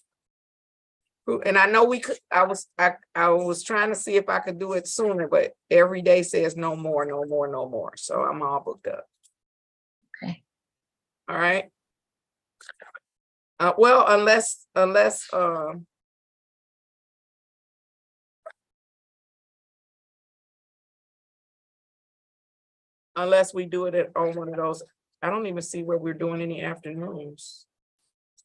And I know we could, I was trying to see if I could do it sooner, but every day says no more, no more, no more. So I'm all booked up. Okay. All right. Well, unless we do it on one of those, I don't even see where we're doing any afternoons.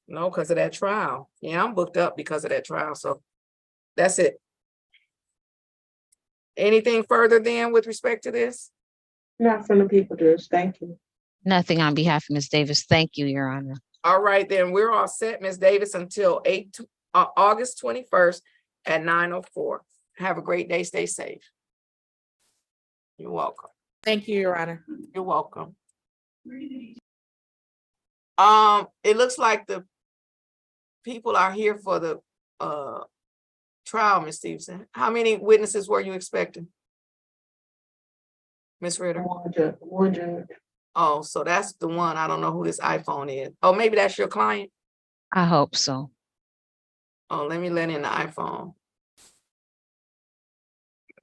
No, because of that trial. Yeah, I'm booked up because of that trial. So that's it. Anything further then with respect to this? Not from the people, Judge. Thank you. Nothing on behalf of Ms. Davis. Thank you, Your Honor. All right, then we're all set, Ms. Davis, until August 21st at 9:04. Have a great day. Stay safe. You're welcome. Thank you, Your Honor. You're welcome. It looks like the people are here for the trial, Ms. Stevenson. How many witnesses were you expecting? Ms. Ritter? One judge. Oh, so that's the one. I don't know who this iPhone is. Oh, maybe that's your client? I hope so. Oh, let me let in the iPhone.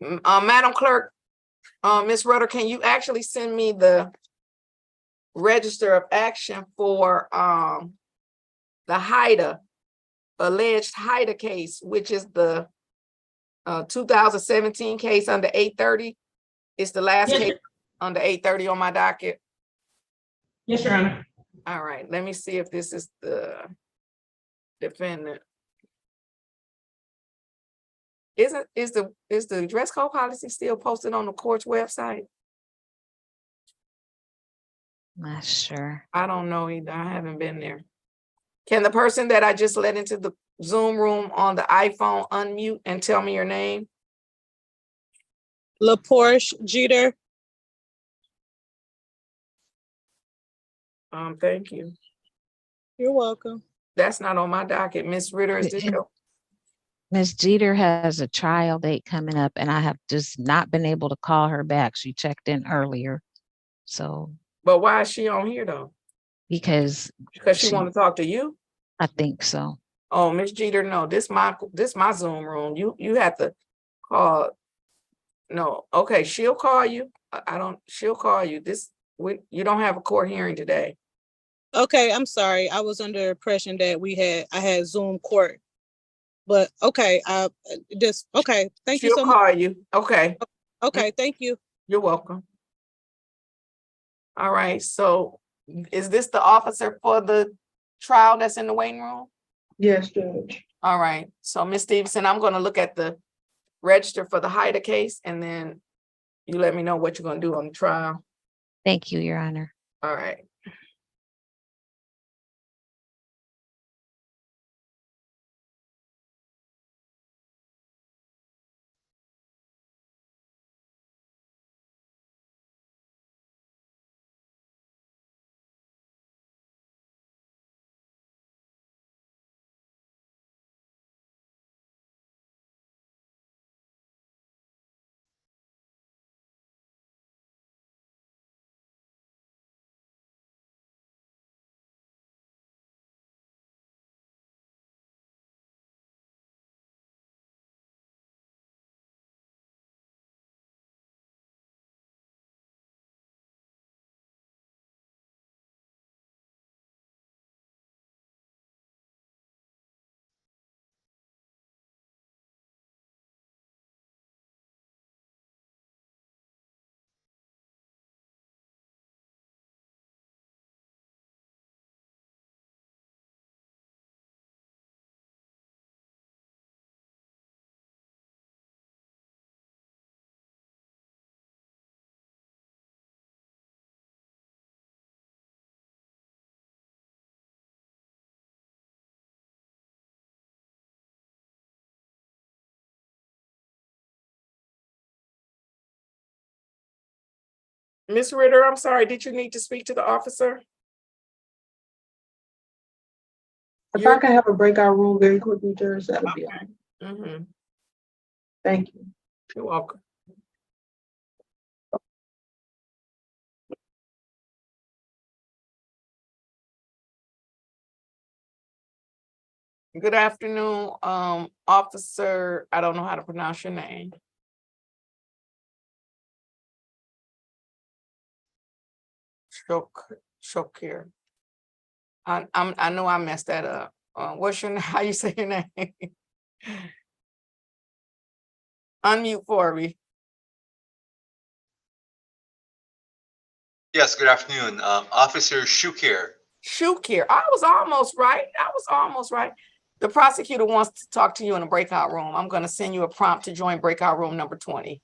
Madam Clerk, Ms. Rutter, can you actually send me the register of action for the HIDA, alleged HIDA case, which is the 2017 case under 830? It's the last case under 830 on my docket. Yes, Your Honor. All right, let me see if this is the defendant. Is the dress code policy still posted on the court's website? Not sure. I don't know either. I haven't been there. Can the person that I just let into the Zoom room on the iPhone unmute and tell me your name? LaPorche Jeter. Thank you. You're welcome. That's not on my docket. Miss Ritter, is this your? Ms. Jeter has a trial date coming up and I have just not been able to call her back. She checked in earlier. So, But why is she on here though? because she want to talk to you? I think so. Oh, Miss Jeter, no, this my Zoom room. You have to call. No, okay, she'll call you. She'll call you. You don't have a court hearing today. Okay, I'm sorry. I was under the impression that I had Zoom court. But okay, thank you She'll so much. call you. Okay. Okay, thank you. You're welcome. All right, so is this the officer for the trial that's in the waiting room? Yes, Judge. All right, so Ms. Stevenson, I'm gonna look at the register for the Haida case and then you let me know what you're gonna do on the trial. Thank you, Your Honor. All right. Ms. Ritter, I'm sorry, did you need to speak to the officer? If I can have a breakout room very quickly, Judge, that'll be all. Mm-hmm. Thank you. You're welcome. Good afternoon, officer. I don't know how to pronounce your name. Shokir. I know I messed that up. What's your name? How you say your name? Unmute for me. Yes, good afternoon. Officer Shukir. Shukir. I was almost right. The prosecutor wants to talk to you in a breakout room. I'm going to send you a prompt to join breakout room number 20.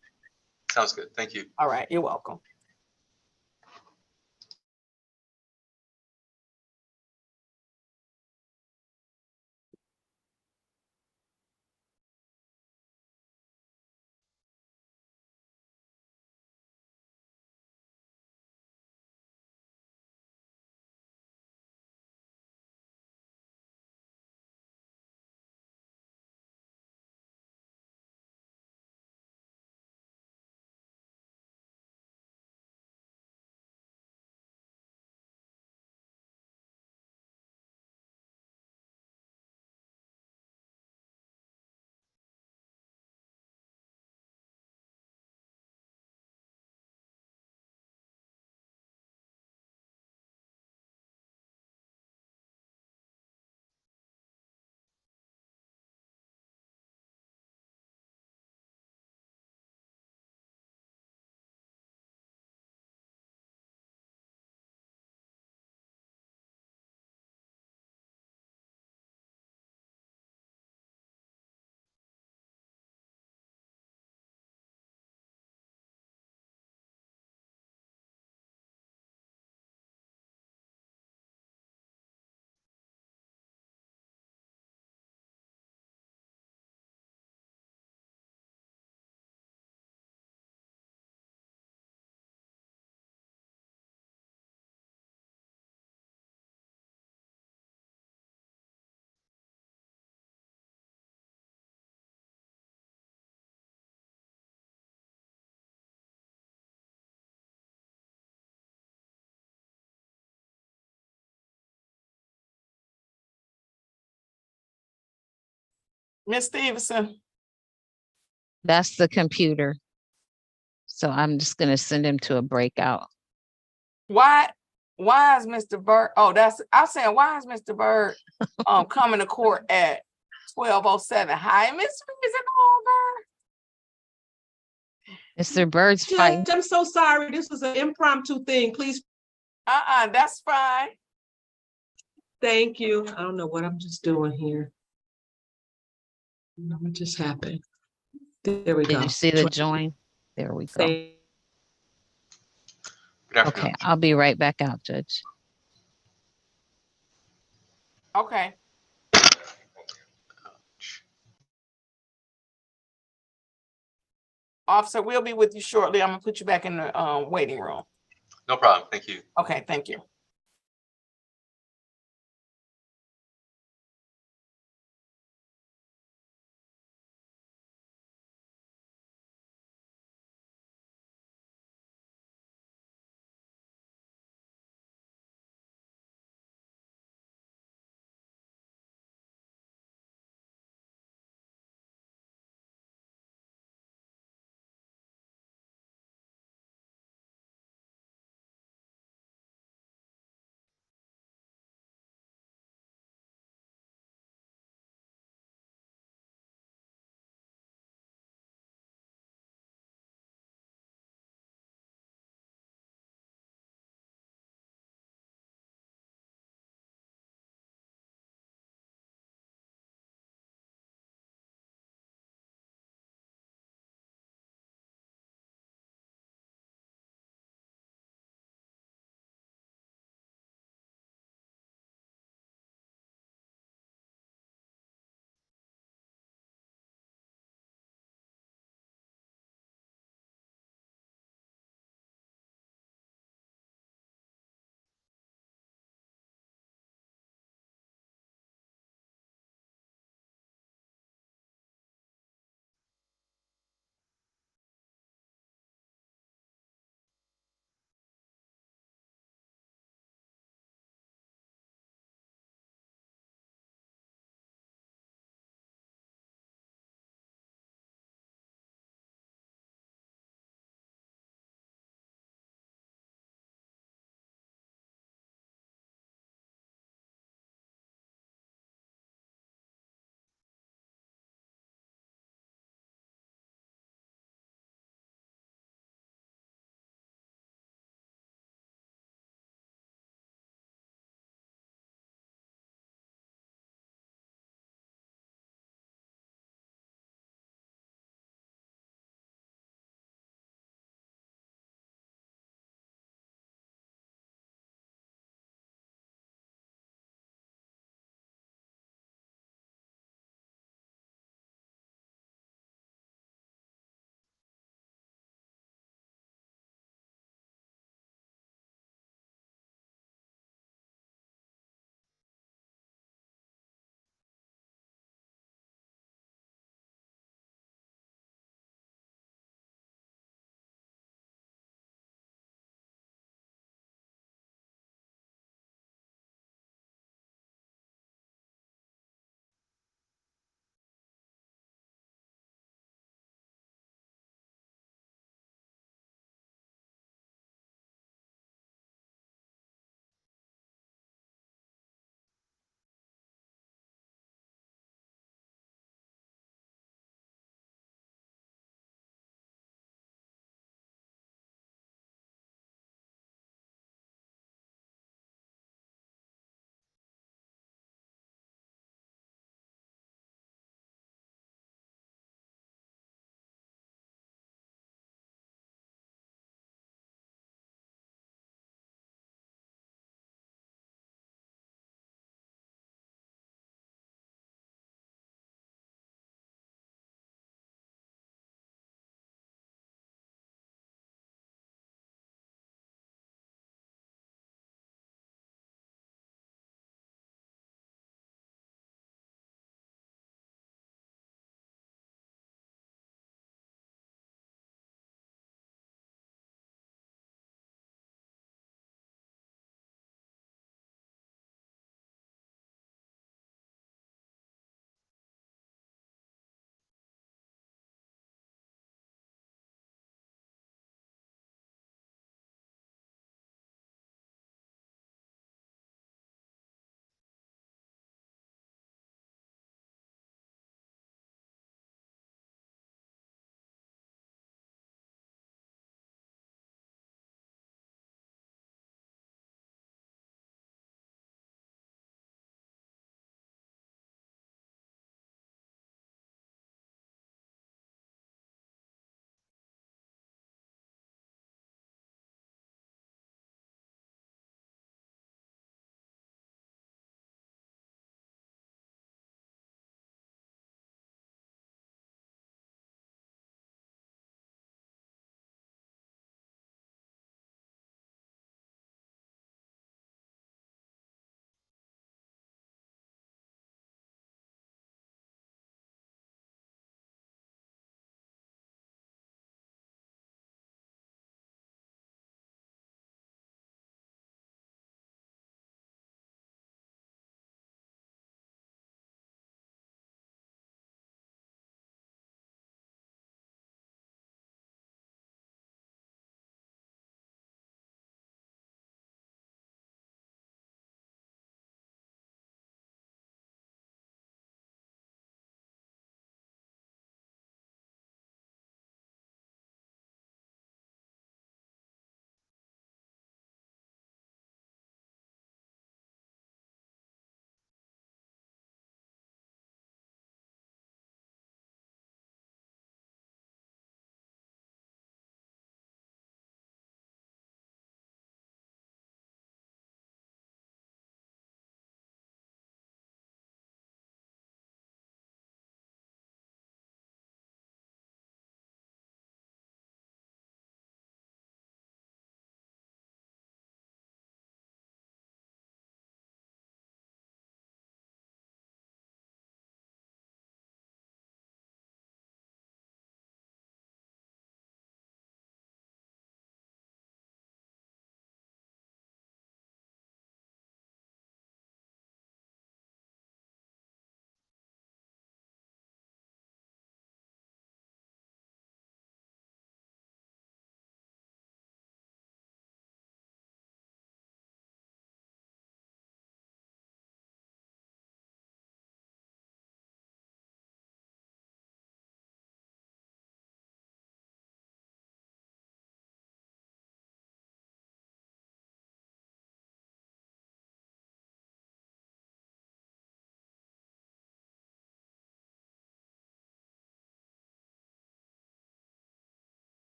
Sounds good. Thank you. All right. You're welcome. Ms. Stevenson, That's the computer. So I'm just gonna send him to a breakout. why is Mr. Bird, I'm saying, why is Mr. Bird coming to court at 12:07? Hi, Miss Reason Mr. Bird's fighting. Judge, I'm so sorry. This was an impromptu thing. Please. That's fine. Thank you. I don't know what I'm just doing here. What just happened? There we go. Did you see the join? There we go. Good afternoon. Okay, I'll be right back out, Judge. Okay. Officer, we'll be with you shortly. I'm gonna put you back in the waiting room. No problem. Thank you. Okay, thank you.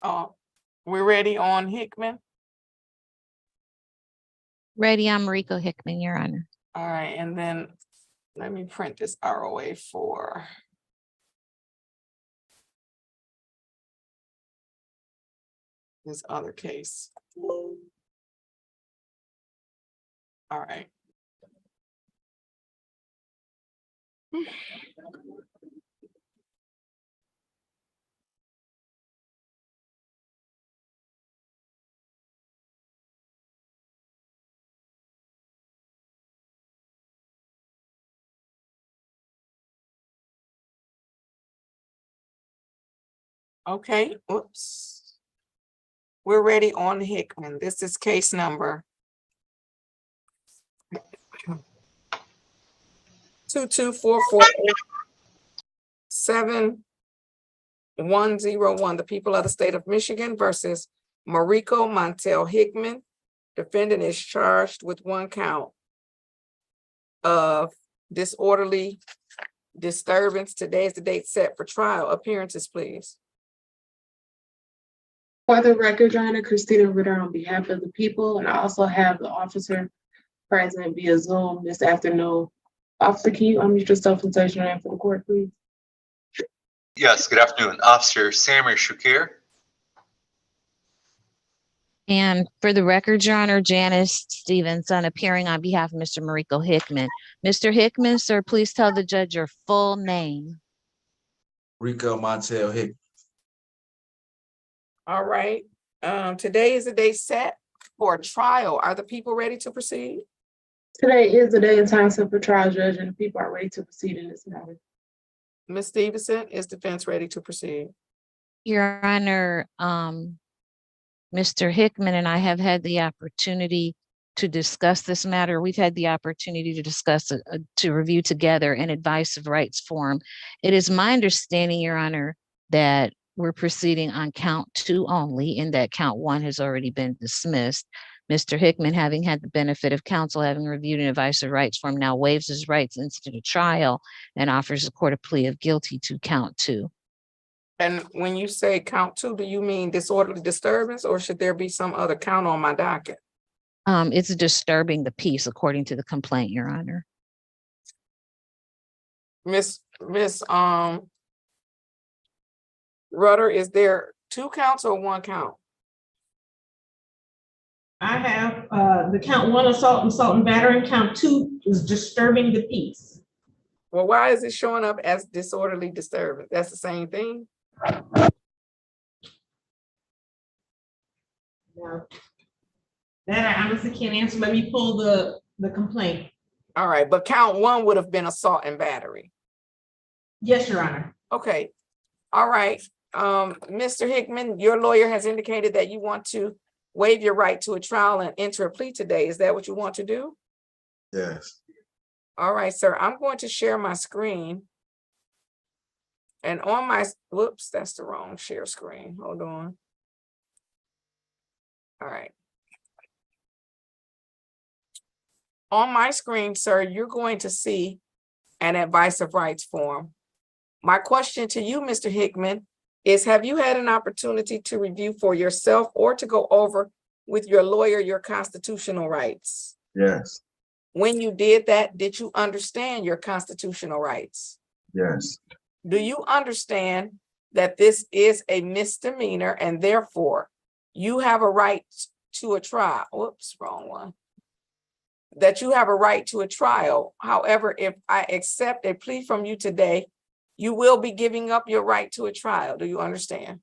We're ready on Hickman. Ready, I'm Mariko Hickman, Your Honor. All right, and then let me print this ROA for. This other case. All right. Okay, oops. We're ready on Hickman. This is case number 224487101. The people of the state of Michigan versus Mariko Montel Hickman. Defendant is charged with 1 count of disorderly disturbance. Today is the date set for trial. Appearances, please. For the record, Your Honor, Christina Ritter on behalf of the people, and I also have the officer present via Zoom this afternoon. Officer, can you unmute yourself and state your name for the court, please? Yes, good afternoon. Officer Samir Shakir. And for the record, Your Honor, Janice Stevenson appearing on behalf of Mr. Mariko Hickman. Mr. Hickman, sir, please tell the judge your full name. Rico Montel Hickman. All right. Today is the day set for trial. Are the people ready to proceed? Today is the day and time set for trial, Judge, and the people are ready to proceed in this matter. Ms. Stevenson, is defense ready to proceed? Your Honor, Mr. Hickman and I have had the opportunity to discuss this matter. We've had the opportunity to discuss to review together an advice of rights form. It is my understanding, Your Honor, that we're proceeding on count 2 only, and that count 1 has already been dismissed. Mr. Hickman, having had the benefit of counsel, having reviewed an advice of rights form, now waives his rights instant a trial and offers the court a plea of guilty to count 2. And when you say count 2, do you mean disorderly disturbance, or should there be some other count on my docket? It's disturbing the peace according to the complaint, Your Honor. Miss Rudder, is there 2 counts or 1 count? I have the count 1 assault and battery, count 2 is disturbing the peace. Well, why is it showing up as disorderly disturbance? That's the same thing? No. That I honestly can't answer. Let me pull the complaint. All right, but count 1 would have been assault and battery. Yes, Your Honor. Okay. All right. Mr. Hickman, your lawyer has indicated that you want to waive your right to a trial and enter a plea today. Is that what you want to do? Yes. All right, sir. I'm going to share my screen. And on my, whoops, that's the wrong share screen. Hold on. All right. On my screen, sir, you're going to see an advice of rights form. My question to you, Mr. Hickman, is have you had an opportunity to review for yourself or to go over with your lawyer your constitutional rights? Yes. When you did that, did you understand your constitutional rights? Yes. Do you understand that this is a misdemeanor and therefore you have a right to a trial? Whoops, wrong one. That you have a right to a trial. However, if I accept a plea from you today, you will be giving up your right to a trial. Do you understand?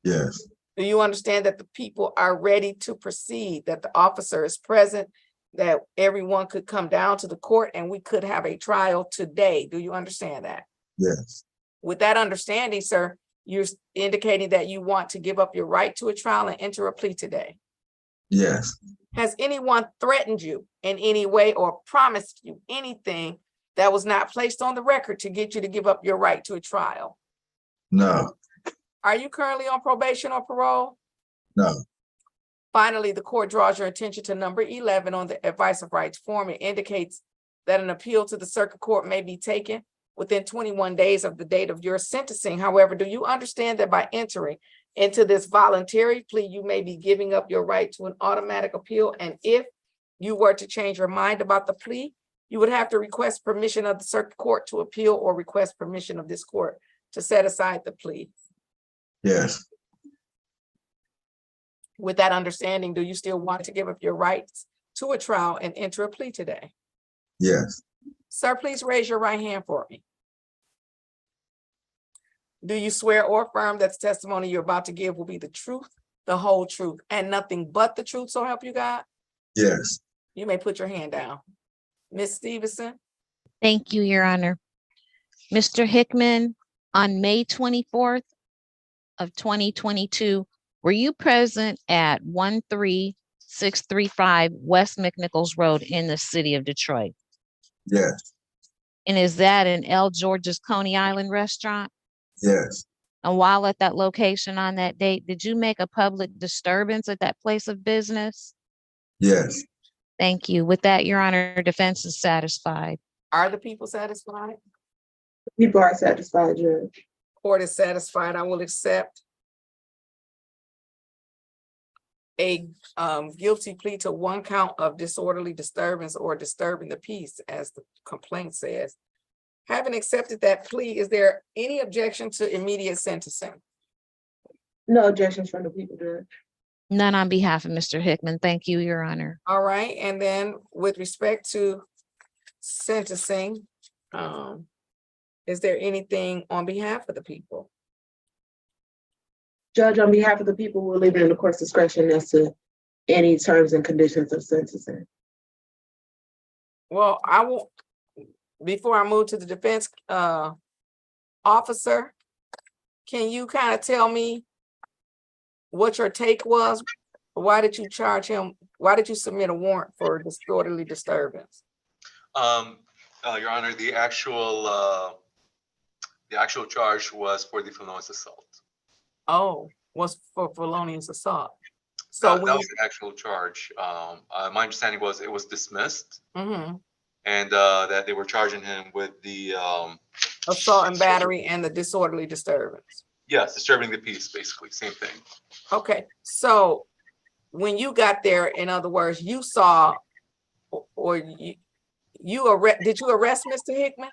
Yes. Do you understand that the people are ready to proceed, that the officer is present, that everyone could come down to the court and we could have a trial today? Do you understand that? Yes. With that understanding, sir, you're indicating that you want to give up your right to a trial and enter a plea today. Yes. Has anyone threatened you in any way or promised you anything that was not placed on the record to get you to give up your right to a trial? No. Are you currently on probation or parole? No. Finally, the court draws your attention to number 11 on the advice of rights form. It indicates that an appeal to the circuit court may be taken within 21 days of the date of your sentencing. However, do you understand that by entering into this voluntary plea, you may be giving up your right to an automatic appeal. And if you were to change your mind about the plea, you would have to request permission of the circuit court to appeal or request permission of this court to set aside the plea. Yes. With that understanding, do you still want to give up your rights to a trial and enter a plea today? Yes. Sir, please raise your right hand for me. Do you swear or affirm that the testimony you're about to give will be the truth, the whole truth, and nothing but the truth, so help you God? Yes. You may put your hand down. Ms. Stevenson? Thank you, Your Honor. Mr. Hickman, on May 24th of 2022, were you present at 13635 West McNichols Road in the city of Detroit? Yes. And is that an L. George's Coney Island restaurant? Yes. And while at that location on that date, did you make a public disturbance at that place of business? Yes. Thank you. With that, Your Honor, defense is satisfied. Are the people satisfied? People are satisfied, Judge. Court is satisfied. I will accept a guilty plea to one count of disorderly disturbance or disturbing the peace, as the complaint says. Having accepted that plea, is there any objection to immediate sentencing? No objections from the people, Judge. None on behalf of Mr. Hickman. Thank you, Your Honor. All right, and then with respect to sentencing, is there anything on behalf of the people? Judge, on behalf of the people, we'll leave it in the court's discretion as to any terms and conditions of sentencing. Well, I will, before I move to the defense officer, can you kind of tell me what your take was? Why did you charge him? Why did you submit a warrant for disorderly disturbance? Your Honor, the actual charge was for the felonious assault. Oh, was for felonious assault. So That was the actual charge. My understanding was it was dismissed, and that they were charging him with the assault and battery and the disorderly disturbance. yes, disturbing the peace, basically, same thing. Okay, so when you got there, in other words, you saw, or did you arrest Mr. Hickman?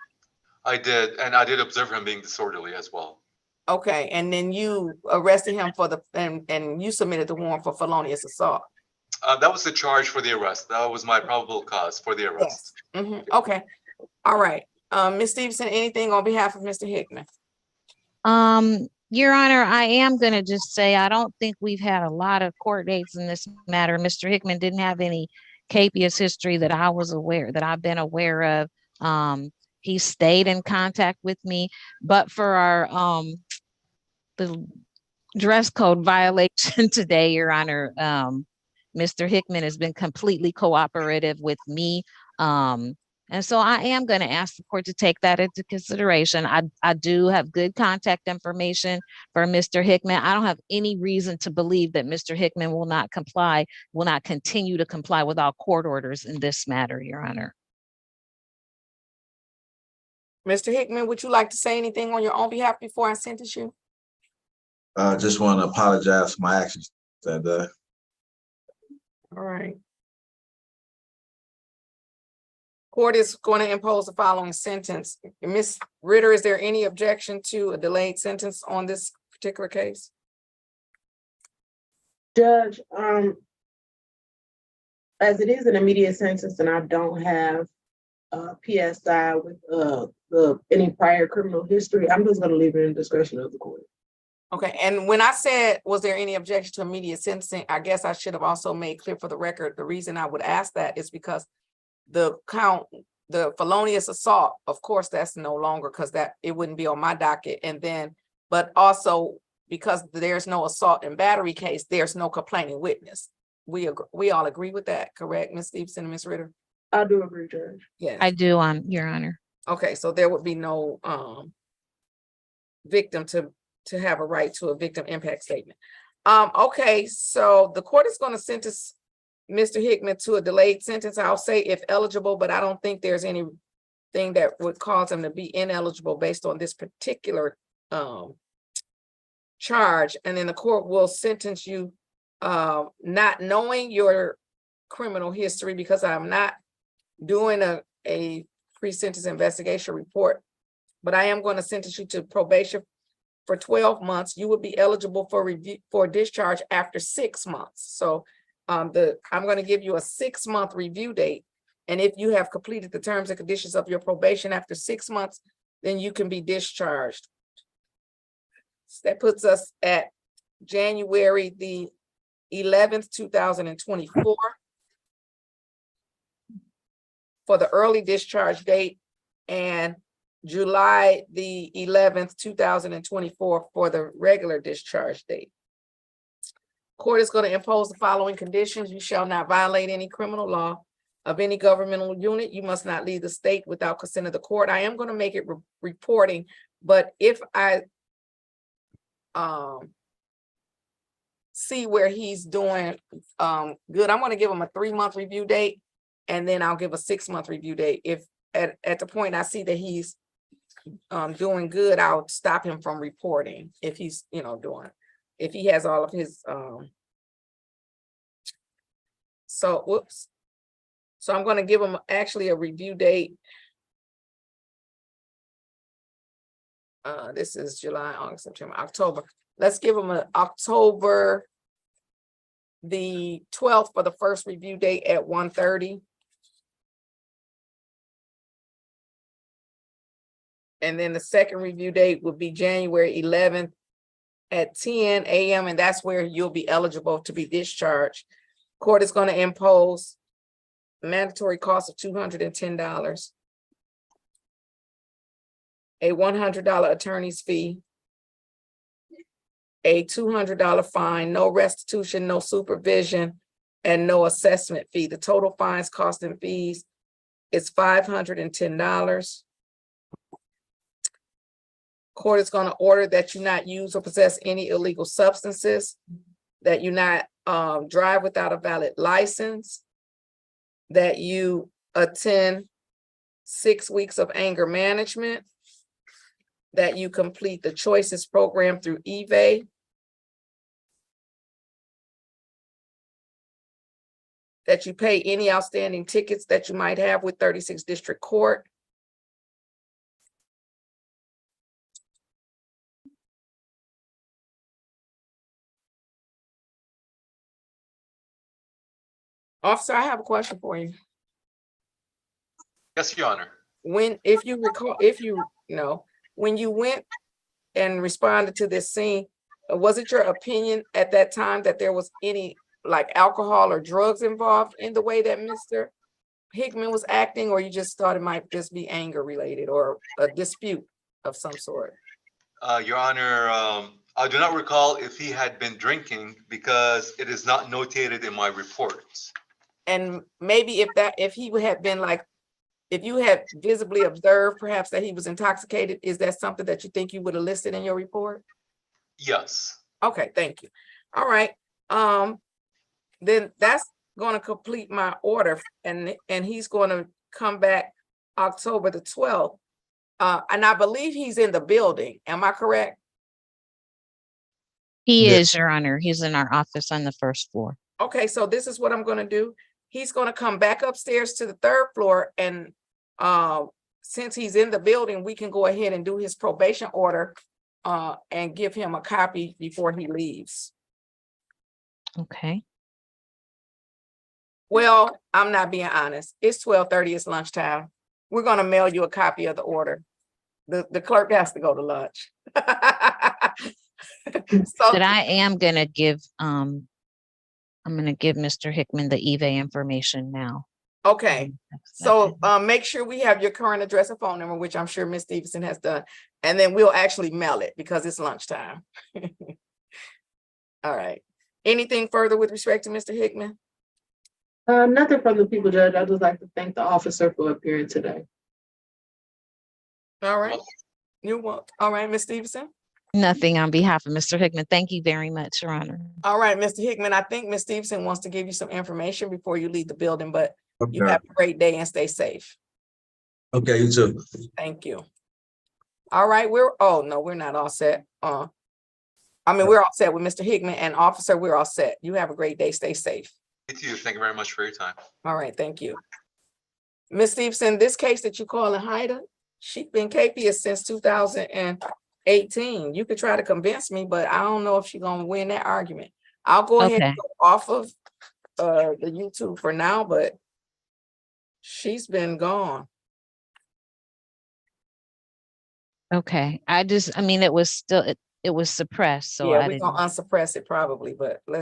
I did, and I did observe him being disorderly as well. Okay, and then you arrested him for and you submitted the warrant for felonious assault. That was the charge for the arrest. That was my probable cause for the arrest. Yes. Okay, all right. Ms. Stevenson, anything on behalf of Mr. Hickman? Your Honor, I am going to just say I don't think we've had a lot of court dates in this matter. Mr. Hickman didn't have any capious history that I've been aware of. He stayed in contact with me, but for our the dress code violation today, Your Honor, Mr. Hickman has been completely cooperative with me. And so I am going to ask the court to take that into consideration. I do have good contact information for Mr. Hickman. I don't have any reason to believe that Mr. Hickman will not continue to comply with all court orders in this matter, Your Honor. Mr. Hickman, would you like to say anything on your own behalf before I sentence you? I just want to apologize for my actions that day. All right. Court is going to impose the following sentence. Ms. Ritter, is there any objection to a delayed sentence on this particular case? Judge, as it is an immediate sentence and I don't have PSI with any prior criminal history, I'm just going to leave it in discretion of the court. Okay, and when I said, was there any objection to immediate sentencing, I guess I should have also made clear for the record, the reason I would ask that is because the felonious assault, of course, that's no longer, because it wouldn't be on my docket. And then, but also because there's no assault and battery case, there's no complaining witness. We all agree with that, correct, Ms. Stevenson and Ms. Ritter? I do agree, Judge. Yes. I do, Your Honor. Okay, so there would be no victim to have a right to a victim impact statement. Okay, so the court is going to sentence Mr. Hickman to a delayed sentence. I'll say if eligible, but I don't think there's anything that would cause him to be ineligible based on this particular charge, and then the court will sentence you, not knowing your criminal history, because I'm not doing a pre-sentence investigation report, but I am going to sentence you to probation for 12 months. You will be eligible for review for discharge after 6 months. So I'm going to give you a 6-month review date. And if you have completed the terms and conditions of your probation after 6 months, then you can be discharged. So that puts us at January the 11th, 2024 for the early discharge date, and July the 11th, 2024 for the regular discharge date. Court is going to impose the following conditions. You shall not violate any criminal law of any governmental unit. You must not leave the state without consent of the court. I am going to make it reporting, but if I see where he's doing good, I'm going to give him a 3-month review date, and then I'll give a 6-month review date. If at the point I see that he's doing good, I'll stop him from reporting. If he's if he has all of his so I'm going to give him actually a review date. This is July, August, September, October. Let's give him an October the 12th for the first review date at 1:30. And then the second review date would be January 11th at 10 a.m. And that's where you'll be eligible to be discharged. Court is going to impose mandatory cost of $210, a $100 attorney's fee, a $200 fine, no restitution, no supervision, and no assessment fee. The total fines, costs, and fees is $510. Court is going to order that you not use or possess any illegal substances, that you not drive without a valid license, that you attend 6 weeks of anger management, that you complete the Choices program through eVay, that you pay any outstanding tickets that you might have with 36th District Court, Officer, I have a question for you. Yes, Your Honor. If you recall, when you went and responded to this scene, was it your opinion at that time that there was any like alcohol or drugs involved in the way that Mr. Hickman was acting, or you just thought it might just be anger related or a dispute of some sort? Your Honor, I do not recall if he had been drinking because it is not notated in my reports. And maybe if he had been like, if you had visibly observed perhaps that he was intoxicated, is that something that you think you would have listed in your report? Yes. Okay, thank you. All right. Then that's going to complete my order, and he's going to come back October the 12th. And I believe he's in the building. Am I correct? He is, Your Honor. He's in our office on the first floor. Okay, so this is what I'm going to do. He's going to come back upstairs to the 3rd floor, and since he's in the building, we can go ahead and do his probation order and give him a copy before he leaves. Okay. Well, I'm not being honest. It's 12:30, it's lunchtime. We're going to mail you a copy of the order. The clerk has to go to lunch. But I am going to give, I'm going to give Mr. Hickman the eBay information now. Okay, so make sure we have your current address and phone number, which I'm sure Ms. Stevenson has done, and then we'll actually mail it because it's lunchtime. All right. Anything further with respect to Mr. Hickman? Nothing from the people, Judge. I'd just like to thank the officer for appearing today. All right. You're welcome. All right, Ms. Stevenson. Nothing on behalf of Mr. Hickman. Thank you very much, Your Honor. All right, Mr. Hickman, I think Ms. Stevenson wants to give you some information before you leave the building, but you Okay. have a great day and stay safe. Okay, you too. Thank you. All right, we're not all set. I mean, we're all set with Mr. Hickman and officer, we're all set. You have a great day. Stay safe. You too. Thank you very much for your time. All right, thank you. Ms. Stevenson, this case that you calling Haida, she's been KP since 2018. You could try to convince me, but I don't know if she's gonna win that argument. I'll go ahead Okay. and go off of the YouTube for now, but she's been gone. Okay. I mean, it was still, it was suppressed, so Yeah, I we're didn't. gonna unsuppress it probably, but let's